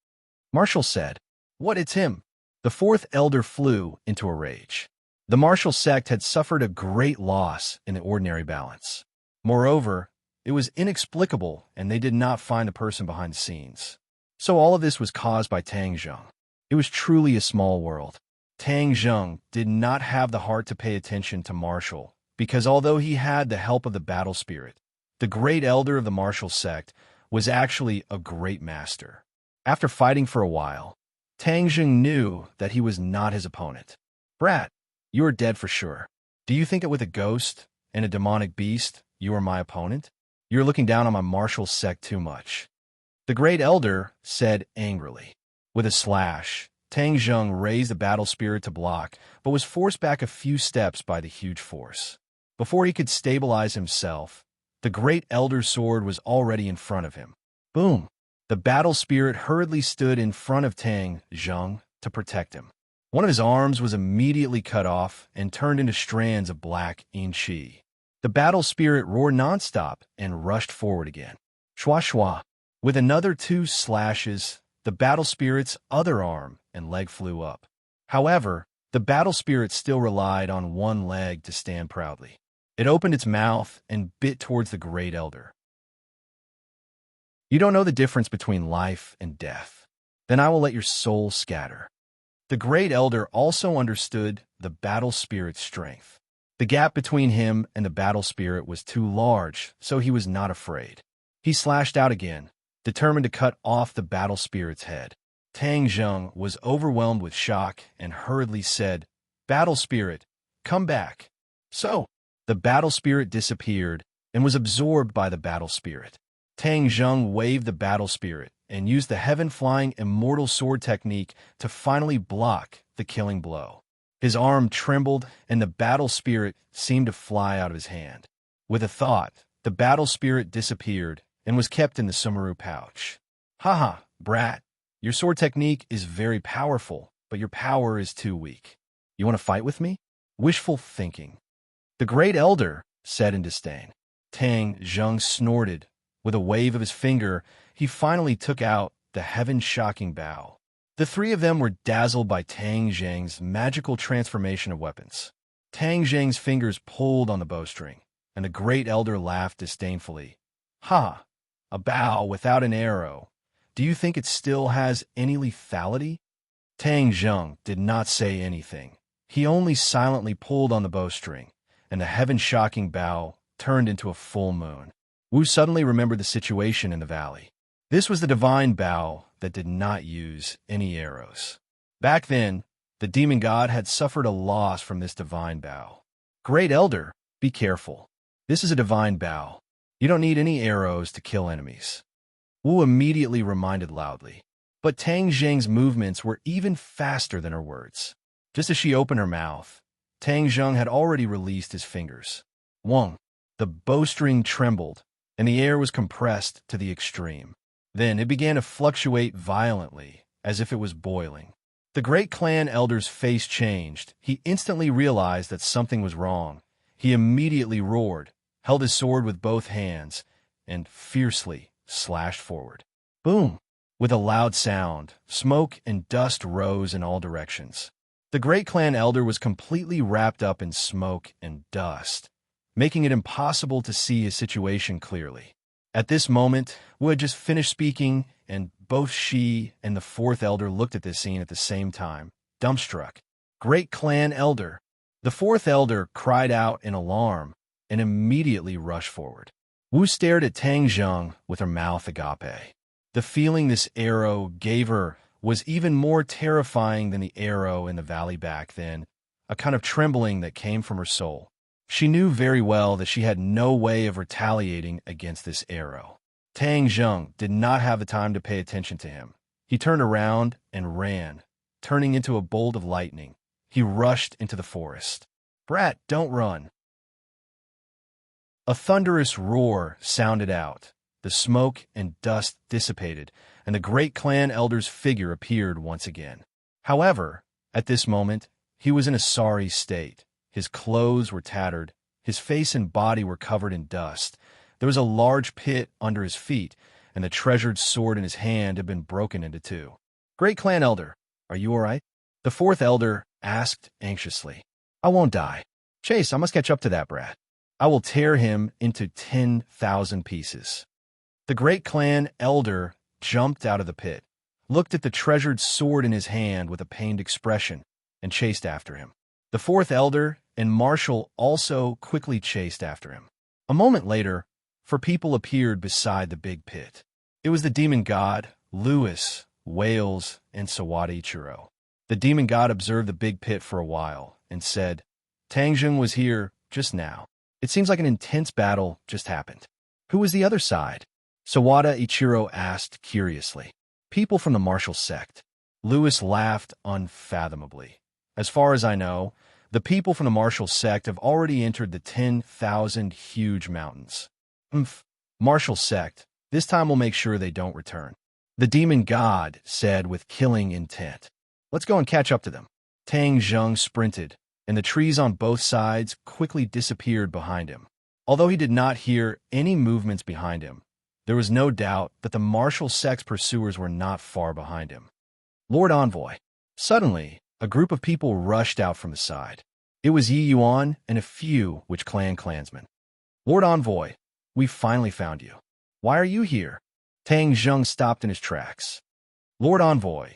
Marshall said, What, it's him? The fourth elder flew into a rage. The martial sect had suffered a great loss in the ordinary balance. Moreover, it was inexplicable, and they did not find the person behind the scenes. So all of this was caused by Tang Zheng. It was truly a small world. Tang Zheng did not have the heart to pay attention to Marshall, because although he had the help of the battle spirit, the great elder of the martial sect was actually a great master. After fighting for a while, Tang Zheng knew that he was not his opponent. Brat, you are dead for sure. Do you think that with a ghost and a demonic beast, you are my opponent? You're looking down on my martial sect too much. The great elder said angrily. With a slash, Tang Zheng raised the battle spirit to block, but was forced back a few steps by the huge force. Before he could stabilize himself, the great elder's sword was already in front of him. Boom! The battle spirit hurriedly stood in front of Tang Zheng to protect him. One of his arms was immediately cut off and turned into strands of black Yin-Chi. The battle spirit roared nonstop and rushed forward again. Shwa shwa. With another 2 slashes, the battle spirit's other arm and leg flew up. However, the battle spirit still relied on one leg to stand proudly. It opened its mouth and bit towards the great elder. You don't know the difference between life and death. Then I will let your soul scatter. The great elder also understood the battle spirit's strength. The gap between him and the battle spirit was too large, so he was not afraid. He slashed out again, determined to cut off the battle spirit's head. Tang Zheng was overwhelmed with shock and hurriedly said, Battle spirit, come back. So, the battle spirit disappeared and was absorbed by the battle spirit. Tang Zheng waved the battle spirit and used the heaven-flying immortal sword technique to finally block the killing blow. His arm trembled, and the battle spirit seemed to fly out of his hand. With a thought, the battle spirit disappeared and was kept in the Sumeru pouch. Haha, brat. Your sword technique is very powerful, but your power is too weak. You want to fight with me? Wishful thinking. The Great Elder said in disdain. Tang Zheng snorted. With a wave of his finger, he finally took out the heaven-shocking bow. The three of them were dazzled by Tang Zheng's magical transformation of weapons. Tang Zheng's fingers pulled on the bowstring, and the Great Elder laughed disdainfully. Ha! A bow without an arrow. Do you think it still has any lethality? Tang Zheng did not say anything. He only silently pulled on the bowstring, and the heaven-shocking bow turned into a full moon. Wu suddenly remembered the situation in the valley. This was the divine bow that did not use any arrows. Back then, the demon god had suffered a loss from this divine bow. Great Elder, be careful. This is a divine bow. You don't need any arrows to kill enemies. Wu immediately reminded loudly. But Tang Zheng's movements were even faster than her words. Just as she opened her mouth, Tang Zheng had already released his fingers. Wong. The bowstring trembled, and the air was compressed to the extreme. Then it began to fluctuate violently, as if it was boiling. The great clan elder's face changed. He instantly realized that something was wrong. He immediately roared, held his sword with both hands, and fiercely slashed forward. Boom! With a loud sound, smoke and dust rose in all directions. The great clan elder was completely wrapped up in smoke and dust, making it impossible to see his situation clearly. At this moment, Wu had just finished speaking, and both she and the fourth elder looked at this scene at the same time, dumbstruck. Great clan elder! The fourth elder cried out in alarm and immediately rushed forward. Wu stared at Tang Zheng with her mouth agape. The feeling this arrow gave her was even more terrifying than the arrow in the valley back then, a kind of trembling that came from her soul. She knew very well that she had no way of retaliating against this arrow. Tang Zheng did not have the time to pay attention to him. He turned around and ran, turning into a bolt of lightning. He rushed into the forest. Brat, don't run. A thunderous roar sounded out. The smoke and dust dissipated, and the great clan elder's figure appeared once again. However, at this moment, he was in a sorry state. His clothes were tattered, his face and body were covered in dust. There was a large pit under his feet, and the treasured sword in his hand had been broken into two. Great clan elder, are you all right? The fourth elder asked anxiously. I won't die. Chase, I must catch up to that brat. I will tear him into 10,000 pieces. The great clan elder jumped out of the pit, looked at the treasured sword in his hand with a pained expression, and chased after him. The fourth elder and Marshall also quickly chased after him. A moment later, four people appeared beside the big pit. It was the demon god, Lewis, Wales, and Sawada Ichiro. The demon god observed the big pit for a while and said, Tangjung was here just now. It seems like an intense battle just happened. Who was the other side? Sawada Ichiro asked curiously. People from the martial sect. Lewis laughed unfathomably. As far as I know, the people from the martial sect have already entered the 10,000 huge mountains. Martial sect. This time we'll make sure they don't return. The demon god said with killing intent. Let's go and catch up to them. Tang Zheng sprinted, and the trees on both sides quickly disappeared behind him. Although he did not hear any movements behind him, there was no doubt that the martial sect's pursuers were not far behind him. Lord Envoy. Suddenly, a group of people rushed out from the side. It was Yi Yuan and a few Witch Clan clansmen. Lord Envoy, we finally found you. Why are you here? Tang Zheng stopped in his tracks. Lord Envoy,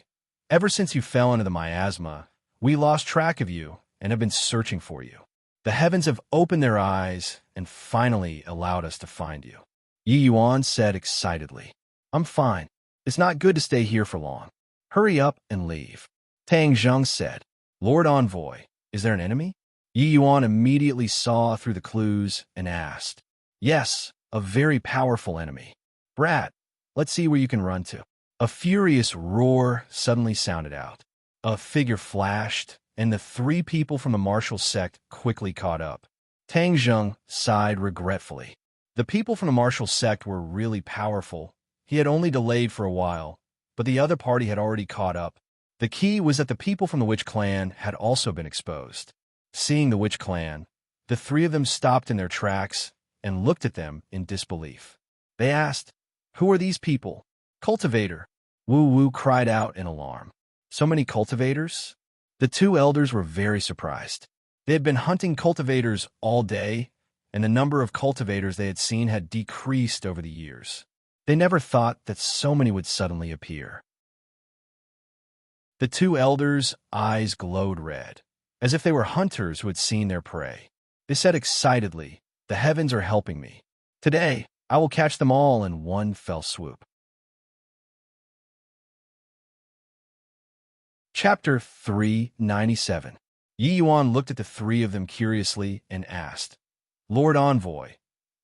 ever since you fell into the miasma, we lost track of you and have been searching for you. The heavens have opened their eyes and finally allowed us to find you. Yi Yuan said excitedly. I'm fine. It's not good to stay here for long. Hurry up and leave. Tang Zheng said. Lord Envoy, is there an enemy? Yi Yuan immediately saw through the clues and asked. Yes, a very powerful enemy. Brat, let's see where you can run to. A furious roar suddenly sounded out. A figure flashed, and the three people from the martial sect quickly caught up. Tang Zheng sighed regretfully. The people from the martial sect were really powerful. He had only delayed for a while, but the other party had already caught up. The key was that the people from the Witch Clan had also been exposed. Seeing the Witch Clan, the three of them stopped in their tracks and looked at them in disbelief. They asked, "Who are these people?" "Cultivator," Wu Wu cried out in alarm. "So many cultivators?" The two elders were very surprised. They had been hunting cultivators all day, and the number of cultivators they had seen had decreased over the years. They never thought that so many would suddenly appear. The two elders' eyes glowed red, as if they were hunters who had seen their prey. They said excitedly, "The heavens are helping me. Today, I will catch them all in one fell swoop." Chapter 397. Yi Yuan looked at the three of them curiously and asked, "Lord Envoy,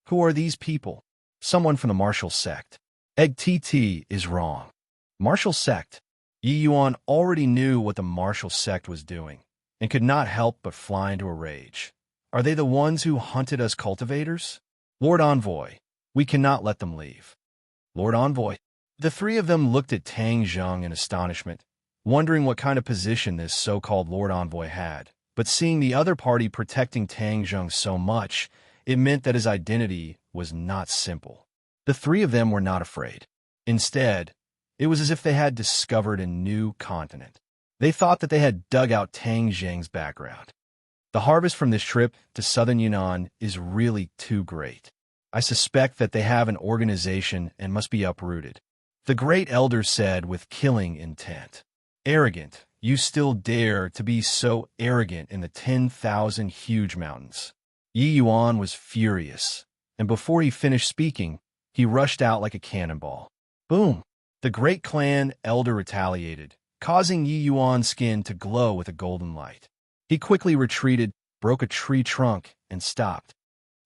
who are these people?" "Someone from the martial sect." "Egg TT is wrong." "Martial sect?" Yi Yuan already knew what the martial sect was doing, and could not help but fly into a rage. "Are they the ones who hunted us cultivators?" "Lord Envoy, we cannot let them leave." "Lord Envoy." The three of them looked at Tang Zheng in astonishment, wondering what kind of position this so-called Lord Envoy had. But seeing the other party protecting Tang Zheng so much, it meant that his identity was not simple. The three of them were not afraid. Instead, it was as if they had discovered a new continent. They thought that they had dug out Tang Zheng's background. "The harvest from this trip to southern Yunnan is really too great. I suspect that they have an organization and must be uprooted," the great elder said with killing intent. "Arrogant, you still dare to be so arrogant in the 10,000 huge mountains." Yi Yuan was furious, and before he finished speaking, he rushed out like a cannonball. Boom! The great clan elder retaliated, causing Yi Yuan's skin to glow with a golden light. He quickly retreated, broke a tree trunk, and stopped.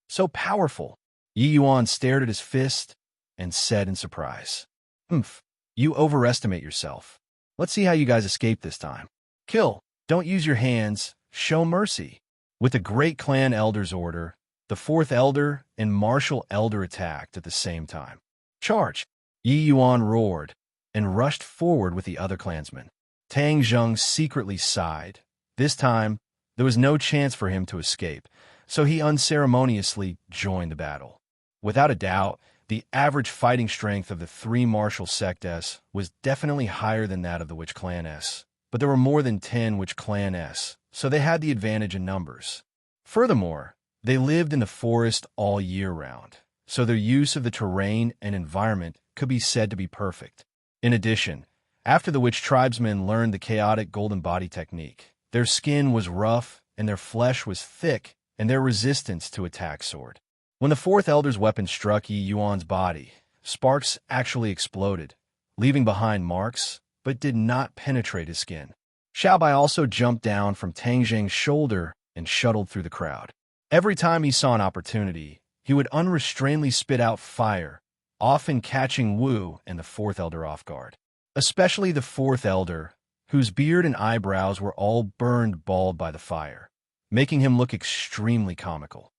"So powerful!" Yi Yuan stared at his fist and said in surprise, "Humph, you overestimate yourself. Let's see how you guys escape this time. Kill, don't use your hands, show mercy." With the great clan elder's order, the fourth elder and martial elder attacked at the same time. "Charge!" Yi Yuan roared and rushed forward with the other clansmen. Tang Zheng secretly sighed. This time, there was no chance for him to escape, so he unceremoniously joined the battle. Without a doubt, the average fighting strength of the three martial sect S was definitely higher than that of the Witch Clan S, but there were more than 10 Witch Clan S, so they had the advantage in numbers. Furthermore, they lived in the forest all year round, so their use of the terrain and environment could be said to be perfect. In addition, after the Witch tribesmen learned the chaotic golden body technique, their skin was rough and their flesh was thick, and their resistance to attack soared. When the fourth elder's weapon struck Yi Yuan's body, sparks actually exploded, leaving behind marks, but did not penetrate his skin. Xiaobai also jumped down from Tang Zheng's shoulder and shuttled through the crowd. Every time he saw an opportunity, he would unrestrainedly spit out fire, often catching Wu and the fourth elder off guard. Especially the fourth elder, whose beard and eyebrows were all burned bald by the fire, making him look extremely comical.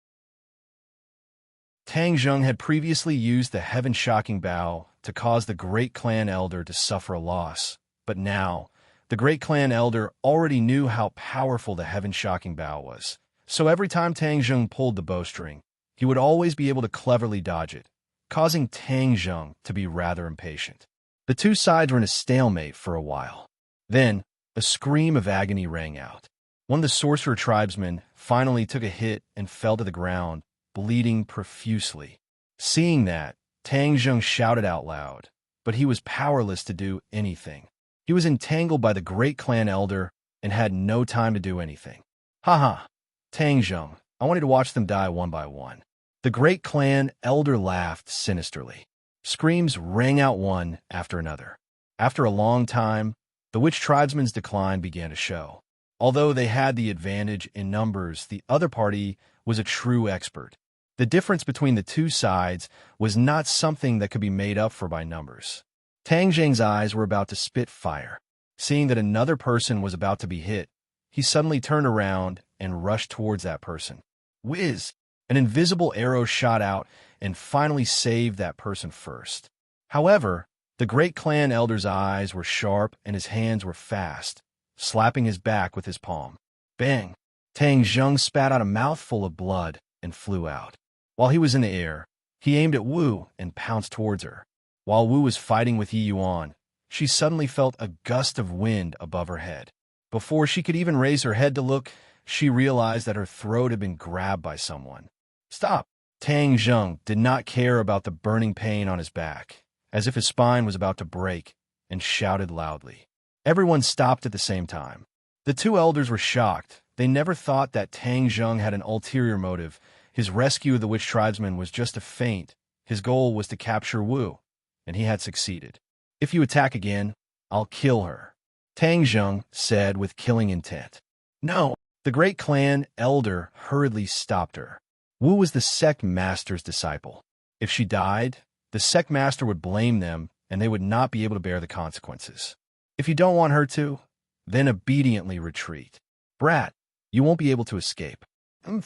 Tang Zheng had previously used the heaven-shocking bow to cause the great clan elder to suffer a loss, but now, the great clan elder already knew how powerful the heaven-shocking bow was, so every time Tang Zheng pulled the bowstring, he would always be able to cleverly dodge it, causing Tang Zheng to be rather impatient. The two sides were in a stalemate for a while. Then, a scream of agony rang out. One of the sorcerer tribesmen finally took a hit and fell to the ground, bleeding profusely. Seeing that, Tang Zheng shouted out loud, but he was powerless to do anything. He was entangled by the great clan elder and had no time to do anything. "Haha, Tang Zheng, I wanted to watch them die one by one." The great clan elder laughed sinisterly. Screams rang out one after another. After a long time, the witch tribesmen's decline began to show. Although they had the advantage in numbers, the other party was a true expert. The difference between the two sides was not something that could be made up for by numbers. Tang Zheng's eyes were about to spit fire. Seeing that another person was about to be hit, he suddenly turned around and rushed towards that person. Whiz! An invisible arrow shot out and finally saved that person first. However, the great clan elder's eyes were sharp and his hands were fast, slapping his back with his palm. Bang! Tang Zheng spat out a mouthful of blood and flew out. While he was in the air, he aimed at Wu and pounced towards her. While Wu was fighting with Yi Yuan, she suddenly felt a gust of wind above her head. Before she could even raise her head to look, she realized that her throat had been grabbed by someone. Stop! Tang Zheng did not care about the burning pain on his back, as if his spine was about to break, and shouted loudly. Everyone stopped at the same time. The two elders were shocked. They never thought that Tang Zheng had an ulterior motive. His rescue of the witch tribesmen was just a feint. His goal was to capture Wu, and he had succeeded. If you attack again, I'll kill her, Tang Zheng said with killing intent. No, the great clan elder hurriedly stopped her. Wu was the sect master's disciple. If she died, the sect master would blame them, and they would not be able to bear the consequences. If you don't want her to, then obediently retreat. Brat, you won't be able to escape.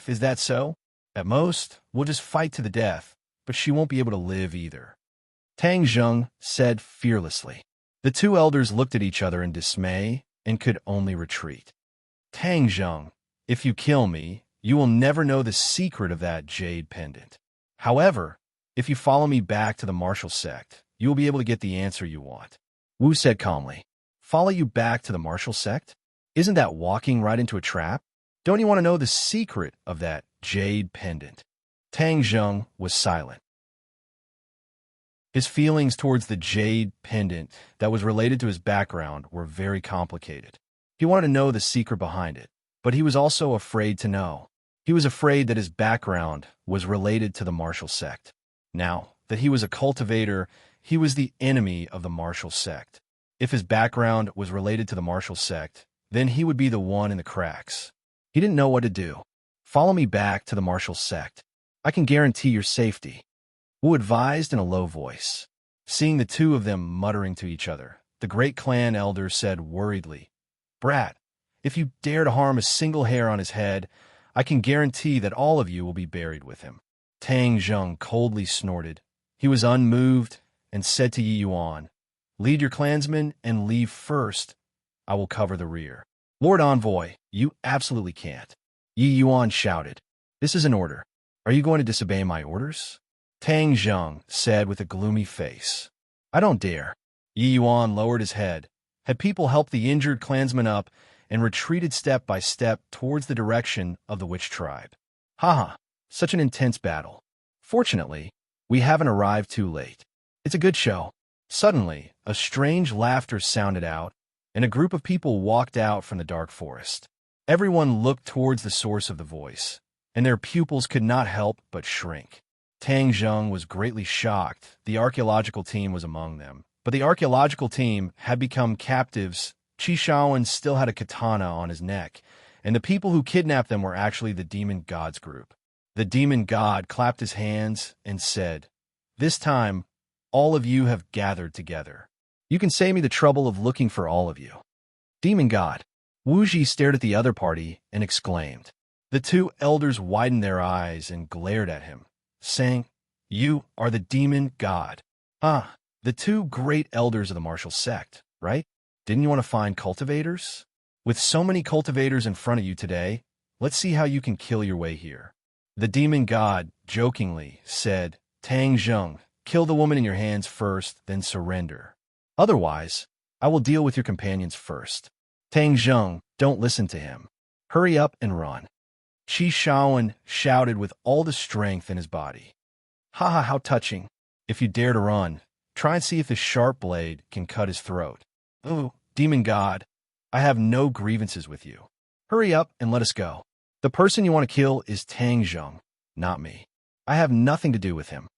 Is that so? At most, we'll just fight to the death, but she won't be able to live either, Tang Zheng said fearlessly. The two elders looked at each other in dismay and could only retreat. Tang Zheng, if you kill me, you will never know the secret of that jade pendant. However, if you follow me back to the martial sect, you will be able to get the answer you want, Wu said calmly. Follow you back to the martial sect? Isn't that walking right into a trap? Don't you want to know the secret of that jade pendant? Tang Zheng was silent. His feelings towards the jade pendant that was related to his background were very complicated. He wanted to know the secret behind it, but he was also afraid to know. He was afraid that his background was related to the martial sect. Now that he was a cultivator, he was the enemy of the martial sect. If his background was related to the martial sect, then he would be the one in the cracks. He didn't know what to do. Follow me back to the martial sect. I can guarantee your safety, Wu advised in a low voice. Seeing the two of them muttering to each other, the great clan elder said worriedly, Brat, if you dare to harm a single hair on his head, I can guarantee that all of you will be buried with him. Tang Zheng coldly snorted. He was unmoved and said to Yi Yuan, Lead your clansmen and leave first. I will cover the rear. Lord Envoy, you absolutely can't, Yi Yuan shouted. This is an order. Are you going to disobey my orders? Tang Zheng said with a gloomy face. I don't dare. Yi Yuan lowered his head, had people help the injured clansmen up, and retreated step by step towards the direction of the witch tribe. Haha, such an intense battle. Fortunately, we haven't arrived too late. It's a good show. Suddenly, a strange laughter sounded out, and a group of people walked out from the dark forest. Everyone looked towards the source of the voice, and their pupils could not help but shrink. Tang Zheng was greatly shocked. The archaeological team was among them, but the archaeological team had become captives. Qi Shaoan still had a katana on his neck, and the people who kidnapped them were actually the demon gods group. The demon god clapped his hands and said, This time, all of you have gathered together. You can save me the trouble of looking for all of you. Demon god. Wu Ji stared at the other party and exclaimed. The two elders widened their eyes and glared at him, saying, You are the demon god. Ah, the two great elders of the martial sect, right? Didn't you want to find cultivators? With so many cultivators in front of you today, let's see how you can kill your way here. The demon god jokingly said, Tang Zheng, kill the woman in your hands first, then surrender. Otherwise, I will deal with your companions first. Tang Zheng, don't listen to him. Hurry up and run. Qi Shaoan shouted with all the strength in his body. Haha, how touching. If you dare to run, try and see if this sharp blade can cut his throat. Ooh, demon god, I have no grievances with you. Hurry up and let us go. The person you want to kill is Tang Zheng, not me. I have nothing to do with him.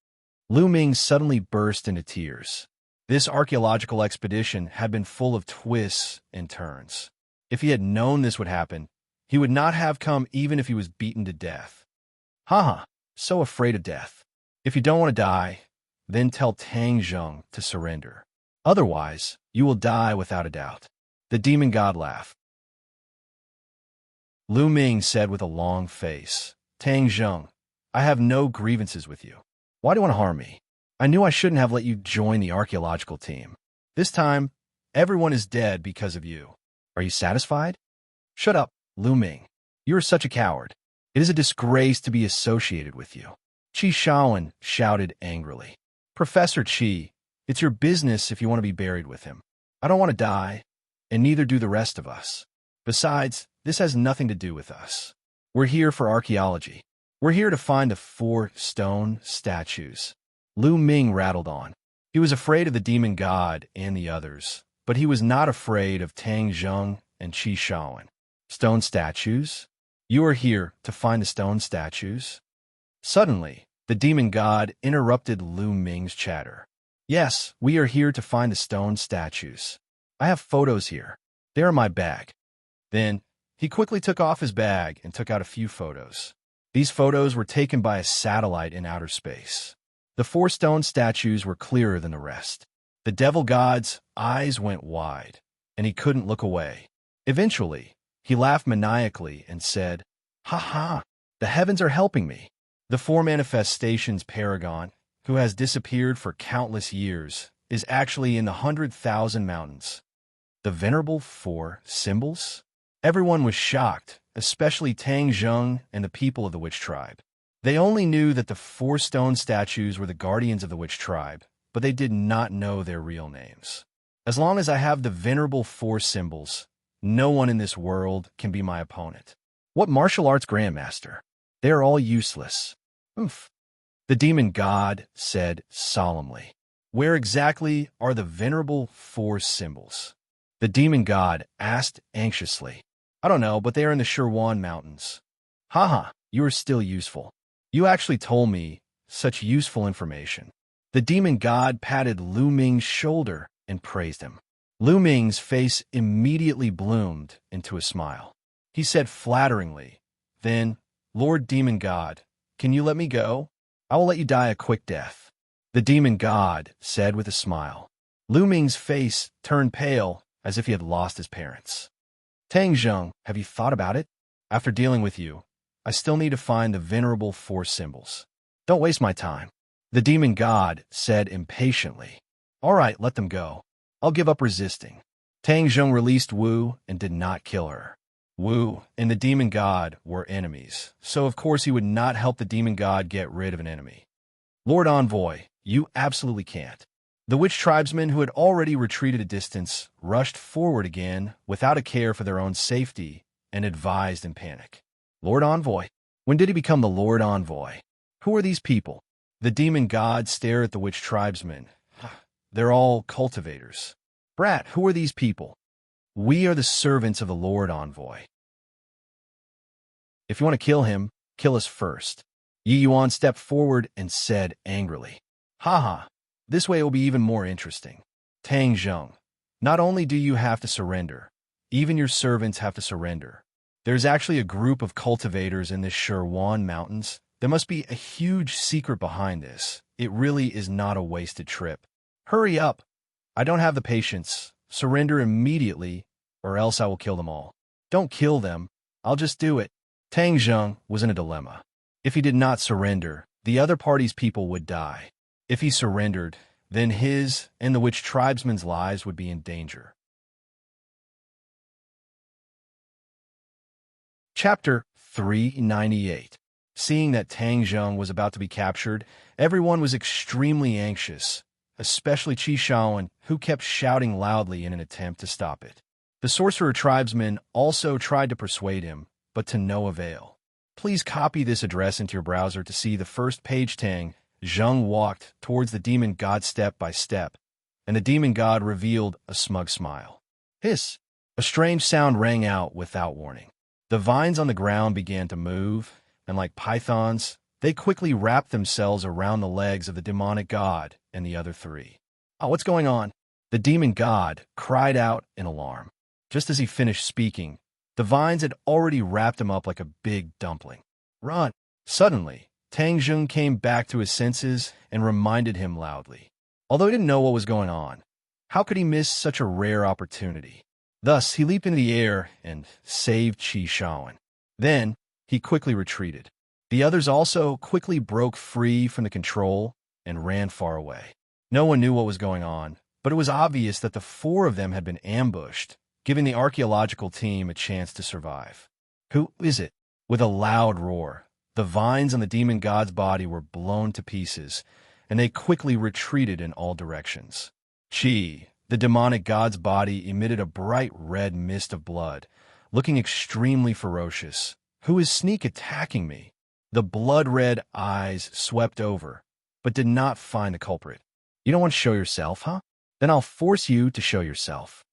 Lu Ming suddenly burst into tears. This archaeological expedition had been full of twists and turns. If he had known this would happen, he would not have come even if he was beaten to death. Haha, so afraid of death. If you don't want to die, then tell Tang Zheng to surrender. Otherwise, you will die without a doubt. The demon god laughed. Lu Ming said with a long face, Tang Zheng, I have no grievances with you. Why do you want to harm me? I knew I shouldn't have let you join the archaeological team. This time, everyone is dead because of you. Are you satisfied? Shut up, Lu Ming. You are such a coward. It is a disgrace to be associated with you. Qi Shaoan shouted angrily. Professor Qi, it's your business if you want to be buried with him. I don't want to die, and neither do the rest of us. Besides, this has nothing to do with us. We're here for archaeology. We're here to find the 4 stone statues. Lu Ming rattled on. He was afraid of the demon god and the others, but he was not afraid of Tang Zheng and Qi Shaoan. Stone statues? You are here to find the stone statues? Suddenly, the demon god interrupted Lu Ming's chatter. Yes, we are here to find the stone statues. I have photos here. They are in my bag. Then, he quickly took off his bag and took out a few photos. These photos were taken by a satellite in outer space. The 4 stone statues were clearer than the rest. The devil god's eyes went wide, and he couldn't look away. Eventually, he laughed maniacally and said, Ha ha, the heavens are helping me. The 4 manifestations paragon, who has disappeared for countless years, is actually in the 100,000 mountains. The venerable 4 symbols? Everyone was shocked, especially Tang Zheng and the people of the witch tribe. They only knew that the 4 stone statues were the guardians of the witch tribe, but they did not know their real names. As long as I have the venerable 4 symbols, no one in this world can be my opponent. What martial arts grandmaster? They are all useless. Oof. The demon god said solemnly. Where exactly are the venerable 4 symbols? The demon god asked anxiously. I don't know, but they are in the Shirwan Mountains. Haha, you are still useful. You actually told me such useful information. The demon god patted Lu Ming's shoulder and praised him. Lu Ming's face immediately bloomed into a smile. He said flatteringly, Then, Lord Demon God, can you let me go? I will let you die a quick death. The demon god said with a smile. Lu Ming's face turned pale as if he had lost his parents. Tang Zheng, have you thought about it? After dealing with you, I still need to find the venerable 4 symbols. Don't waste my time. The demon god said impatiently. All right, let them go. I'll give up resisting. Tang Zheng released Wu and did not kill her. Wu and the demon god were enemies, so of course he would not help the demon god get rid of an enemy. Lord Envoy, you absolutely can't. The witch tribesmen who had already retreated a distance rushed forward again without a care for their own safety and advised in panic. Lord Envoy? When did he become the Lord Envoy? Who are these people? The demon god stared at the witch tribesmen. They're all cultivators. Brat, who are these people? We are the servants of the Lord Envoy. If you want to kill him, kill us first. Yi Yuan stepped forward and said angrily. Haha, this way it will be even more interesting. Tang Zheng, not only do you have to surrender, even your servants have to surrender. There's actually a group of cultivators in the Shirwan Mountains. There must be a huge secret behind this. It really is not a wasted trip. Hurry up. I don't have the patience. Surrender immediately, or else I will kill them all. Don't kill them. I'll just do it. Tang Zheng was in a dilemma. If he did not surrender, the other party's people would die. If he surrendered, then his and the witch tribesmen's lives would be in danger. Chapter 398. Seeing that Tang Zheng was about to be captured, everyone was extremely anxious, especially Qi Shaoan, who kept shouting loudly in an attempt to stop it. The sorcerer tribesmen also tried to persuade him, but to no avail. Please copy this address into your browser to see the first page. Tang Zheng walked towards the demon god step by step, and the demon god revealed a smug smile. Hiss! A strange sound rang out without warning. The vines on the ground began to move, and like pythons, they quickly wrapped themselves around the legs of the demonic god and the other 3. Oh, what's going on? The demon god cried out in alarm. Just as he finished speaking, the vines had already wrapped him up like a big dumpling. Run! Suddenly, Tang Zheng came back to his senses and reminded him loudly. Although he didn't know what was going on, How could he miss such a rare opportunity? Thus, he leaped into the air and saved Qi Shaoan. Then, he quickly retreated. The others also quickly broke free from the control and ran far away. No one knew what was going on, but it was obvious that the four of them had been ambushed, giving the archaeological team a chance to survive. Who is it? With a loud roar, the vines on the demon god's body were blown to pieces, and they quickly retreated in all directions. Qi, the demonic god's body, emitted a bright red mist of blood, looking extremely ferocious. Who is sneak attacking me? The blood-red eyes swept over, but did not find the culprit. You don't want to show yourself, huh? Then I'll force you to show yourself.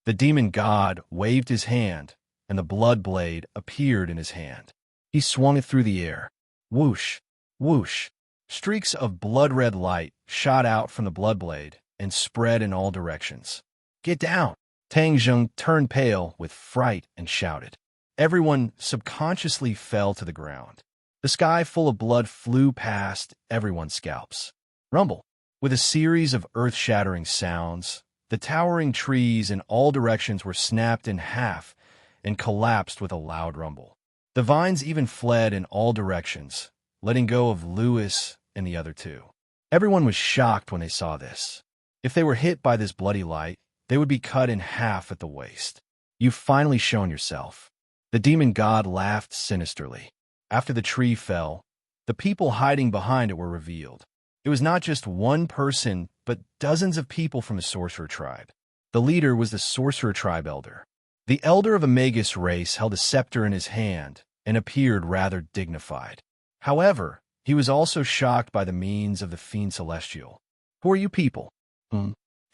The demon god waved his hand, and the blood blade appeared in his hand. He swung it through the air. Whoosh, whoosh. Streaks of blood-red light shot out from the blood blade and spread in all directions. Get down! Tang Zheng turned pale with fright and shouted. Everyone subconsciously fell to the ground. The sky full of blood flew past everyone's scalps. Rumble. With a series of earth-shattering sounds, the towering trees in all directions were snapped in half and collapsed with a loud rumble. The vines even fled in all directions, letting go of Lewis and the other two. Everyone was shocked when they saw this. If they were hit by this bloody light, they would be cut in half at the waist. You've finally shown yourself. The demon god laughed sinisterly. After the tree fell, the people hiding behind it were revealed. It was not just one person, but dozens of people from the sorcerer tribe. The leader was the sorcerer tribe elder. The elder of a Magus race held a scepter in his hand and appeared rather dignified. However, he was also shocked by the means of the fiend celestial. Who are you people?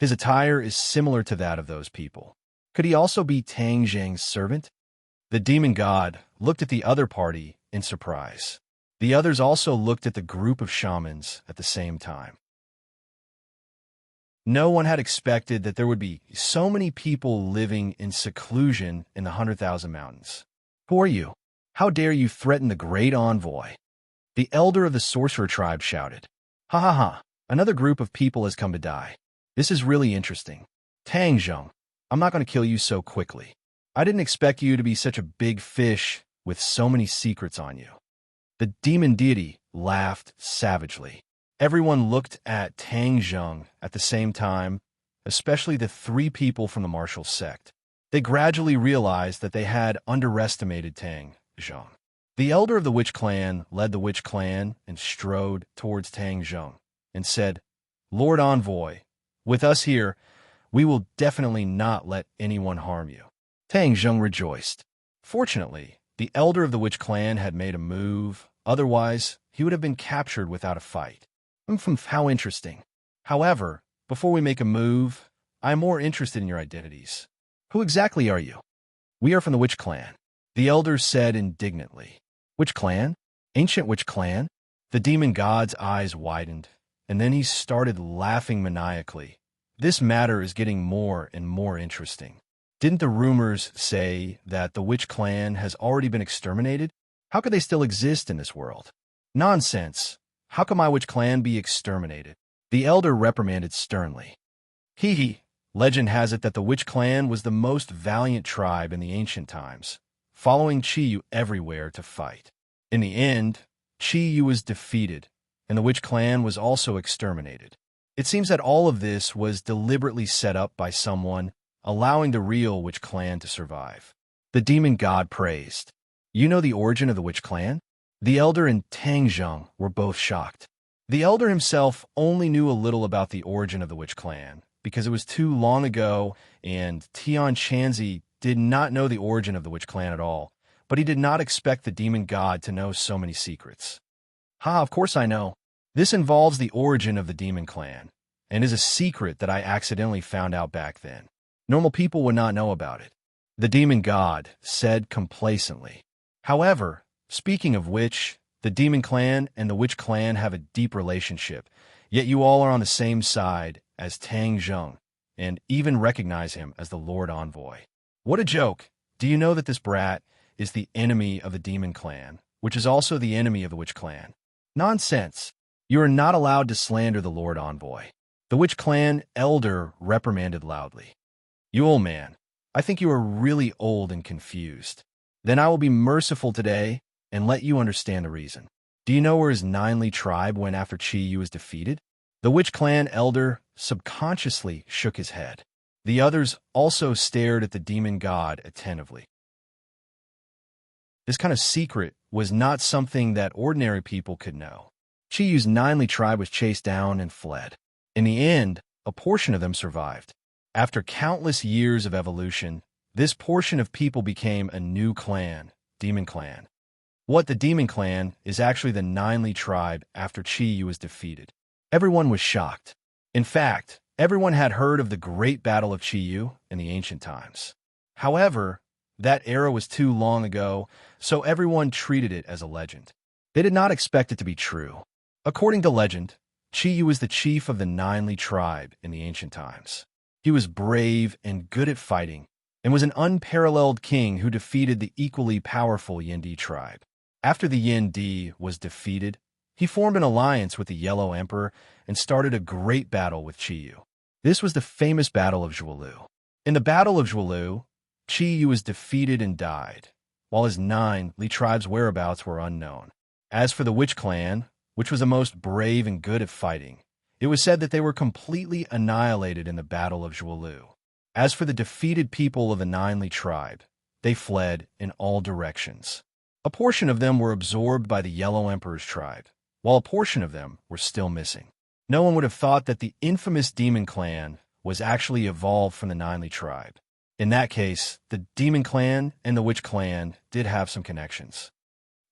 His attire is similar to that of those people. Could he also be Tang Zheng's servant? The demon god looked at the other party in surprise. The others also looked at the group of shamans at the same time. No one had expected that there would be so many people living in seclusion in the 100,000 mountains. Who are you? How dare you threaten the great envoy? The elder of the sorcerer tribe shouted. Ha ha ha, another group of people has come to die. This is really interesting. Tang Zheng, I'm not going to kill you so quickly. I didn't expect you to be such a big fish with so many secrets on you. The demon deity laughed savagely. Everyone looked at Tang Zheng at the same time, especially the three people from the martial sect. They gradually realized that they had underestimated Tang Zheng. The elder of the witch clan led the witch clan and strode towards Tang Zheng and said, Lord Envoy, with us here, we will definitely not let anyone harm you. Tang Zheng rejoiced. Fortunately, the elder of the witch clan had made a move, otherwise he would have been captured without a fight. How interesting. However, before we make a move, I am more interested in your identities. Who exactly are you? We are from the witch clan, the elder said indignantly. Witch clan? Ancient witch clan? The demon god's eyes widened, and then he started laughing maniacally. This matter is getting more and more interesting. Didn't the rumors say that the witch clan has already been exterminated? How could they still exist in this world? Nonsense. How can my witch clan be exterminated? The elder reprimanded sternly. Hee. Legend has it that the witch clan was the most valiant tribe in the ancient times, following Qiyu everywhere to fight. In the end, Qiyu was defeated, and the witch clan was also exterminated. It seems that all of this was deliberately set up by someone, allowing the real witch clan to survive. The demon god praised. You know the origin of the witch clan? The elder and Tang Zheng were both shocked. The elder himself only knew a little about the origin of the witch clan, because it was too long ago, and Tian Chanzi did not know the origin of the witch clan at all, but he did not expect the demon god to know so many secrets. Of course I know. This involves the origin of the demon clan, and is a secret that I accidentally found out back then. Normal people would not know about it. The demon god said complacently. However, speaking of which, the demon clan and the witch clan have a deep relationship, yet you all are on the same side as Tang Zheng, and even recognize him as the Lord Envoy. What a joke! Do you know that this brat is the enemy of the demon clan, which is also the enemy of the witch clan? Nonsense! You are not allowed to slander the Lord Envoy. The witch clan elder reprimanded loudly. You old man, I think you are really old and confused. Then I will be merciful today and let you understand the reason. Do you know where his Ninely tribe went after Chi Yu was defeated? The witch clan elder subconsciously shook his head. The others also stared at the demon god attentively. This kind of secret was not something that ordinary people could know. Chi Yu's Ninely tribe was chased down and fled. In the end, a portion of them survived. After countless years of evolution, this portion of people became a new clan, Demon Clan. What the Demon Clan is actually the Ninely tribe after Chi Yu was defeated. Everyone was shocked. In fact, everyone had heard of the great battle of Chi Yu in the ancient times. However, that era was too long ago, so everyone treated it as a legend. They did not expect it to be true. According to legend, Chi Yu was the chief of the Ninely tribe in the ancient times. He was brave and good at fighting, and was an unparalleled king who defeated the equally powerful Yindi tribe. After the Yindi was defeated, he formed an alliance with the Yellow Emperor and started a great battle with Chi Yu. This was the famous Battle of Zhualu. In the Battle of Zhualu, Chi Yu was defeated and died, while his Ninely tribe's whereabouts were unknown. As for the Witch Clan, which was the most brave and good at fighting, it was said that they were completely annihilated in the Battle of Zhualu. As for the defeated people of the Ninely tribe, they fled in all directions. A portion of them were absorbed by the Yellow Emperor's tribe, while a portion of them were still missing. No one would have thought that the infamous Demon Clan was actually evolved from the Ninely tribe. In that case, the Demon Clan and the Witch Clan did have some connections.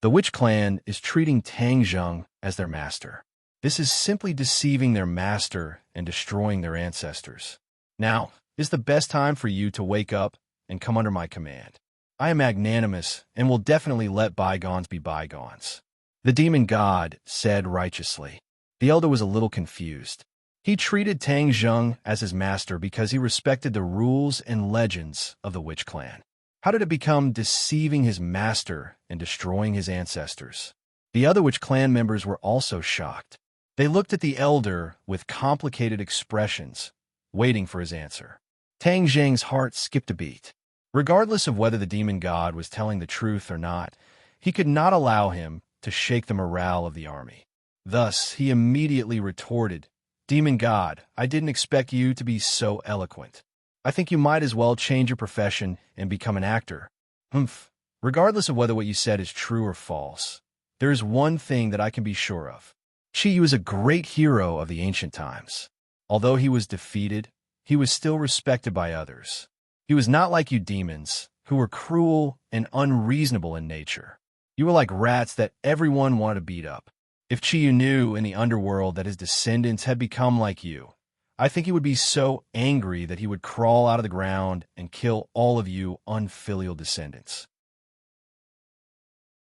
The Witch Clan is treating Tang Zheng as their master. This is simply deceiving their master and destroying their ancestors. Now is the best time for you to wake up and come under my command. I am magnanimous and will definitely let bygones be bygones. The demon god said righteously. The elder was a little confused. He treated Tang Zheng as his master because he respected the rules and legends of the Witch Clan. How did it become deceiving his master and destroying his ancestors? The other Witch Clan members were also shocked. They looked at the elder with complicated expressions, waiting for his answer. Tang Zheng's heart skipped a beat. Regardless of whether the demon god was telling the truth or not, he could not allow him to shake the morale of the army. Thus, he immediately retorted, Demon God, I didn't expect you to be so eloquent. I think you might as well change your profession and become an actor. Humph. Regardless of whether what you said is true or false, there is one thing that I can be sure of. Chi Yu is a great hero of the ancient times. Although he was defeated, he was still respected by others. He was not like you demons, who were cruel and unreasonable in nature. You were like rats that everyone wanted to beat up. If Chi Yu knew in the underworld that his descendants had become like you, I think he would be so angry that he would crawl out of the ground and kill all of you unfilial descendants.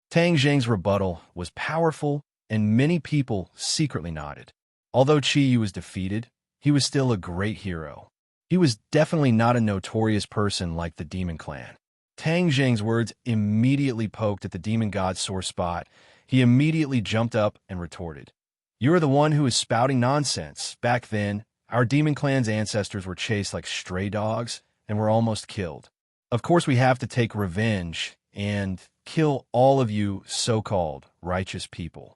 Tang Zheng's rebuttal was powerful, and many people secretly nodded. Although Chi Yu was defeated, he was still a great hero. He was definitely not a notorious person like the Demon Clan. Tang Zheng's words immediately poked at the demon god's sore spot. He immediately jumped up and retorted, You are the one who is spouting nonsense. Back then, our Demon Clan's ancestors were chased like stray dogs and were almost killed. Of course, we have to take revenge and kill all of you so-called righteous people.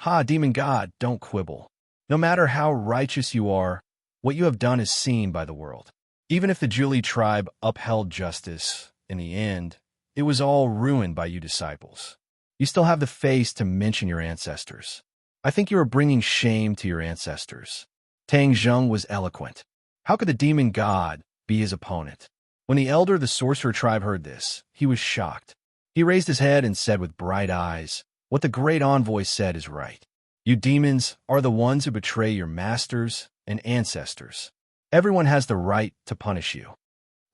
Ha, demon god, don't quibble. No matter how righteous you are, what you have done is seen by the world. Even if the Zhuli tribe upheld justice, in the end, it was all ruined by you disciples. You still have the face to mention your ancestors. I think you are bringing shame to your ancestors. Tang Zheng was eloquent. How could the demon god be his opponent? When the elder of the sorcerer tribe heard this, he was shocked. He raised his head and said with bright eyes, What the great envoy said is right. You demons are the ones who betray your masters and ancestors. Everyone has the right to punish you.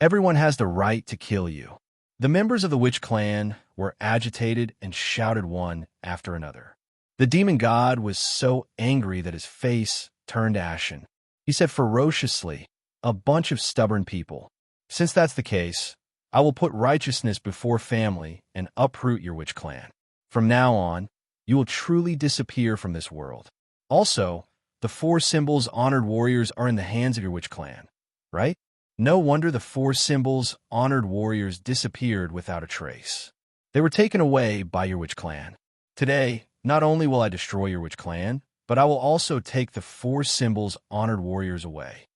Everyone has the right to kill you. The members of the Witch Clan were agitated and shouted one after another. The demon god was so angry that his face turned ashen. He said ferociously, A bunch of stubborn people. Since that's the case, I will put righteousness before family and uproot your Witch Clan. From now on, you will truly disappear from this world. Also, The 4 symbols honored warriors are in the hands of your witch clan, right? No wonder the 4 symbols honored warriors disappeared without a trace. They were taken away by your witch clan. Today, not only will I destroy your witch clan, but I will also take the 4 symbols honored warriors away.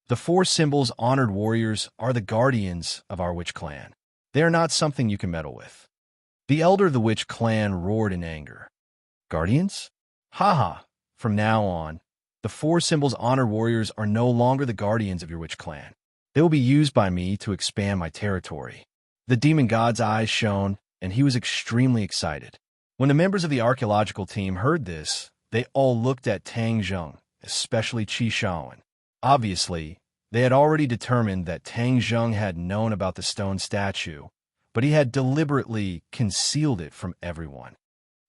The 4 symbols honored warriors are the guardians of our witch clan. They are not something you can meddle with. The elder of the witch clan roared in anger. Guardians? Haha, from now on, the 4 symbols honored warriors are no longer the guardians of your witch clan. They will be used by me to expand my territory. The demon god's eyes shone, and he was extremely excited. When the members of the archaeological team heard this, they all looked at Tang Zheng, especially Qi Shaowen. Obviously, they had already determined that Tang Zheng had known about the stone statue, but he had deliberately concealed it from everyone.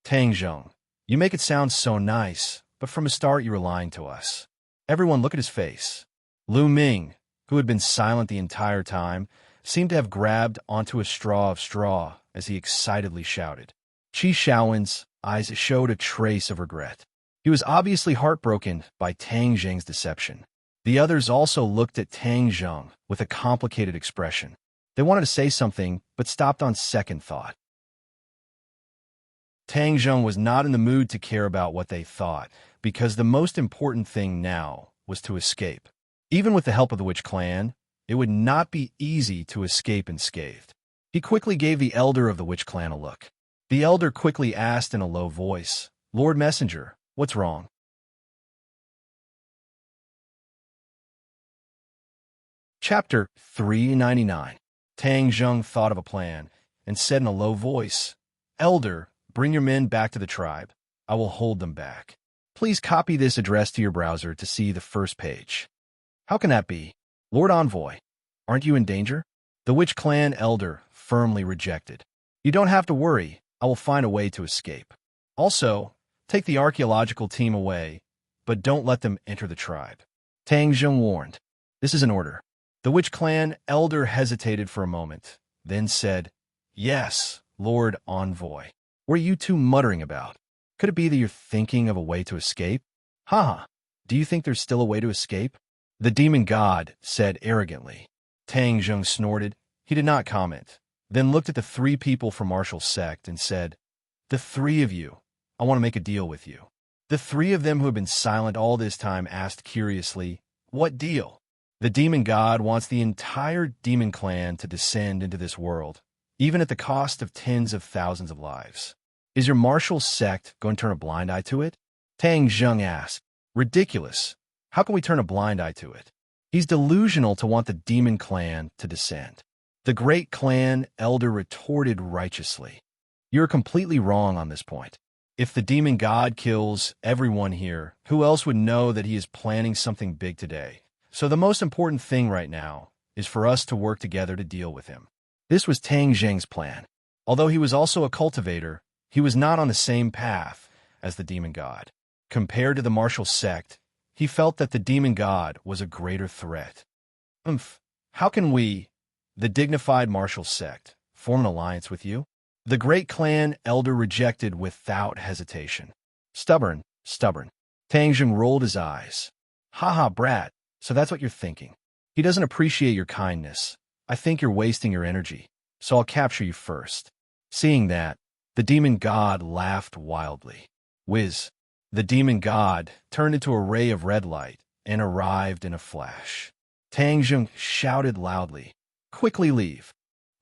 Tang Zheng, you make it sound so nice, but from the start you were lying to us. Everyone look at his face. Lu Ming, who had been silent the entire time, seemed to have grabbed onto a straw of straw as he excitedly shouted. Qi Shaowen's eyes showed a trace of regret. He was obviously heartbroken by Tang Zheng's deception. The others also looked at Tang Zheng with a complicated expression. They wanted to say something, but stopped on second thought. Tang Zheng was not in the mood to care about what they thought, because the most important thing now was to escape. Even with the help of the witch clan, it would not be easy to escape unscathed. He quickly gave the elder of the witch clan a look. The elder quickly asked in a low voice, Lord Messenger, what's wrong? Chapter 399. Tang Zheng thought of a plan and said in a low voice, Elder, bring your men back to the tribe. I will hold them back. Please copy this address to your browser to see the first page. How can that be? Lord Envoy, aren't you in danger? The witch clan elder firmly rejected. You don't have to worry. I will find a way to escape. Also, take the archaeological team away, but don't let them enter the tribe. Tang Zheng warned. This is an order. The witch clan elder hesitated for a moment, then said, Yes, Lord Envoy. What are you two muttering about? Could it be that you're thinking of a way to escape? Haha, do you think there's still a way to escape? The demon god said arrogantly. Tang Zheng snorted. He did not comment, then looked at the 3 people from Marshall's sect and said, The 3 of you, I want to make a deal with you. The 3 of them who had been silent all this time asked curiously, What deal? The demon god wants the entire demon clan to descend into this world, even at the cost of tens of thousands of lives. Is your Marshall sect going to turn a blind eye to it? Tang Zheng asked. Ridiculous. How can we turn a blind eye to it? He's delusional to want the demon clan to descend. The great clan elder retorted righteously. You're completely wrong on this point. If the demon god kills everyone here, who else would know that he is planning something big today? So the most important thing right now is for us to work together to deal with him. This was Tang Zheng's plan. Although he was also a cultivator, he was not on the same path as the demon god. Compared to the Marshall sect, he felt that the demon god was a greater threat. How can we, the dignified Marshall sect, form an alliance with you? The great clan elder rejected without hesitation. Stubborn. Tang Zheng rolled his eyes. Haha, brat, so that's what you're thinking. He doesn't appreciate your kindness. I think you're wasting your energy, so I'll capture you first. Seeing that, the demon god laughed wildly. Whiz. The demon god turned into a ray of red light and arrived in a flash. Tang Zheng shouted loudly, Quickly leave.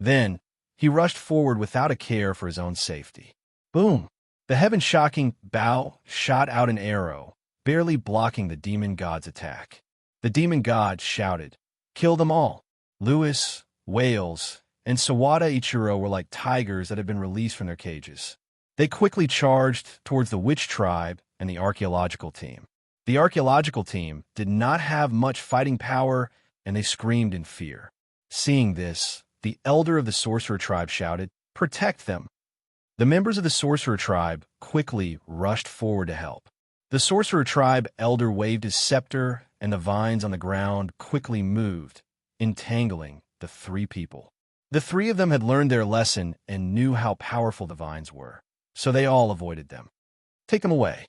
Then, he rushed forward without a care for his own safety. Boom! The heaven-shocking bow shot out an arrow, barely blocking the demon god's attack. The demon god shouted, Kill them all! Lewis, Wales, and Sawada Ichiro were like tigers that had been released from their cages. They quickly charged towards the witch tribe and the archaeological team. The archaeological team did not have much fighting power, and they screamed in fear. Seeing this, the elder of the sorcerer tribe shouted, Protect them! The members of the sorcerer tribe quickly rushed forward to help. The sorcerer tribe elder waved his scepter, and the vines on the ground quickly moved, entangling the 3 people. The 3 of them had learned their lesson and knew how powerful the vines were, so they all avoided them. Take them away.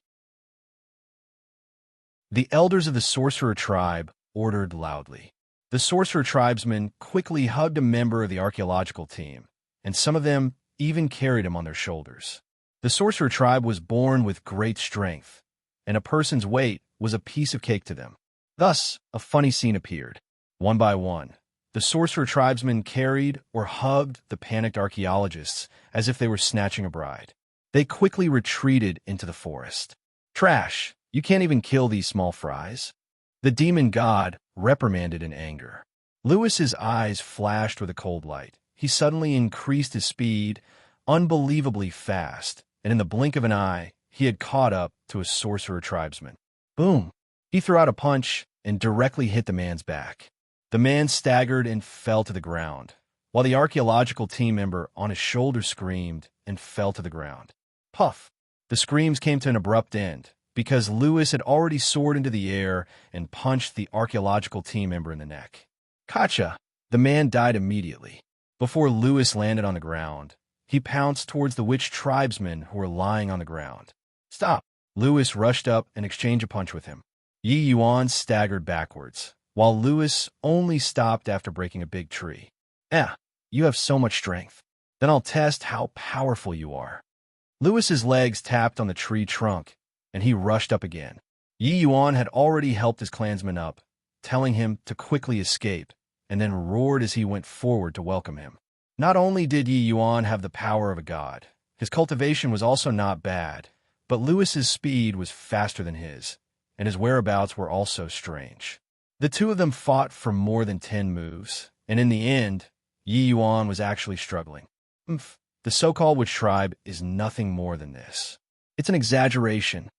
The elders of the sorcerer tribe ordered loudly. The sorcerer tribesmen quickly hugged a member of the archaeological team, and some of them even carried him on their shoulders. The sorcerer tribe was born with great strength, and a person's weight was a piece of cake to them. Thus, a funny scene appeared. One by one, the sorcerer tribesmen carried or hugged the panicked archaeologists as if they were snatching a bride. They quickly retreated into the forest. "Trash! You can't even kill these small fries," the demon god reprimanded in anger. Lewis's eyes flashed with a cold light. He suddenly increased his speed unbelievably fast, and in the blink of an eye, he had caught up to a sorcerer tribesman. Boom! He threw out a punch and directly hit the man's back. The man staggered and fell to the ground, while the archaeological team member on his shoulder screamed and fell to the ground. Puff! The screams came to an abrupt end, because Lewis had already soared into the air and punched the archaeological team member in the neck. Gotcha! The man died immediately. Before Lewis landed on the ground, he pounced towards the witch tribesmen who were lying on the ground. Stop! Lewis rushed up and exchanged a punch with him. Yi Yuan staggered backwards, while Lewis only stopped after breaking a big tree. You have so much strength. Then I'll test how powerful you are. Lewis's legs tapped on the tree trunk, and he rushed up again. Yi Yuan had already helped his clansman up, telling him to quickly escape, and then roared as he went forward to welcome him. Not only did Yi Yuan have the power of a god, his cultivation was also not bad, but Lewis's speed was faster than his, and his whereabouts were also strange. The two of them fought for more than 10 moves, and in the end, Yi Yuan was actually struggling. The so-called witch tribe is nothing more than this. It's an exaggeration,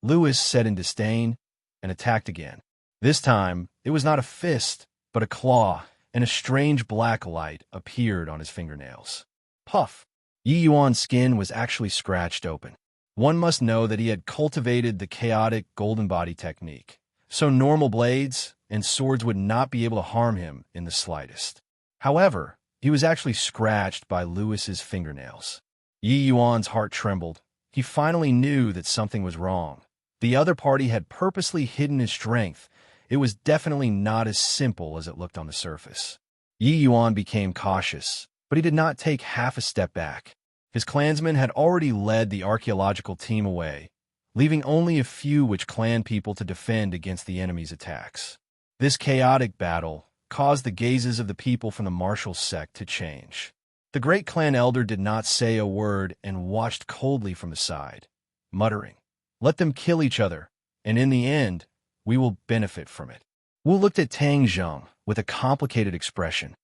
Lewis said in disdain, and attacked again. This time, it was not a fist, but a claw, and a strange black light appeared on his fingernails. Puff! Yi Yuan's skin was actually scratched open. One must know that he had cultivated the chaotic golden body technique, so normal blades and swords would not be able to harm him in the slightest. However, he was actually scratched by Lewis's fingernails. Yi Yuan's heart trembled. He finally knew that something was wrong. The other party had purposely hidden his strength. It was definitely not as simple as it looked on the surface. Yi Yuan became cautious, but he did not take half a step back. His clansmen had already led the archaeological team away, leaving only a few witch clan people to defend against the enemy's attacks. This chaotic battle caused the gazes of the people from the martial sect to change. The great clan elder did not say a word and watched coldly from the side, muttering, "Let them kill each other, and in the end, we will benefit from it." Wu looked at Tang Zheng with a complicated expression.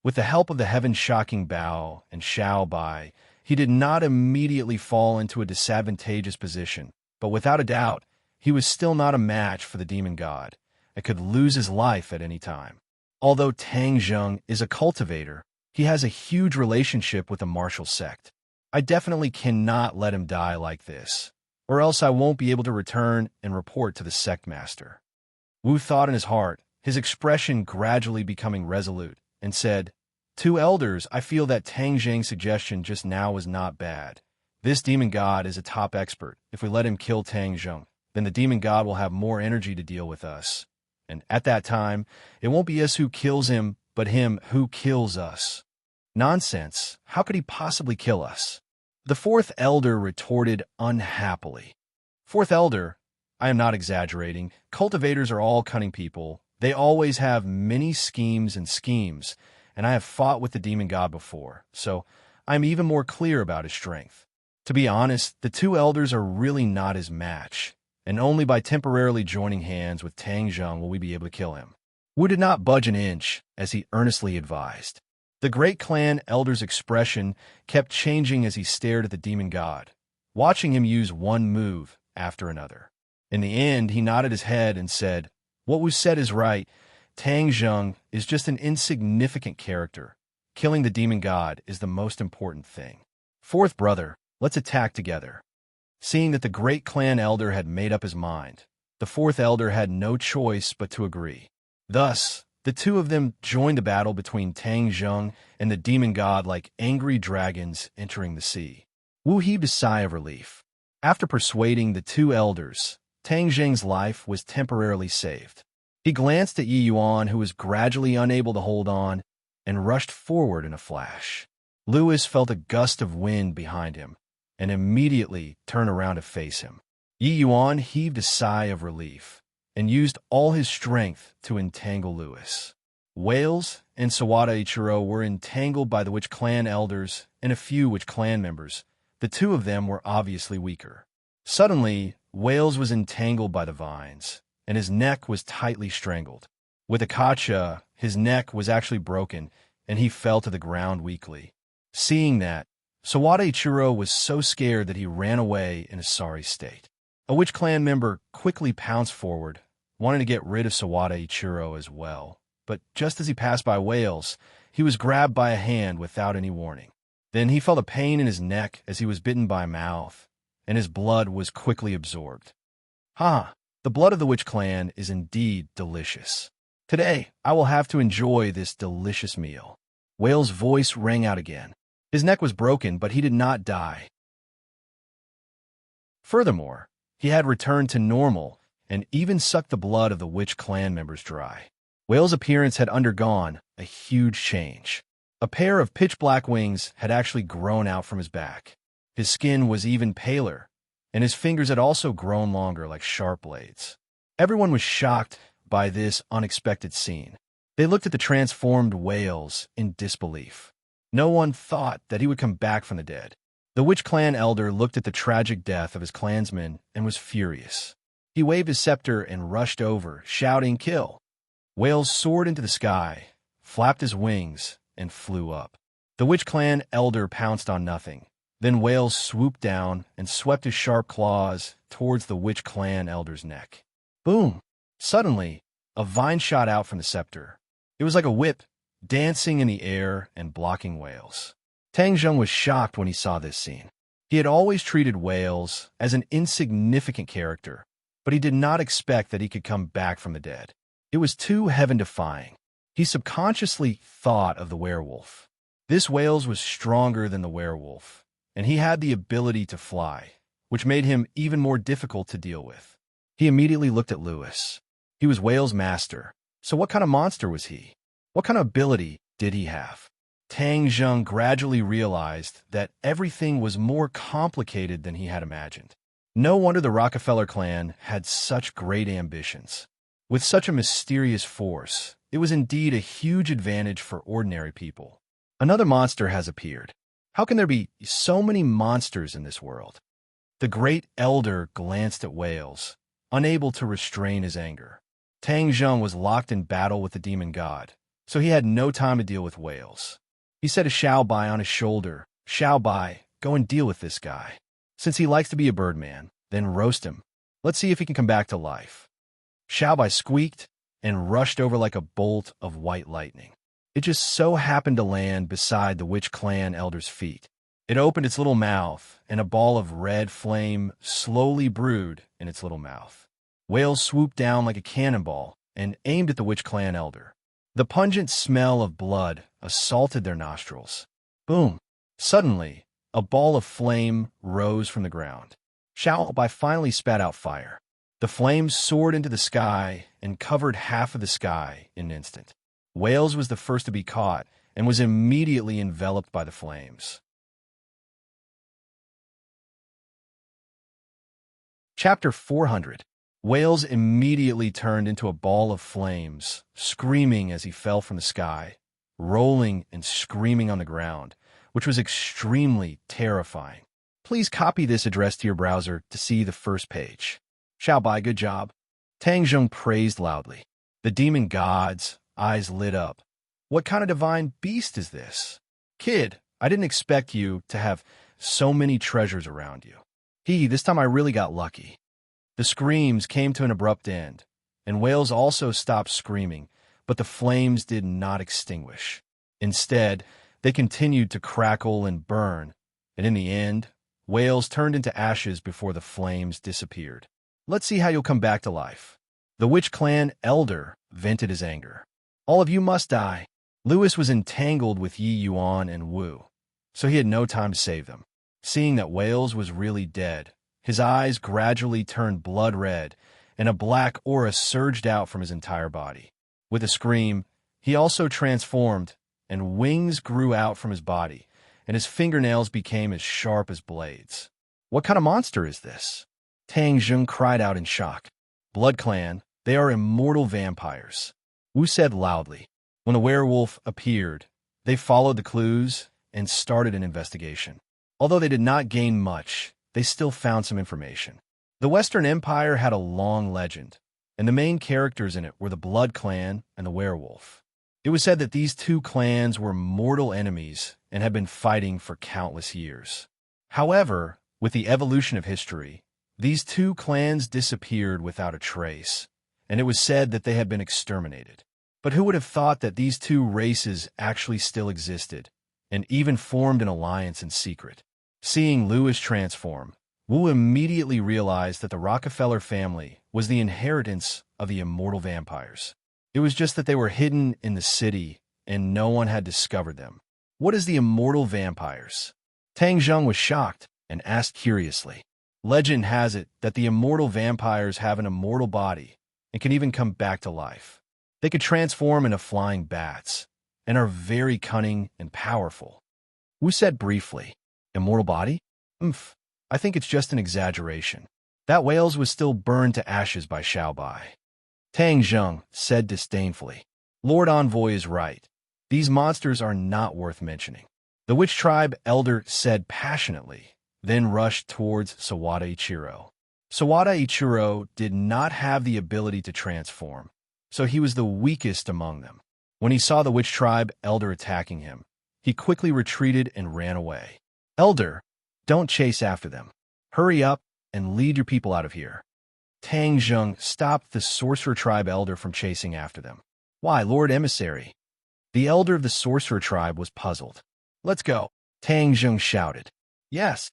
With the help of the heaven-shocking Bao and Xiao Bai, he did not immediately fall into a disadvantageous position, but without a doubt, he was still not a match for the demon god and could lose his life at any time. Although Tang Zheng is a cultivator, he has a huge relationship with the martial sect. I definitely cannot let him die like this, or else I won't be able to return and report to the sect master. Wu thought in his heart, his expression gradually becoming resolute, and said, "Two elders, I feel that Tang Zheng's suggestion just now was not bad. This demon god is a top expert. If we let him kill Tang Zheng, then the demon god will have more energy to deal with us. And at that time, it won't be us who kills him, but him who kills us." Nonsense. How could he possibly kill us? The fourth elder retorted unhappily. Fourth elder, I am not exaggerating. Cultivators are all cunning people. They always have many schemes, and I have fought with the demon god before, so I am even more clear about his strength. To be honest, the two elders are really not his match, and only by temporarily joining hands with Tang Zheng will we be able to kill him. Wu did not budge an inch, as he earnestly advised. The great clan elder's expression kept changing as he stared at the demon god, watching him use one move after another. In the end, he nodded his head and said, "What Wu said is right. Tang Zheng is just an insignificant character. Killing the demon god is the most important thing. Fourth brother, let's attack together." Seeing that the great clan elder had made up his mind, the fourth elder had no choice but to agree. Thus, the two of them joined the battle between Tang Zheng and the demon god like angry dragons entering the sea. Wu heaved a sigh of relief. After persuading the two elders, Tang Zheng's life was temporarily saved. He glanced at Yi Yuan, who was gradually unable to hold on, and rushed forward in a flash. Louis felt a gust of wind behind him and immediately turned around to face him. Yi Yuan heaved a sigh of relief and used all his strength to entangle Louis. Wales and Sawada Ichiro were entangled by the Witch Clan elders and a few Witch Clan members. The two of them were obviously weaker. Suddenly, Wales was entangled by the vines, and his neck was tightly strangled. With Akacha, his neck was actually broken, and he fell to the ground weakly. Seeing that, Sawada Ichiro was so scared that he ran away in a sorry state. A Witch Clan member quickly pounced forward, wanting to get rid of Sawada Ichiro as well. But just as he passed by Wales, he was grabbed by a hand without any warning. Then he felt a pain in his neck as he was bitten by a mouth, and his blood was quickly absorbed. The blood of the Witch Clan is indeed delicious. Today, I will have to enjoy this delicious meal. Wales' voice rang out again. His neck was broken, but he did not die. Furthermore, he had returned to normal and even sucked the blood of the Witch Clan members dry. Wales' appearance had undergone a huge change. A pair of pitch-black wings had actually grown out from his back. His skin was even paler, and his fingers had also grown longer like sharp blades. Everyone was shocked by this unexpected scene. They looked at the transformed Wales in disbelief. No one thought that he would come back from the dead. The Witch Clan elder looked at the tragic death of his clansmen and was furious. He waved his scepter and rushed over, shouting, "Kill!" Wales soared into the sky, flapped his wings, and flew up. The Witch Clan elder pounced on nothing. Then Wales swooped down and swept his sharp claws towards the Witch Clan elder's neck. Boom! Suddenly, a vine shot out from the scepter. It was like a whip, dancing in the air and blocking Wales. Tang Zheng was shocked when he saw this scene. He had always treated Wales as an insignificant character, but he did not expect that he could come back from the dead. It was too heaven-defying. He subconsciously thought of the werewolf. This Wales was stronger than the werewolf, and he had the ability to fly, which made him even more difficult to deal with. He immediately looked at Louis. He was Wales' master, so what kind of monster was he? What kind of ability did he have? Tang Zheng gradually realized that everything was more complicated than he had imagined. No wonder the Rockefeller clan had such great ambitions. With such a mysterious force, it was indeed a huge advantage for ordinary people. Another monster has appeared. How can there be so many monsters in this world? The great elder glanced at Wales, unable to restrain his anger. Tang Zheng was locked in battle with the demon god, so he had no time to deal with Wales. He said to Xiao Bai on his shoulder, "Xiao Bai, go and deal with this guy. Since he likes to be a birdman, then roast him. Let's see if he can come back to life." Xiao Bai squeaked and rushed over like a bolt of white lightning. It just so happened to land beside the Witch Clan elder's feet. It opened its little mouth, and a ball of red flame slowly brewed in its little mouth. Wales swooped down like a cannonball and aimed at the Witch Clan elder. The pungent smell of blood assaulted their nostrils. Boom! Suddenly, a ball of flame rose from the ground. Xiao Bai finally spat out fire. The flames soared into the sky and covered half of the sky in an instant. Wales was the first to be caught and was immediately enveloped by the flames. Chapter 400. Wales immediately turned into a ball of flames, screaming as he fell from the sky, rolling and screaming on the ground, which was extremely terrifying. Please copy this address to your browser to see the first page. Xiao Bai, good job. Tang Zheng praised loudly. The demon god's eyes lit up. What kind of divine beast is this? Kid, I didn't expect you to have so many treasures around you. This time I really got lucky. The screams came to an abrupt end, and Wales also stopped screaming, but the flames did not extinguish. Instead, they continued to crackle and burn, and in the end, Wales turned into ashes before the flames disappeared. Let's see how you'll come back to life. The Witch Clan elder vented his anger. All of you must die. Louis was entangled with Yi Yuan and Wu, so he had no time to save them. Seeing that Wales was really dead, His eyes gradually turned blood red, and a black aura surged out from his entire body. With a scream, he also transformed, and wings grew out from his body, and his fingernails became as sharp as blades. "What kind of monster is this?" Tang Jung cried out in shock. "Blood Clan, they are immortal vampires," Wu said loudly. When the werewolf appeared, they followed the clues and started an investigation. Although they did not gain much, they still found some information. The Western Empire had a long legend, and the main characters in it were the Blood Clan and the werewolf. It was said that these two clans were mortal enemies and had been fighting for countless years. However, with the evolution of history, these two clans disappeared without a trace, and it was said that they had been exterminated. But who would have thought that these two races actually still existed, and even formed an alliance in secret? Seeing Lewis transform, Wu immediately realized that the Rockefeller family was the inheritance of the immortal vampires. It was just that they were hidden in the city, and no one had discovered them. "What is the immortal vampires?" Tang Zheng was shocked and asked curiously. "Legend has it that the immortal vampires have an immortal body and can even come back to life. They could transform into flying bats and are very cunning and powerful." Wu said briefly, "Immortal body? I think it's just an exaggeration. That Wales was still burned to ashes by Xiaobai." Tang Zheng said disdainfully, "Lord Envoy is right. These monsters are not worth mentioning." The witch tribe elder said passionately, then rushed towards Sawada Ichiro. Sawada Ichiro did not have the ability to transform, so he was the weakest among them. When he saw the witch tribe elder attacking him, he quickly retreated and ran away. "Elder, don't chase after them. Hurry up and lead your people out of here." Tang Zheng stopped the sorcerer tribe elder from chasing after them. "Why, Lord Emissary?" The elder of the sorcerer tribe was puzzled. "Let's go," Tang Zheng shouted. "Yes."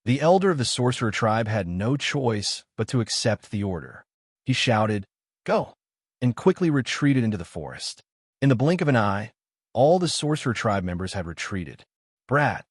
The elder of the sorcerer tribe had no choice but to accept the order. He shouted, "Go," and quickly retreated into the forest. In the blink of an eye, all the sorcerer tribe members had retreated. "Brat,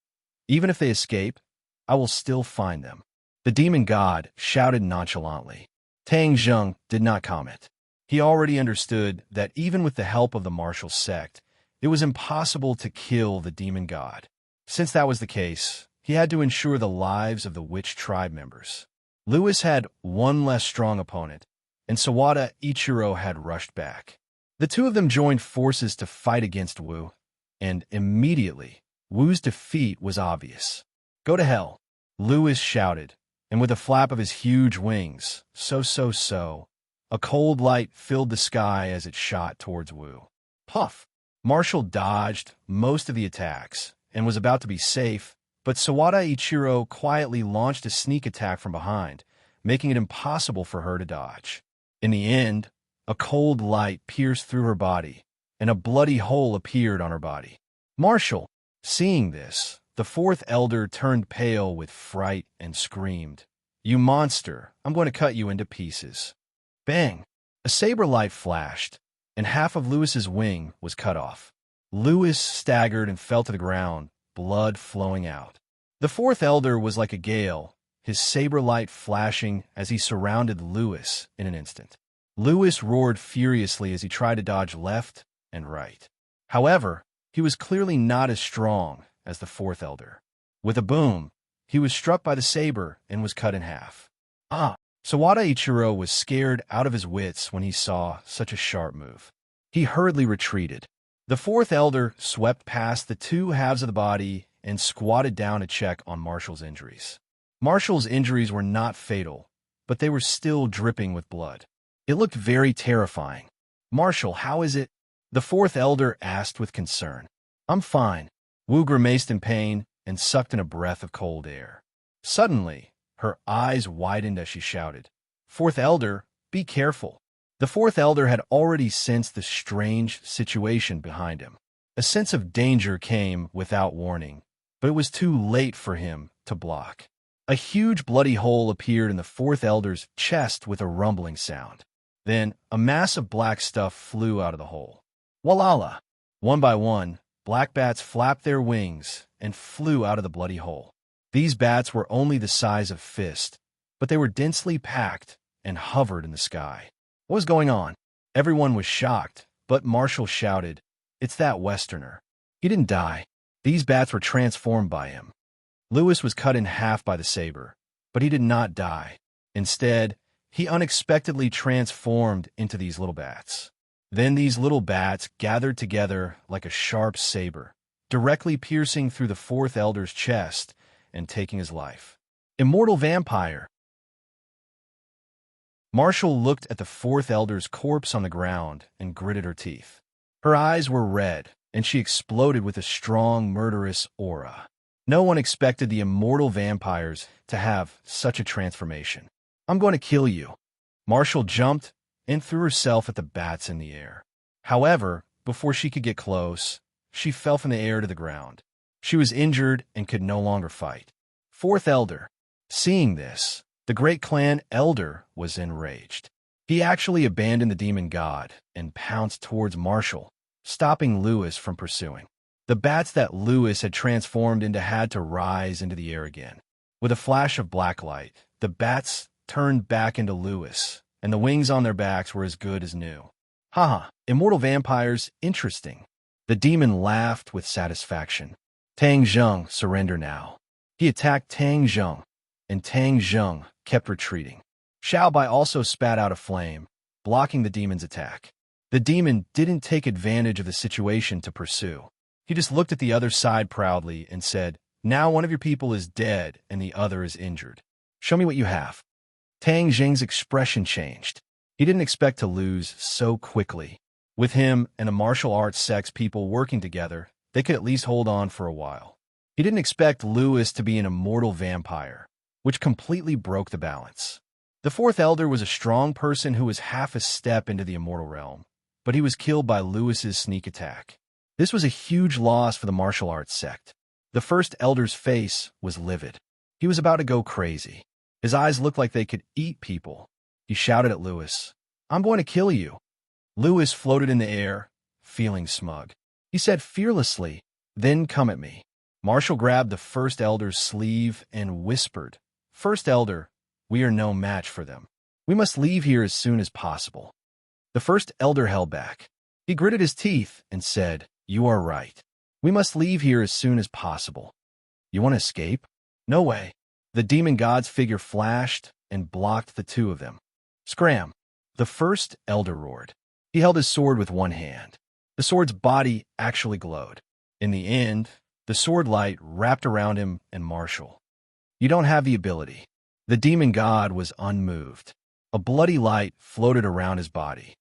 even if they escape, I will still find them," the demon god shouted nonchalantly. Tang Zheng did not comment. He already understood that even with the help of the martial sect, it was impossible to kill the demon god. Since that was the case, he had to ensure the lives of the witch tribe members. Lewis had one less strong opponent, and Sawada Ichiro had rushed back. The two of them joined forces to fight against Wu, and immediately, Wu's defeat was obvious. "Go to hell," Lewis shouted, and with a flap of his huge wings, a cold light filled the sky as it shot towards Wu. Puff! Marshall dodged most of the attacks and was about to be safe, but Sawada Ichiro quietly launched a sneak attack from behind, making it impossible for her to dodge. In the end, a cold light pierced through her body, and a bloody hole appeared on her body. Marshall, seeing this, the fourth elder turned pale with fright and screamed, "You monster, I'm going to cut you into pieces." Bang! A saber light flashed, and half of Lewis's wing was cut off. Lewis staggered and fell to the ground, blood flowing out. The fourth elder was like a gale, his saber light flashing as he surrounded Lewis in an instant. Lewis roared furiously as he tried to dodge left and right. However, he was clearly not as strong as the fourth elder. With a boom, he was struck by the saber and was cut in half. Sawada Ichiro was scared out of his wits when he saw such a sharp move. He hurriedly retreated. The fourth elder swept past the two halves of the body and squatted down to check on Marshall's injuries. Marshall's injuries were not fatal, but they were still dripping with blood. It looked very terrifying. "Marshall, how is it?" the fourth elder asked with concern. "I'm fine." Wu grimaced in pain and sucked in a breath of cold air. Suddenly, her eyes widened as she shouted, "Fourth elder, be careful." The fourth elder had already sensed the strange situation behind him. A sense of danger came without warning, but it was too late for him to block. A huge bloody hole appeared in the fourth elder's chest with a rumbling sound. Then, a mass of black stuff flew out of the hole. Walala! One by one, black bats flapped their wings and flew out of the bloody hole. These bats were only the size of fist, but they were densely packed and hovered in the sky. What was going on? Everyone was shocked, but Marshall shouted, "It's that Westerner. He didn't die. These bats were transformed by him." Lewis was cut in half by the saber, but he did not die. Instead, he unexpectedly transformed into these little bats. Then these little bats gathered together like a sharp saber, directly piercing through the fourth elder's chest and taking his life. Immortal vampire! Marshall looked at the fourth elder's corpse on the ground and gritted her teeth. Her eyes were red, and she exploded with a strong, murderous aura. No one expected the immortal vampires to have such a transformation. "I'm going to kill you." Marshall jumped and threw herself at the bats in the air. However, before she could get close, she fell from the air to the ground. She was injured and could no longer fight. Fourth elder. Seeing this, the great clan elder was enraged. He actually abandoned the demon god and pounced towards Marshall, stopping Lewis from pursuing. The bats that Lewis had transformed into had to rise into the air again. With a flash of black light, the bats turned back into Lewis, and the wings on their backs were as good as new. Haha, immortal vampires, interesting. The demon laughed with satisfaction. Tang Zheng, surrender now. He attacked Tang Zheng, and Tang Zheng kept retreating. Xiaobai also spat out a flame, blocking the demon's attack. The demon didn't take advantage of the situation to pursue. He just looked at the other side proudly and said, "Now one of your people is dead and the other is injured. Show me what you have." Tang Zheng's expression changed. He didn't expect to lose so quickly. With him and a martial arts sex people working together, they could at least hold on for a while. He didn't expect Lewis to be an immortal vampire, which completely broke the balance. The fourth elder was a strong person who was half a step into the immortal realm, but he was killed by Lewis's sneak attack. This was a huge loss for the martial arts sect. The first elder's face was livid. He was about to go crazy. His eyes looked like they could eat people. He shouted at Lewis, "I'm going to kill you." Lewis floated in the air, feeling smug. He said fearlessly, "Then come at me." Marshall grabbed the first elder's sleeve and whispered, "First elder, we are no match for them. We must leave here as soon as possible." The first elder held back. He gritted his teeth and said, "You are right. We must leave here as soon as possible." "You want to escape?" "No way." The demon god's figure flashed and blocked the two of them. Scram! The first elder roared. He held his sword with one hand. The sword's body actually glowed. In the end, the sword light wrapped around him and Marshall. "You don't have the ability." The demon god was unmoved. A bloody light floated around his body.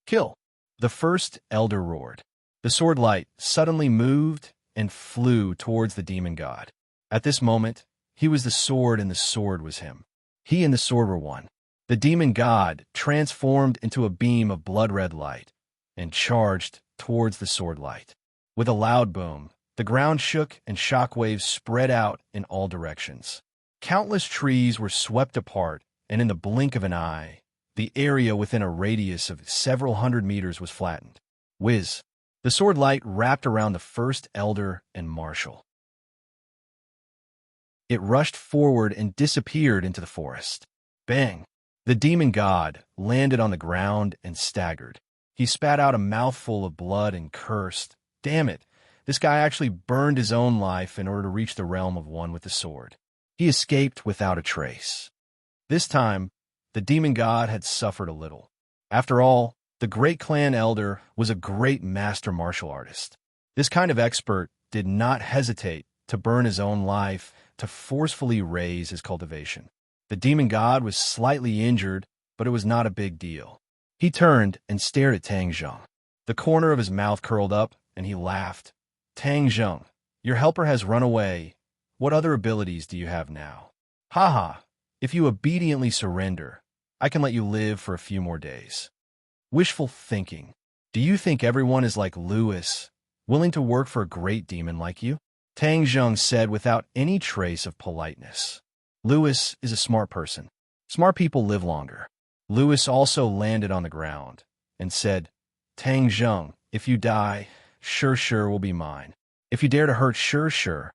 "Kill!" The first elder roared. The sword light suddenly moved and flew towards the demon god. At this moment, he was the sword and the sword was him. He and the sword were one. The demon god transformed into a beam of blood-red light and charged towards the sword light. With a loud boom, the ground shook and shockwaves spread out in all directions. Countless trees were swept apart, and in the blink of an eye, the area within a radius of several hundred meters was flattened. Whiz! The sword light wrapped around the first elder and Marshall. It rushed forward and disappeared into the forest. Bang! The demon god landed on the ground and staggered. He spat out a mouthful of blood and cursed, "Damn it, this guy actually burned his own life in order to reach the realm of one with the sword." He escaped without a trace. This time, the demon god had suffered a little. After all, the great clan elder was a great master martial artist. This kind of expert did not hesitate to burn his own life to forcefully raise his cultivation. The demon god was slightly injured, but it was not a big deal. He turned and stared at Tang Zheng. The corner of his mouth curled up, and he laughed. "Tang Zheng, your helper has run away. What other abilities do you have now?" "Haha, if you obediently surrender, I can let you live for a few more days." Wishful thinking. Do you think everyone is like Lewis, willing to work for a great demon like you? Tang Zheng said without any trace of politeness. Lewis is a smart person. Smart people live longer. Lewis also landed on the ground and said, "Tang Zheng, if you die, sure will be mine. If you dare to hurt sure,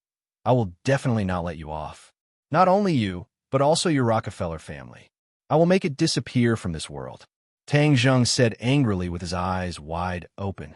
I will definitely not let you off. Not only you, but also your Rockefeller family. I will make it disappear from this world. Tang Zheng said angrily with his eyes wide open.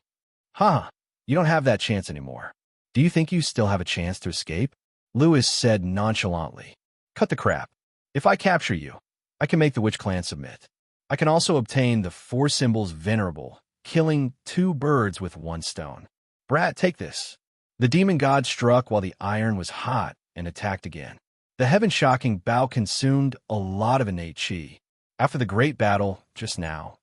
Huh, you don't have that chance anymore. Do you think you still have a chance to escape? Lewis said nonchalantly. Cut the crap. If I capture you, I can make the witch clan submit. I can also obtain the 4 symbols venerable, killing 2 birds with 1 stone. Brat, take this. The demon god struck while the iron was hot and attacked again. The heaven-shocking bout consumed a lot of innate chi. After the great battle just now,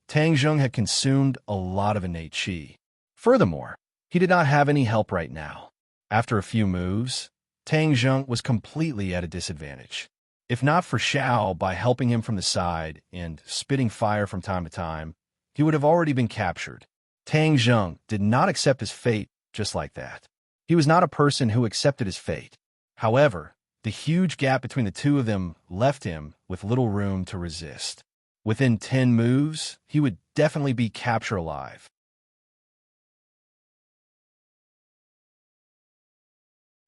Tang Zheng had consumed a lot of innate chi. Furthermore, he did not have any help right now. After a few moves, Tang Zheng was completely at a disadvantage. If not for Xiao by helping him from the side and spitting fire from time to time, he would have already been captured. Tang Zheng did not accept his fate just like that. He was not a person who accepted his fate. However, the huge gap between the two of them left him with little room to resist. Within 10 moves, he would definitely be captured alive.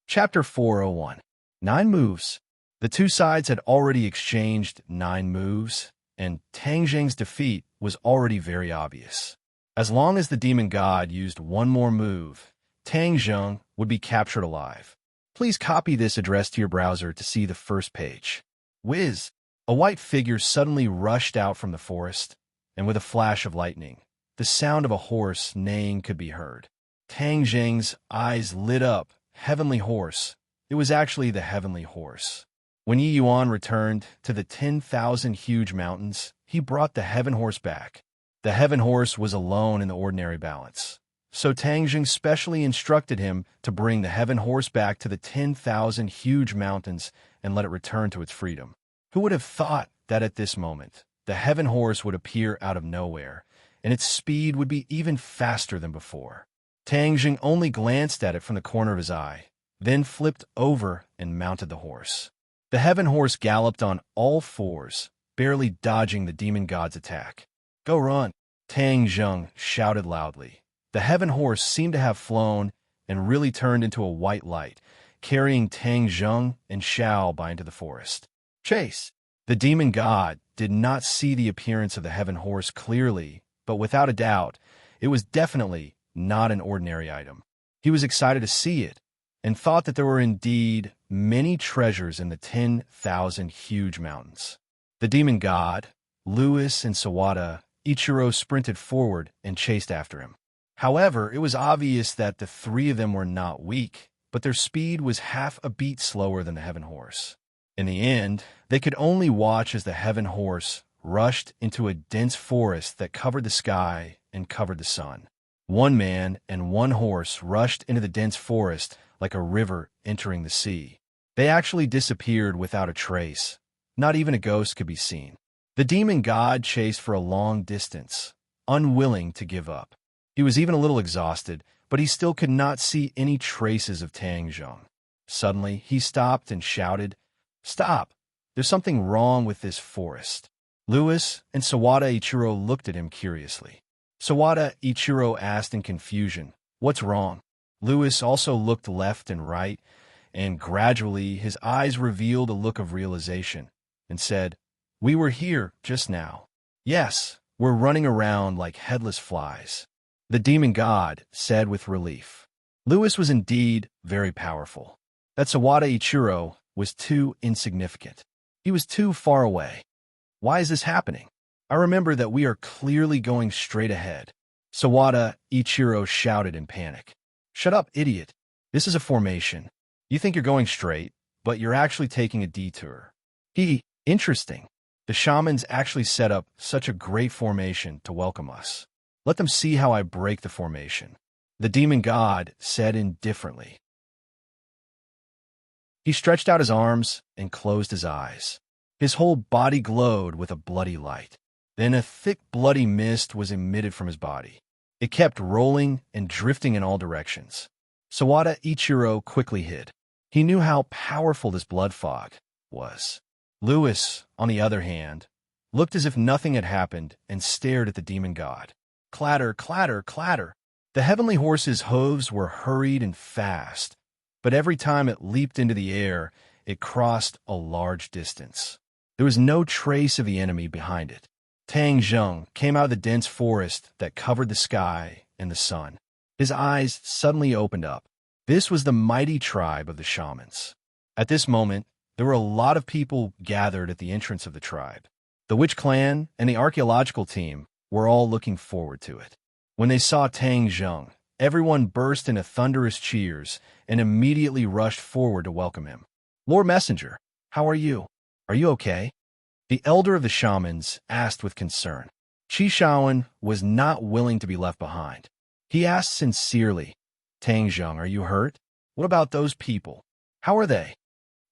Chapter 401. 9 moves. The two sides had already exchanged 9 moves, and Tang Zheng's defeat was already very obvious. As long as the demon god used 1 more move, Tang Zheng would be captured alive. Please copy this address to your browser to see the first page. Whiz! A white figure suddenly rushed out from the forest, and with a flash of lightning, the sound of a horse neighing could be heard. Tang Zheng's eyes lit up. Heavenly horse. It was actually the heavenly horse. When Yi Yuan returned to the 10,000 huge mountains, he brought the heaven horse back. The heaven horse was alone in the ordinary balance. So Tang Zheng specially instructed him to bring the heaven horse back to the 10,000 huge mountains and let it return to its freedom. Who would have thought that at this moment, the heaven horse would appear out of nowhere, and its speed would be even faster than before? Tang Zheng only glanced at it from the corner of his eye, then flipped over and mounted the horse. The heaven horse galloped on all 4s, barely dodging the demon god's attack. Go run! Tang Zheng shouted loudly. The heaven horse seemed to have flown and really turned into a white light, carrying Tang Zheng and Xiao by into the forest. Chase! The demon god did not see the appearance of the heaven horse clearly, but without a doubt, it was definitely not an ordinary item. He was excited to see it, and thought that there were indeed many treasures in the 10,000 huge mountains. The demon god, Lewis and Sawada, Ichiro sprinted forward and chased after him. However, it was obvious that the 3 of them were not weak, but their speed was half a beat slower than the heaven horse. In the end, they could only watch as the heaven horse rushed into a dense forest that covered the sky and covered the sun. 1 man and 1 horse rushed into the dense forest like a river entering the sea. They actually disappeared without a trace. Not even a ghost could be seen. The demon god chased for a long distance, unwilling to give up. He was even a little exhausted, but he still could not see any traces of Tang Zheng. Suddenly, he stopped and shouted, "Stop! There's something wrong with this forest." Lewis and Sawada Ichiro looked at him curiously. Sawada Ichiro asked in confusion, "What's wrong?" Lewis also looked left and right, and gradually his eyes revealed a look of realization, and said, "We were here just now. Yes, we're running around like headless flies." The demon god said with relief. Lewis was indeed very powerful. That Sawada Ichiro was too insignificant. He was too far away. Why is this happening? I remember that we are clearly going straight ahead. Sawada Ichiro shouted in panic. Shut up, idiot. This is a formation. You think you're going straight, but you're actually taking a detour. Interesting. The shamans actually set up such a great formation to welcome us. Let them see how I break the formation. The demon god said indifferently. He stretched out his arms and closed his eyes. His whole body glowed with a bloody light. Then a thick bloody mist was emitted from his body. It kept rolling and drifting in all directions. Sawada Ichiro quickly hid. He knew how powerful this blood fog was. Lewis, on the other hand, looked as if nothing had happened and stared at the demon god. Clatter, clatter, clatter. The heavenly horse's hooves were hurried and fast, but every time it leaped into the air, it crossed a large distance. There was no trace of the enemy behind it. Tang Zheng came out of the dense forest that covered the sky and the sun. His eyes suddenly opened up. This was the mighty tribe of the shamans. At this moment, there were a lot of people gathered at the entrance of the tribe. The witch clan and the archaeological team were all looking forward to it. When they saw Tang Zheng, everyone burst into thunderous cheers and immediately rushed forward to welcome him. "Lord Messenger, how are you? Are you okay?" The elder of the shamans asked with concern. Qi Shaoan was not willing to be left behind. He asked sincerely, "Tang Zheng, are you hurt? What about those people? How are they?"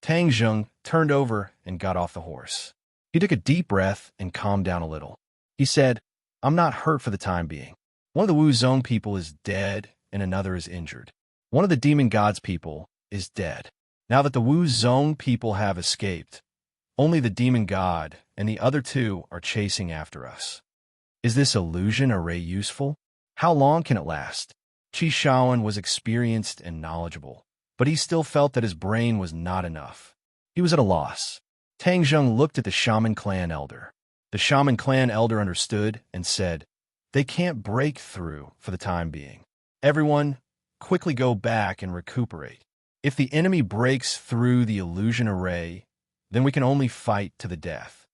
Tang Zheng turned over and got off the horse. He took a deep breath and calmed down a little. He said, "I'm not hurt for the time being. One of the Wu Zong people is dead and another is injured. One of the demon god's people is dead. Now that the Wu Zong people have escaped, only the demon god and the other two are chasing after us. Is this illusion array useful? How long can it last?" Qi Shaoan was experienced and knowledgeable, but he still felt that his brain was not enough. He was at a loss. Tang Zheng looked at the shaman clan elder. The shaman clan elder understood and said, "They can't break through for the time being. Everyone, quickly go back and recuperate. If the enemy breaks through the illusion array, then we can only fight to the death."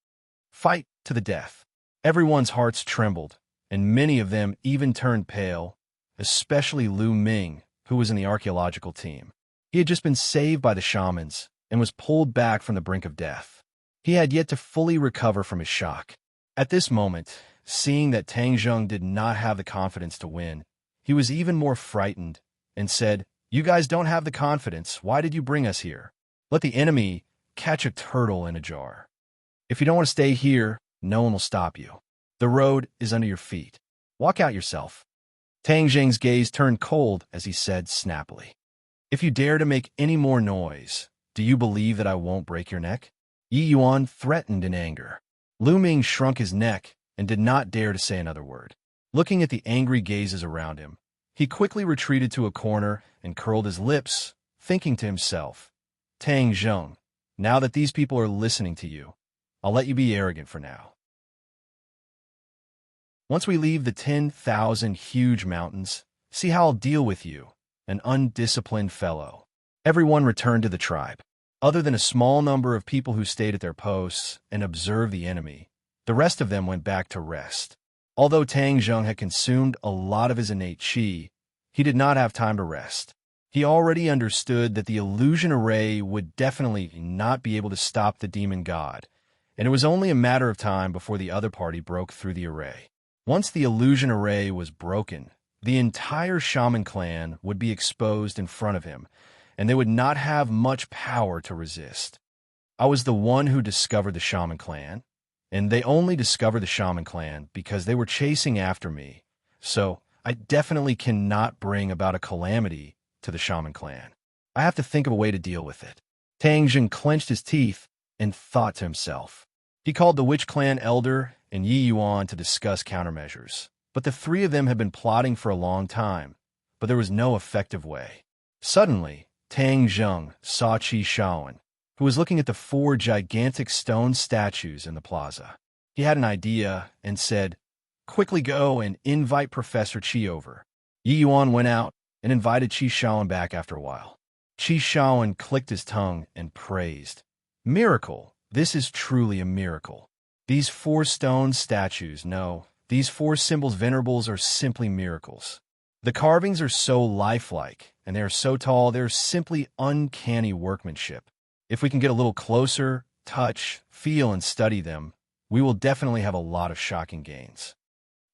Fight to the death. Everyone's hearts trembled, and many of them even turned pale, especially Lu Ming, who was in the archaeological team. He had just been saved by the shamans and was pulled back from the brink of death. He had yet to fully recover from his shock. At this moment, seeing that Tang Zheng did not have the confidence to win, he was even more frightened and said, "You guys don't have the confidence. Why did you bring us here? Let the enemy catch a turtle in a jar. If you don't want to stay here, no one will stop you. The road is under your feet. Walk out yourself." Tang Zheng's gaze turned cold as he said snappily, "If you dare to make any more noise, do you believe that I won't break your neck?" Yi Yuan threatened in anger. Lu Ming shrunk his neck and did not dare to say another word. Looking at the angry gazes around him, he quickly retreated to a corner and curled his lips, thinking to himself, "Tang Zheng, now that these people are listening to you, I'll let you be arrogant for now. Once we leave the 10,000 huge mountains, see how I'll deal with you, an undisciplined fellow." Everyone returned to the tribe. Other than a small number of people who stayed at their posts and observed the enemy, the rest of them went back to rest. Although Tang Zheng had consumed a lot of his innate qi, he did not have time to rest. He already understood that the illusion array would definitely not be able to stop the demon god, and it was only a matter of time before the other party broke through the array. Once the illusion array was broken, the entire shaman clan would be exposed in front of him, and they would not have much power to resist. I was the one who discovered the shaman clan, and they only discovered the shaman clan because they were chasing after me, so I definitely cannot bring about a calamity to the shaman clan. I have to think of a way to deal with it. Tang Zheng clenched his teeth and thought to himself. He called the witch clan elder and Yi Yuan to discuss countermeasures, but the three of them had been plotting for a long time, but there was no effective way. Suddenly, Tang Zheng saw Qi Shaoan, who was looking at the 4 gigantic stone statues in the plaza. He had an idea and said, "Quickly go and invite Professor Qi over." Yi Yuan went out and invited Qi Shaoan back after a while. Qi Shaoan clicked his tongue and praised, "Miracle! This is truly a miracle. These 4 stone statues, no, these 4 symbols venerables are simply miracles. The carvings are so lifelike, and they are so tall, they're simply uncanny workmanship. If we can get a little closer, touch, feel, and study them, we will definitely have a lot of shocking gains."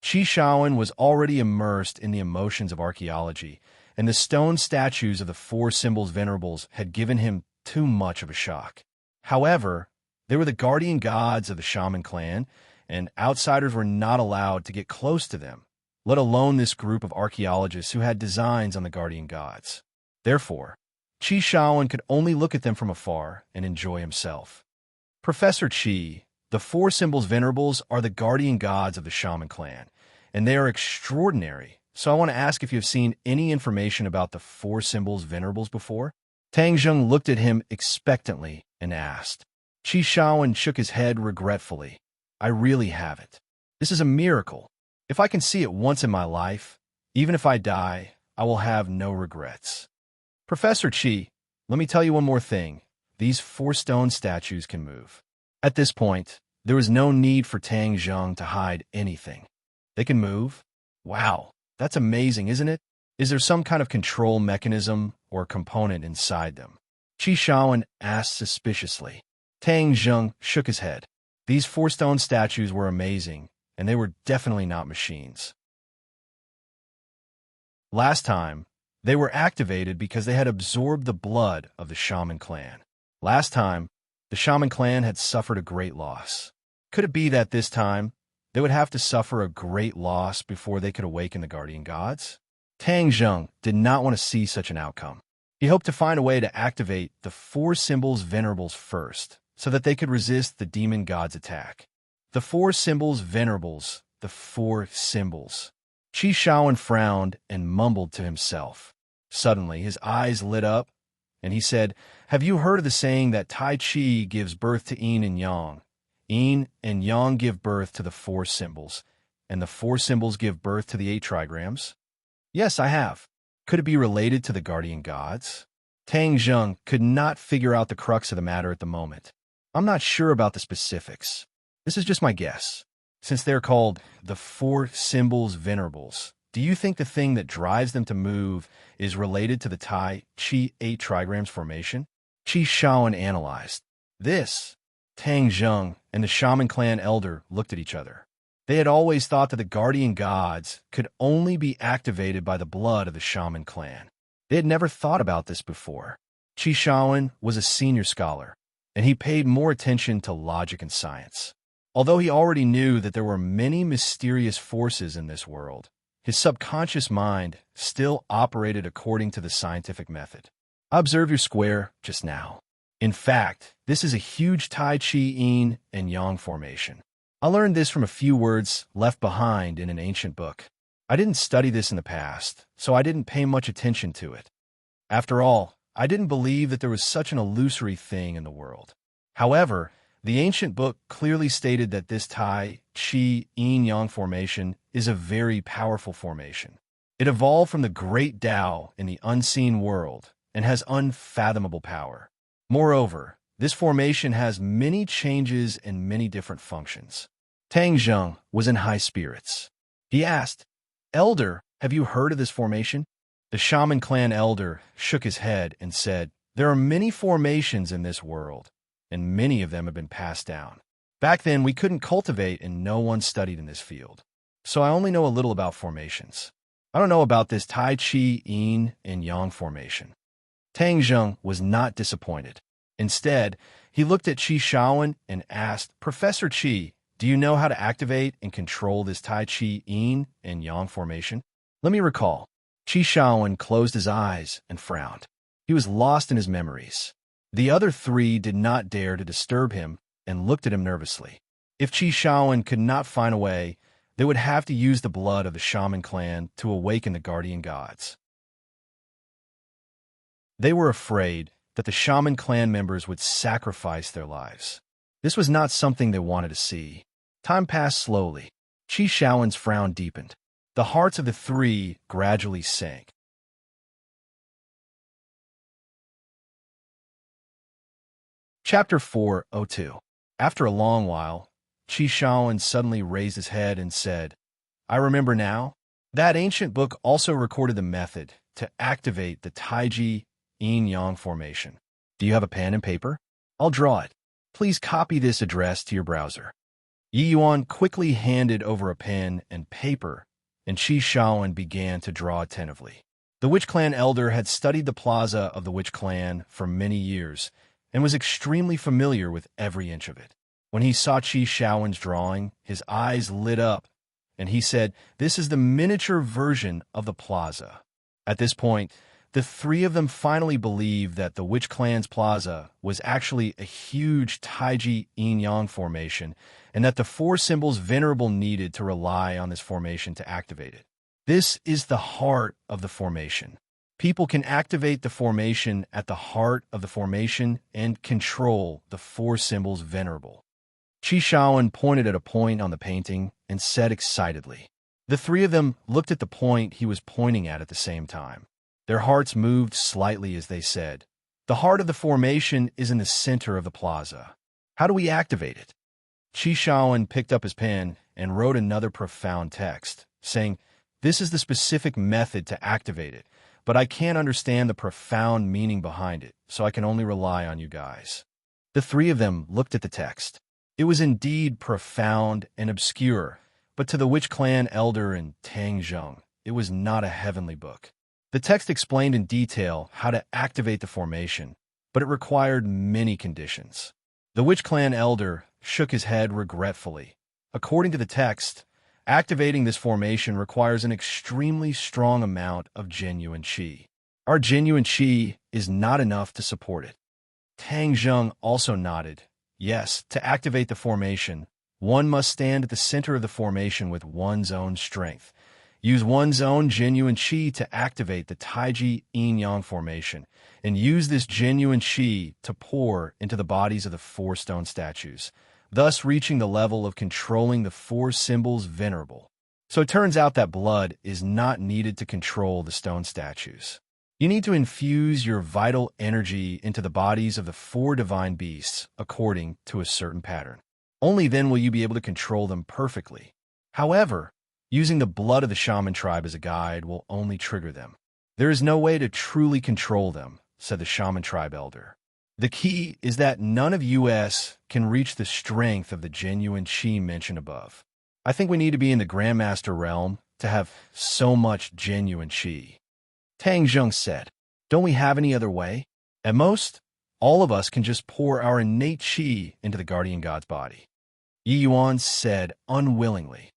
Qi Shaoan was already immersed in the emotions of archaeology, and the stone statues of the 4 symbols venerables had given him too much of a shock. However, they were the guardian gods of the shaman clan, and outsiders were not allowed to get close to them, let alone this group of archaeologists who had designs on the guardian gods. Therefore, Qi Shaoan could only look at them from afar and enjoy himself. "Professor Qi, the 4 symbols venerables are the guardian gods of the shaman clan, and they are extraordinary, so I want to ask if you have seen any information about the 4 symbols venerables before?" Tang Zheng looked at him expectantly and asked. Qi Shaoan shook his head regretfully. I really haven't. This is a miracle. If I can see it once in my life, even if I die, I will have no regrets. Professor Qi, let me tell you one more thing. These 4 stone statues can move. At this point, there was no need for Tang Zheng to hide anything. They can move? Wow, that's amazing, isn't it? Is there some kind of control mechanism or component inside them? Qi Shaoan asked suspiciously. Tang Zheng shook his head. These 4 stone statues were amazing, and they were definitely not machines. Last time, they were activated because they had absorbed the blood of the shaman clan. Last time, the shaman clan had suffered a great loss. Could it be that this time, they would have to suffer a great loss before they could awaken the guardian gods? Tang Zheng did not want to see such an outcome. He hoped to find a way to activate the 4 symbols venerables first, so that they could resist the demon god's attack. The 4 symbols venerables, the 4 symbols. Qi Shaoan frowned and mumbled to himself. Suddenly, his eyes lit up, and he said, Have you heard of the saying that Tai Chi gives birth to Yin and Yang? Yin and Yang give birth to the 4 symbols, and the 4 symbols give birth to the 8 trigrams? Yes, I have. Could it be related to the guardian gods? Tang Zheng could not figure out the crux of the matter at the moment. I'm not sure about the specifics. This is just my guess. Since they're called the 4 symbols venerables, do you think the thing that drives them to move is related to the Tai Chi 8 trigrams formation? Qi Shaoan analyzed. This. Tang Zheng and the shaman clan elder looked at each other. They had always thought that the guardian gods could only be activated by the blood of the shaman clan. They had never thought about this before. Qi Shaoan was a senior scholar, and he paid more attention to logic and science. Although he already knew that there were many mysterious forces in this world, his subconscious mind still operated according to the scientific method. I observed your square just now. In fact, this is a huge Tai Chi Yin and Yang formation. I learned this from a few words left behind in an ancient book. I didn't study this in the past, so I didn't pay much attention to it. After all, I didn't believe that there was such an illusory thing in the world. However, the ancient book clearly stated that this Tai Chi Yin-Yang formation is a very powerful formation. It evolved from the great Tao in the unseen world and has unfathomable power. Moreover, this formation has many changes and many different functions. Tang Zheng was in high spirits. He asked, Elder, have you heard of this formation? The shaman clan elder shook his head and said, There are many formations in this world, and many of them have been passed down. Back then, we couldn't cultivate and no one studied in this field. So I only know a little about formations. I don't know about this Tai Chi Yin and Yang formation. Tang Zheng was not disappointed. Instead, he looked at Qi Shaoan and asked, Professor Qi, do you know how to activate and control this Tai Chi Yin and Yang formation? Let me recall. Qi Shaoan closed his eyes and frowned. He was lost in his memories. The other 3 did not dare to disturb him and looked at him nervously. If Qi Shaoan could not find a way, they would have to use the blood of the shaman clan to awaken the guardian gods. They were afraid that the shaman clan members would sacrifice their lives. This was not something they wanted to see. Time passed slowly. Qi Shaoan's frown deepened. The hearts of the 3 gradually sank. Chapter 402. After a long while, Qi Shaoan suddenly raised his head and said, I remember now. That ancient book also recorded the method to activate the Taiji Yin-Yang formation. Do you have a pen and paper? I'll draw it. Please copy this address to your browser. Yi Yuan quickly handed over a pen and paper, and Qi Shaoan began to draw attentively. The Witch Clan elder had studied the plaza of the Witch Clan for many years and was extremely familiar with every inch of it. When he saw Qi Shaoan's drawing, his eyes lit up, and he said, This is the miniature version of the plaza. At this point, the 3 of them finally believed that the Witch Clan's plaza was actually a huge Taiji Yin-Yang formation, and that the 4 symbols venerable needed to rely on this formation to activate it. This is the heart of the formation. People can activate the formation at the heart of the formation and control the four symbols venerable. Chi Shaoan pointed at a point on the painting and said excitedly. The three of them looked at the point he was pointing at the same time. Their hearts moved slightly as they said, "The heart of the formation is in the center of the plaza. How do we activate it?" Chi Shaoan picked up his pen and wrote another profound text, saying, "This is the specific method to activate it, but I can't understand the profound meaning behind it, so I can only rely on you guys." The three of them looked at the text. It was indeed profound and obscure, but to the Witch Clan elder and Tang Zheng, it was not a heavenly book. The text explained in detail how to activate the formation, but it required many conditions. The Witch Clan elder shook his head regretfully. According to the text, activating this formation requires an extremely strong amount of genuine qi. Our genuine qi is not enough to support it. Tang Zheng also nodded. Yes, to activate the formation, one must stand at the center of the formation with one's own strength. Use one's own genuine qi to activate the Taiji yin-yang formation, and use this genuine qi to pour into the bodies of the four stone statues, thus reaching the level of controlling the four symbols venerable. So it turns out that blood is not needed to control the stone statues. You need to infuse your vital energy into the bodies of the four divine beasts according to a certain pattern. Only then will you be able to control them perfectly. However, using the blood of the shaman tribe as a guide will only trigger them. There is no way to truly control them, said the shaman tribe elder. The key is that none of us can reach the strength of the genuine qi mentioned above. I think we need to be in the Grandmaster realm to have so much genuine qi. Tang Zheng said, "Don't we have any other way? At most, all of us can just pour our innate qi into the guardian god's body." Yi Yuan said unwillingly.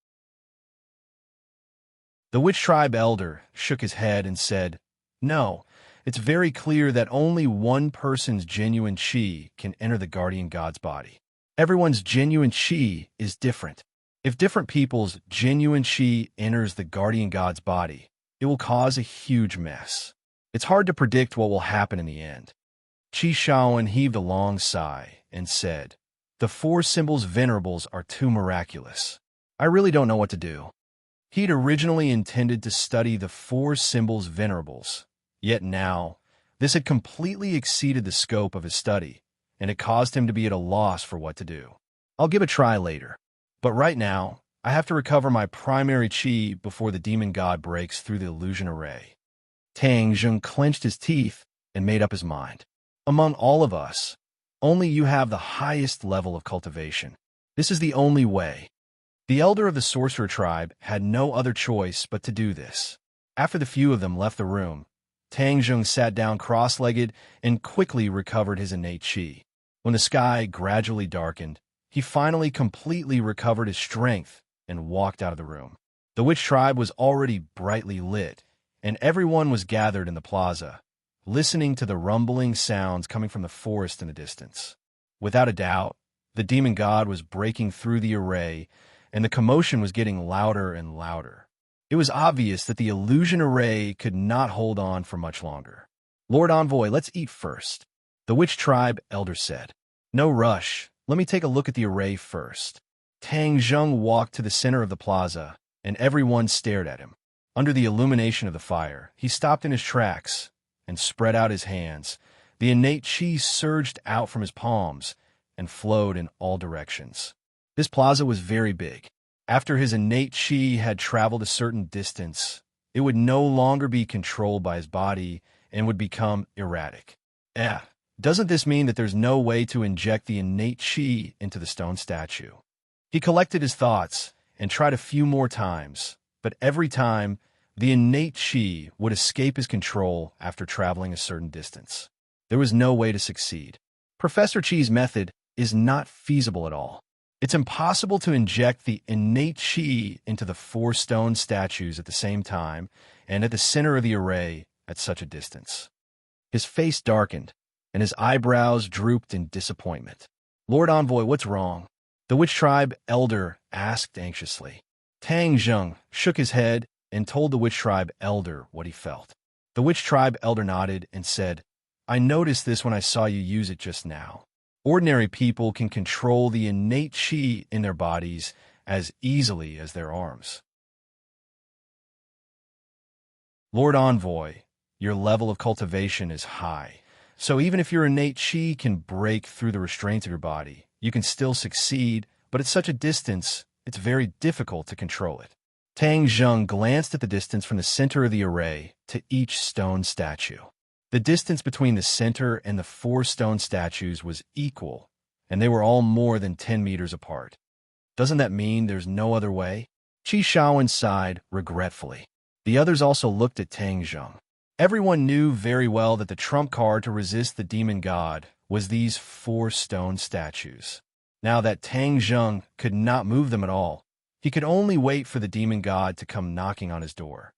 The witch tribe elder shook his head and said, "No, it's very clear that only one person's genuine qi can enter the guardian god's body. Everyone's genuine qi is different. If different people's genuine qi enters the guardian god's body, it will cause a huge mess. It's hard to predict what will happen in the end." Chi Shaoan heaved a long sigh and said, "The four symbols venerables are too miraculous. I really don't know what to do." He'd originally intended to study the four symbols venerables, yet now, this had completely exceeded the scope of his study, and it caused him to be at a loss for what to do. "I'll give a try later, but right now, I have to recover my primary qi before the demon god breaks through the illusion array." Tang Zheng clenched his teeth and made up his mind. "Among all of us, only you have the highest level of cultivation. This is the only way." The elder of the sorcerer tribe had no other choice but to do this. After the few of them left the room, Tang Zheng sat down cross-legged and quickly recovered his innate qi. When the sky gradually darkened, he finally completely recovered his strength and walked out of the room. The witch tribe was already brightly lit, and everyone was gathered in the plaza, listening to the rumbling sounds coming from the forest in the distance. Without a doubt, the demon god was breaking through the array, and the commotion was getting louder and louder. It was obvious that the illusion array could not hold on for much longer. "Lord Envoy, let's eat first," the witch tribe elder said. "No rush. Let me take a look at the array first." Tang Zheng walked to the center of the plaza, and everyone stared at him. Under the illumination of the fire, he stopped in his tracks and spread out his hands. The innate qi surged out from his palms and flowed in all directions. This plaza was very big. After his innate qi had traveled a certain distance, it would no longer be controlled by his body and would become erratic. Doesn't this mean that there's no way to inject the innate qi into the stone statue? He collected his thoughts and tried a few more times, but every time, the innate qi would escape his control after traveling a certain distance. There was no way to succeed. Professor Chi's method is not feasible at all. It's impossible to inject the innate qi into the four stone statues at the same time and at the center of the array at such a distance. His face darkened, and his eyebrows drooped in disappointment. "Lord Envoy, what's wrong?" the witch tribe elder asked anxiously. Tang Zheng shook his head and told the witch tribe elder what he felt. The witch tribe elder nodded and said, I noticed this when I saw you use it just now. Ordinary people can control the innate chi in their bodies as easily as their arms. Lord Envoy, your level of cultivation is high. So even if your innate chi can break through the restraints of your body, you can still succeed, but at such a distance, it's very difficult to control it. Tang Zheng glanced at the distance from the center of the array to each stone statue. The distance between the center and the 4 stone statues was equal, and they were all more than 10 meters apart. Doesn't that mean there's no other way? Qi Shaoan sighed regretfully. The others also looked at Tang Zheng. Everyone knew very well that the trump card to resist the demon god was these 4 stone statues. Now that Tang Zheng could not move them at all, he could only wait for the demon god to come knocking on his door.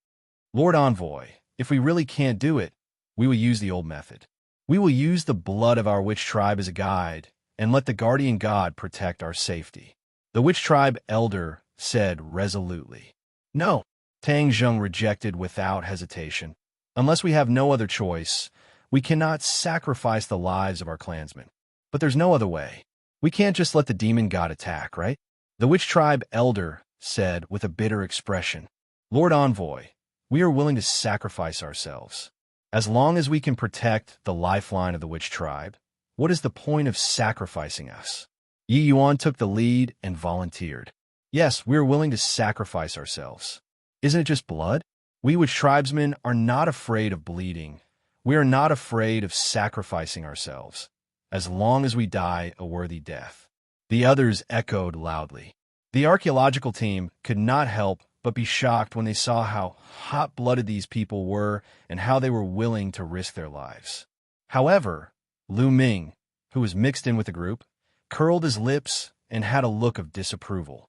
Lord Envoy, if we really can't do it, we will use the old method. We will use the blood of our witch tribe as a guide and let the guardian god protect our safety. The witch tribe elder said resolutely. No, Tang Zheng rejected without hesitation. Unless we have no other choice, we cannot sacrifice the lives of our clansmen. But there's no other way. We can't just let the demon god attack, right? The witch tribe elder said with a bitter expression. Lord Envoy, we are willing to sacrifice ourselves. As long as we can protect the lifeline of the witch tribe, what is the point of sacrificing us? Yi Yuan took the lead and volunteered. Yes, we are willing to sacrifice ourselves. Isn't it just blood? We witch tribesmen are not afraid of bleeding. We are not afraid of sacrificing ourselves, as long as we die a worthy death. The others echoed loudly. The archaeological team could not help but be shocked when they saw how hot-blooded these people were and how they were willing to risk their lives. However, Lu Ming, who was mixed in with the group, curled his lips and had a look of disapproval.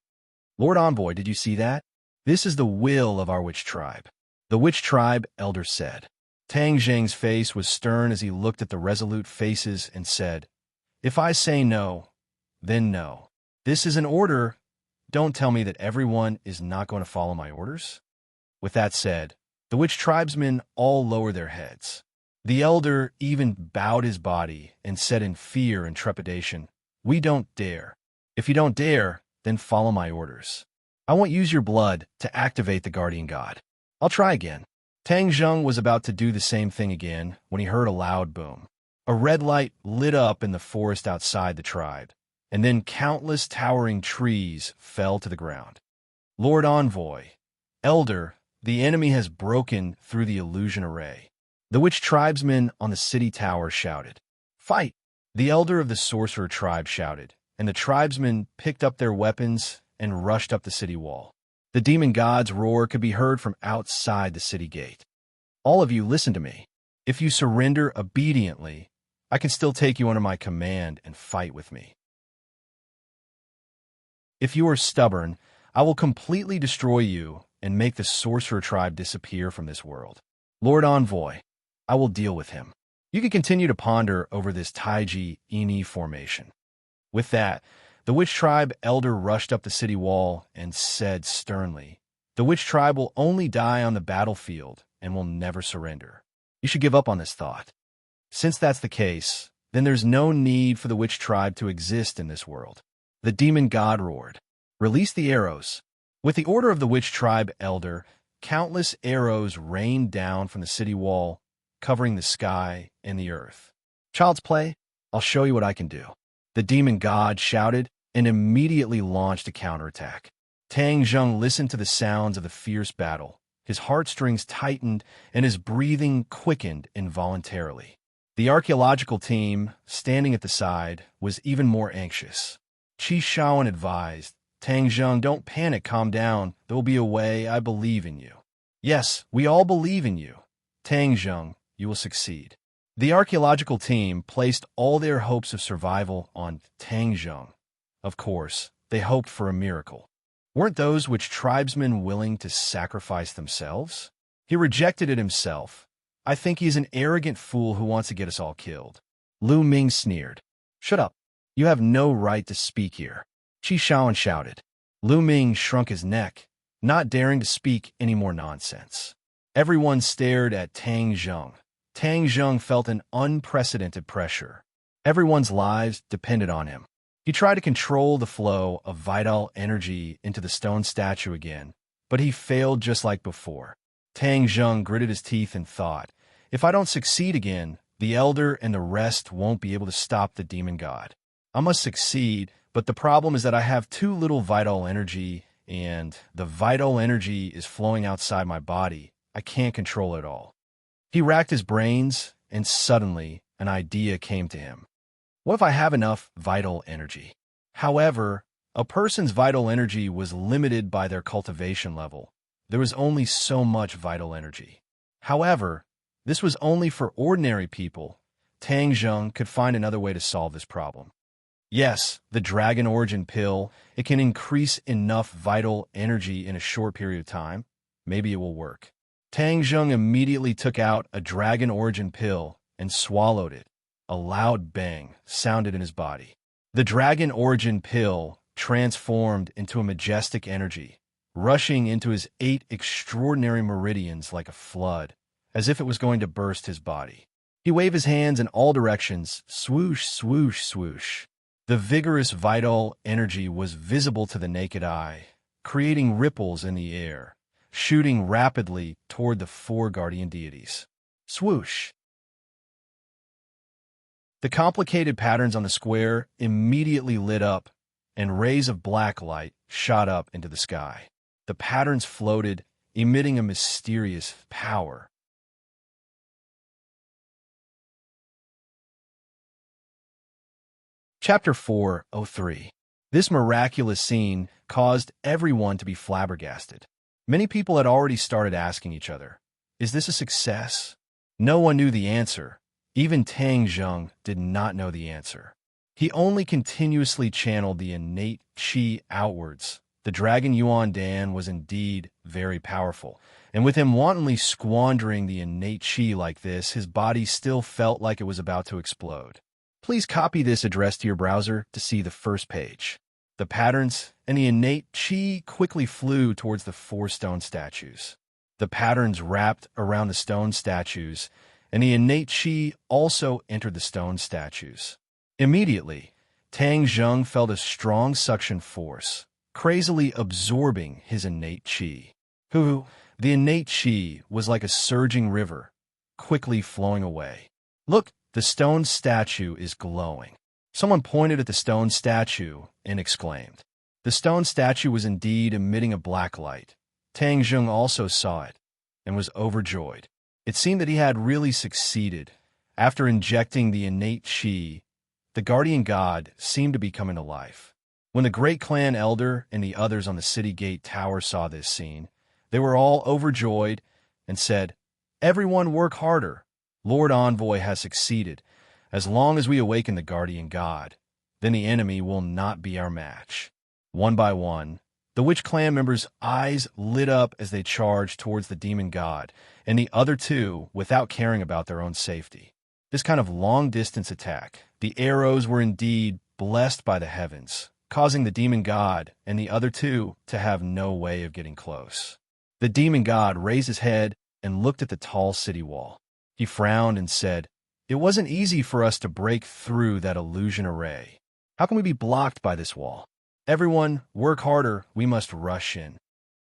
Lord Envoy, did you see that? This is the will of our witch tribe. The witch tribe elder said. Tang Zheng's face was stern as he looked at the resolute faces and said, If I say no, then no. This is an order. Don't tell me that everyone is not going to follow my orders. With that said, the witch tribesmen all lowered their heads. The elder even bowed his body and said in fear and trepidation, We don't dare. If you don't dare, then follow my orders. I won't use your blood to activate the guardian god. I'll try again. Tang Zheng was about to do the same thing again when he heard a loud boom. A red light lit up in the forest outside the tribe, and then countless towering trees fell to the ground. Lord Envoy, Elder, the enemy has broken through the illusion array. The witch tribesmen on the city tower shouted, Fight! The elder of the sorcerer tribe shouted, and the tribesmen picked up their weapons and rushed up the city wall. The demon god's roar could be heard from outside the city gate. All of you, listen to me. If you surrender obediently, I can still take you under my command and fight with me. If you are stubborn, I will completely destroy you and make the sorcerer tribe disappear from this world. Lord Envoy, I will deal with him. You can continue to ponder over this Taiji Ini formation. With that, the witch tribe elder rushed up the city wall and said sternly, The witch tribe will only die on the battlefield and will never surrender. You should give up on this thought. Since that's the case, then there's no need for the witch tribe to exist in this world. The demon god roared, Release the arrows. With the order of the witch tribe elder, countless arrows rained down from the city wall, covering the sky and the earth. Child's play, I'll show you what I can do. The demon god shouted and immediately launched a counterattack. Tang Zheng listened to the sounds of the fierce battle. His heartstrings tightened and his breathing quickened involuntarily. The archaeological team, standing at the side, was even more anxious. Qi Shaoan advised, Tang Zheng, don't panic, calm down. There will be a way. I believe in you. Yes, we all believe in you. Tang Zheng, you will succeed. The archaeological team placed all their hopes of survival on Tang Zheng. Of course, they hoped for a miracle. Weren't those witch tribesmen willing to sacrifice themselves? He rejected it himself. I think he's an arrogant fool who wants to get us all killed. Lu Ming sneered. Shut up. You have no right to speak here. Qi Shaoan shouted. Lu Ming shrunk his neck, not daring to speak any more nonsense. Everyone stared at Tang Zheng. Tang Zheng felt an unprecedented pressure. Everyone's lives depended on him. He tried to control the flow of vital energy into the stone statue again, but he failed just like before. Tang Zheng gritted his teeth and thought, if I don't succeed again, the elder and the rest won't be able to stop the demon god. I must succeed, but the problem is that I have too little vital energy, and the vital energy is flowing outside my body. I can't control it all. He racked his brains, and suddenly an idea came to him. What if I have enough vital energy? However, a person's vital energy was limited by their cultivation level. There was only so much vital energy. However, this was only for ordinary people. Tang Zheng could find another way to solve this problem. Yes, the dragon origin pill, it can increase enough vital energy in a short period of time. Maybe it will work. Tang Zheng immediately took out a dragon origin pill and swallowed it. A loud bang sounded in his body. The dragon origin pill transformed into a majestic energy, rushing into his 8 extraordinary meridians like a flood, as if it was going to burst his body. He waved his hands in all directions, swoosh, swoosh, swoosh. The vigorous vital energy was visible to the naked eye, creating ripples in the air, shooting rapidly toward the 4 guardian deities. Swoosh! The complicated patterns on the square immediately lit up, and rays of black light shot up into the sky. The patterns floated, emitting a mysterious power. Chapter 403. This miraculous scene caused everyone to be flabbergasted. Many people had already started asking each other, is this a success? No one knew the answer. Even Tang Zheng did not know the answer. He only continuously channeled the innate qi outwards. The dragon Yuan Dan was indeed very powerful, and with him wantonly squandering the innate qi like this, his body still felt like it was about to explode. Please copy this address to your browser to see the first page. The patterns and the innate qi quickly flew towards the 4 stone statues. The patterns wrapped around the stone statues, and the innate qi also entered the stone statues. Immediately, Tang Zheng felt a strong suction force, crazily absorbing his innate qi. The innate qi was like a surging river, quickly flowing away. Look, the stone statue is glowing. Someone pointed at the stone statue and exclaimed. The stone statue was indeed emitting a black light. Tang Zheng also saw it and was overjoyed. It seemed that he had really succeeded. After injecting the innate qi, the guardian god seemed to be coming to life. When the great clan elder and the others on the city gate tower saw this scene, they were all overjoyed and said, everyone work harder. Lord Envoy has succeeded. As long as we awaken the guardian god, then the enemy will not be our match. One by one, the witch clan members' eyes lit up as they charged towards the demon god, and the other 2 without caring about their own safety. This kind of long-distance attack, the arrows were indeed blessed by the heavens, causing the demon god and the other 2 to have no way of getting close. The demon god raised his head and looked at the tall city wall. He frowned and said, it wasn't easy for us to break through that illusion array. How can we be blocked by this wall? Everyone, work harder, we must rush in.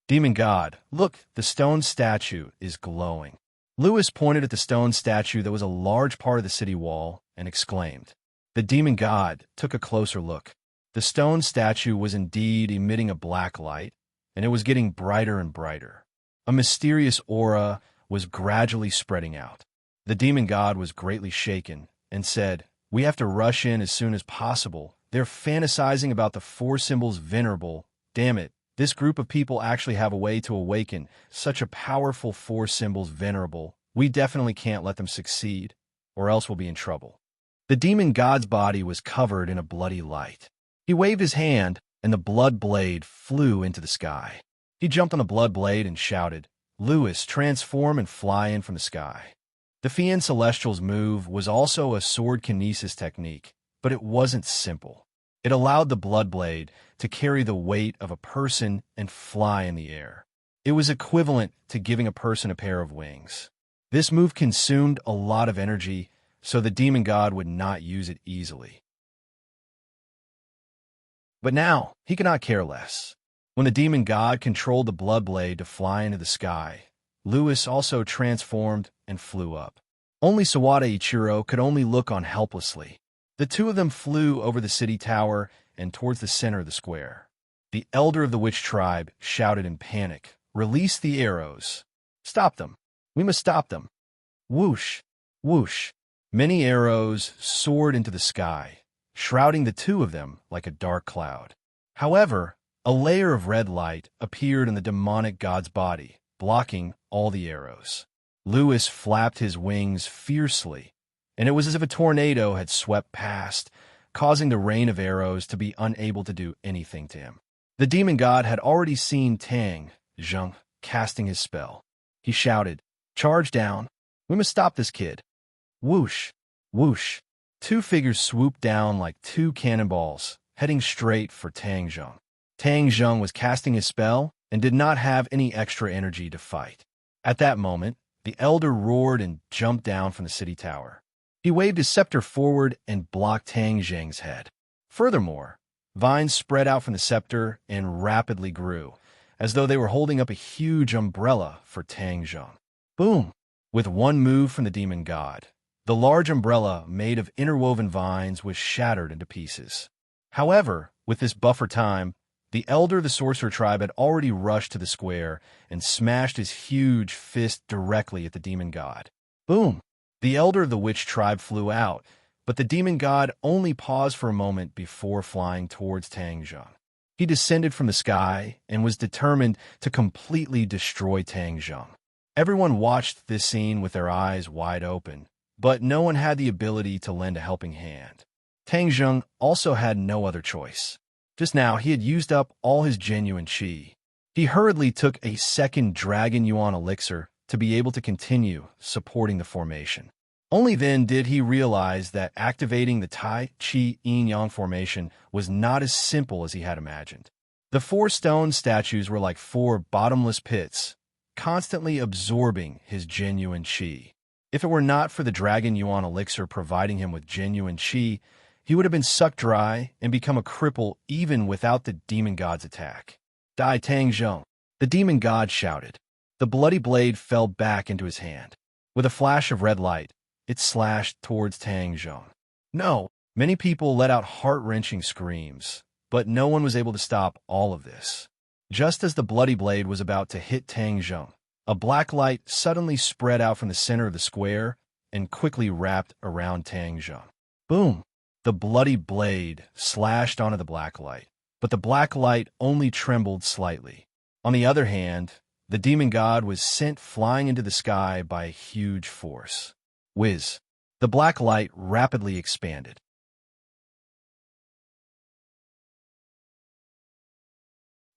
Demon god, look, the stone statue is glowing. Lewis pointed at the stone statue that was a large part of the city wall and exclaimed. The demon god took a closer look. The stone statue was indeed emitting a black light, and it was getting brighter and brighter. A mysterious aura was gradually spreading out. The demon god was greatly shaken and said, we have to rush in as soon as possible. They're fantasizing about the 4 symbols venerable. Damn it, this group of people actually have a way to awaken such a powerful 4 symbols venerable. We definitely can't let them succeed, or else we'll be in trouble. The demon god's body was covered in a bloody light. He waved his hand, and the blood blade flew into the sky. He jumped on the blood blade and shouted, Lewis, transform and fly in from the sky. The Fian Celestial's move was also a sword kinesis technique, but it wasn't simple. It allowed the blood blade to carry the weight of a person and fly in the air. It was equivalent to giving a person a pair of wings. This move consumed a lot of energy, so the demon god would not use it easily. But now, he could not care less. When the demon god controlled the blood blade to fly into the sky, Lewis also transformed and flew up. Only Sawada Ichiro could only look on helplessly. The two of them flew over the city tower and towards the center of the square. The elder of the witch tribe shouted in panic, "Release the arrows! Stop them! We must stop them!" Whoosh! Whoosh! Many arrows soared into the sky, shrouding the two of them like a dark cloud. However, a layer of red light appeared in the demonic god's body, blocking all the arrows. Lewis flapped his wings fiercely, and it was as if a tornado had swept past, causing the rain of arrows to be unable to do anything to him. The demon god had already seen Tang Zheng casting his spell. He shouted, "Charge down! We must stop this kid!" Whoosh! Whoosh! Two figures swooped down like two cannonballs, heading straight for Tang Zheng. Tang Zheng was casting his spell and did not have any extra energy to fight. At that moment, the elder roared and jumped down from the city tower. He waved his scepter forward and blocked Tang Zheng's head. Furthermore, vines spread out from the scepter and rapidly grew, as though they were holding up a huge umbrella for Tang Zheng. Boom! With one move from the demon god, the large umbrella made of interwoven vines was shattered into pieces. However, with this buffer time, the elder of the sorcerer tribe had already rushed to the square and smashed his huge fist directly at the demon god. Boom! The elder of the witch tribe flew out, but the demon god only paused for a moment before flying towards Tang Zheng. He descended from the sky and was determined to completely destroy Tang Zheng. Everyone watched this scene with their eyes wide open, but no one had the ability to lend a helping hand. Tang Zheng also had no other choice. Just now, he had used up all his genuine qi. He hurriedly took a second Dragon Yuan elixir to be able to continue supporting the formation. Only then did he realize that activating the Tai Chi Yin-Yang formation was not as simple as he had imagined. The four stone statues were like four bottomless pits, constantly absorbing his genuine qi. If it were not for the Dragon Yuan elixir providing him with genuine qi, he would have been sucked dry and become a cripple even without the demon god's attack. "Die, Tang Zheng!" The demon god shouted. The bloody blade fell back into his hand. With a flash of red light, it slashed towards Tang Zheng. No! Many people let out heart-wrenching screams, but no one was able to stop all of this. Just as the bloody blade was about to hit Tang Zheng, a black light suddenly spread out from the center of the square and quickly wrapped around Tang Zheng. Boom! The bloody blade slashed onto the black light, but the black light only trembled slightly. On the other hand, the demon god was sent flying into the sky by a huge force. Whiz! The black light rapidly expanded.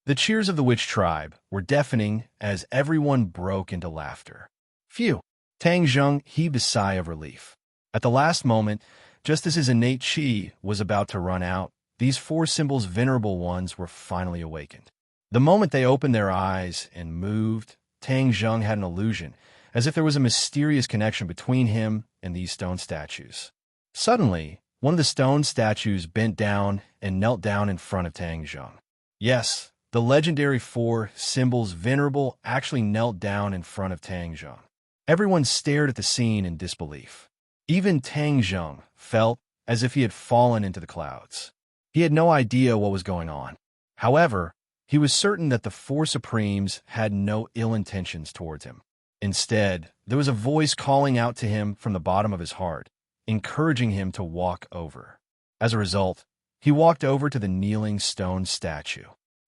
The cheers of the witch tribe were deafening as everyone broke into laughter. Phew! Tang Zheng heaved a sigh of relief. At the last moment, just as his innate qi was about to run out, these four symbols' venerable ones were finally awakened. The moment they opened their eyes and moved, Tang Zheng had an illusion, as if there was a mysterious connection between him and these stone statues. Suddenly, one of the stone statues bent down and knelt down in front of Tang Zheng. Yes, the legendary four symbols venerable actually knelt down in front of Tang Zheng. Everyone stared at the scene in disbelief. Even Tang Zheng felt as if he had fallen into the clouds. He had no idea what was going on. However, he was certain that the four supremes had no ill intentions towards him. Instead, there was a voice calling out to him from the bottom of his heart, encouraging him to walk over. As a result, he walked over to the kneeling stone statue.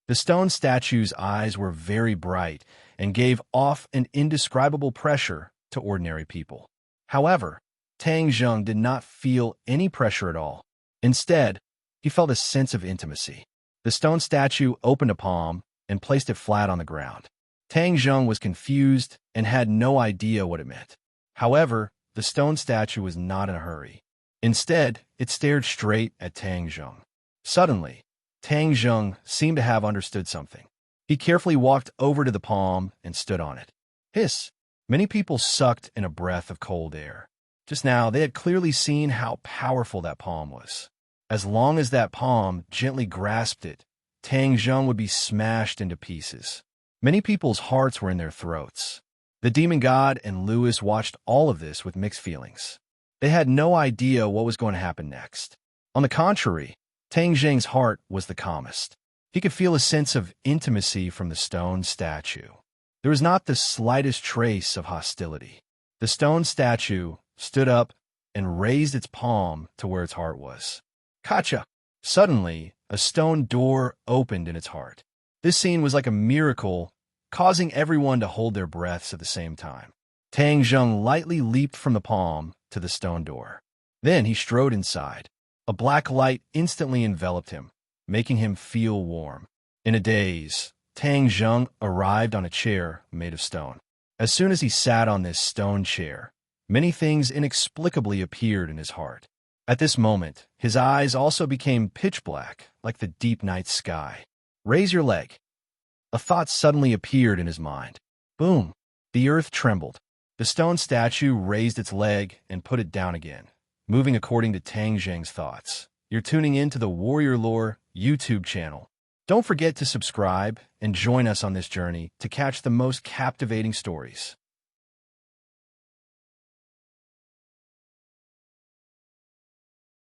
The stone statue's eyes were very bright and gave off an indescribable pressure to ordinary people. However, Tang Zheng did not feel any pressure at all. Instead, he felt a sense of intimacy. The stone statue opened a palm and placed it flat on the ground. Tang Zheng was confused and had no idea what it meant. However, the stone statue was not in a hurry. Instead, it stared straight at Tang Zheng. Suddenly, Tang Zheng seemed to have understood something. He carefully walked over to the palm and stood on it. Hiss! Many people sucked in a breath of cold air. Just now, they had clearly seen how powerful that palm was. As long as that palm gently grasped it, Tang Zheng would be smashed into pieces. Many people's hearts were in their throats. The demon god and Lewis watched all of this with mixed feelings. They had no idea what was going to happen next. On the contrary, Tang Zheng's heart was the calmest. He could feel a sense of intimacy from the stone statue. There was not the slightest trace of hostility. The stone statue stood up and raised its palm to where its heart was. Gotcha! Suddenly, a stone door opened in its heart. This scene was like a miracle, causing everyone to hold their breaths at the same time. Tang Zheng lightly leaped from the palm to the stone door. Then he strode inside. A black light instantly enveloped him, making him feel warm. In a daze, Tang Zheng arrived on a chair made of stone. As soon as he sat on this stone chair, many things inexplicably appeared in his heart. At this moment, his eyes also became pitch black, like the deep night sky. Raise your leg. A thought suddenly appeared in his mind. Boom! The earth trembled. The stone statue raised its leg and put it down again, moving according to Tang Zheng's thoughts. You're tuning in to the Warrior Lore YouTube channel. Don't forget to subscribe and join us on this journey to catch the most captivating stories.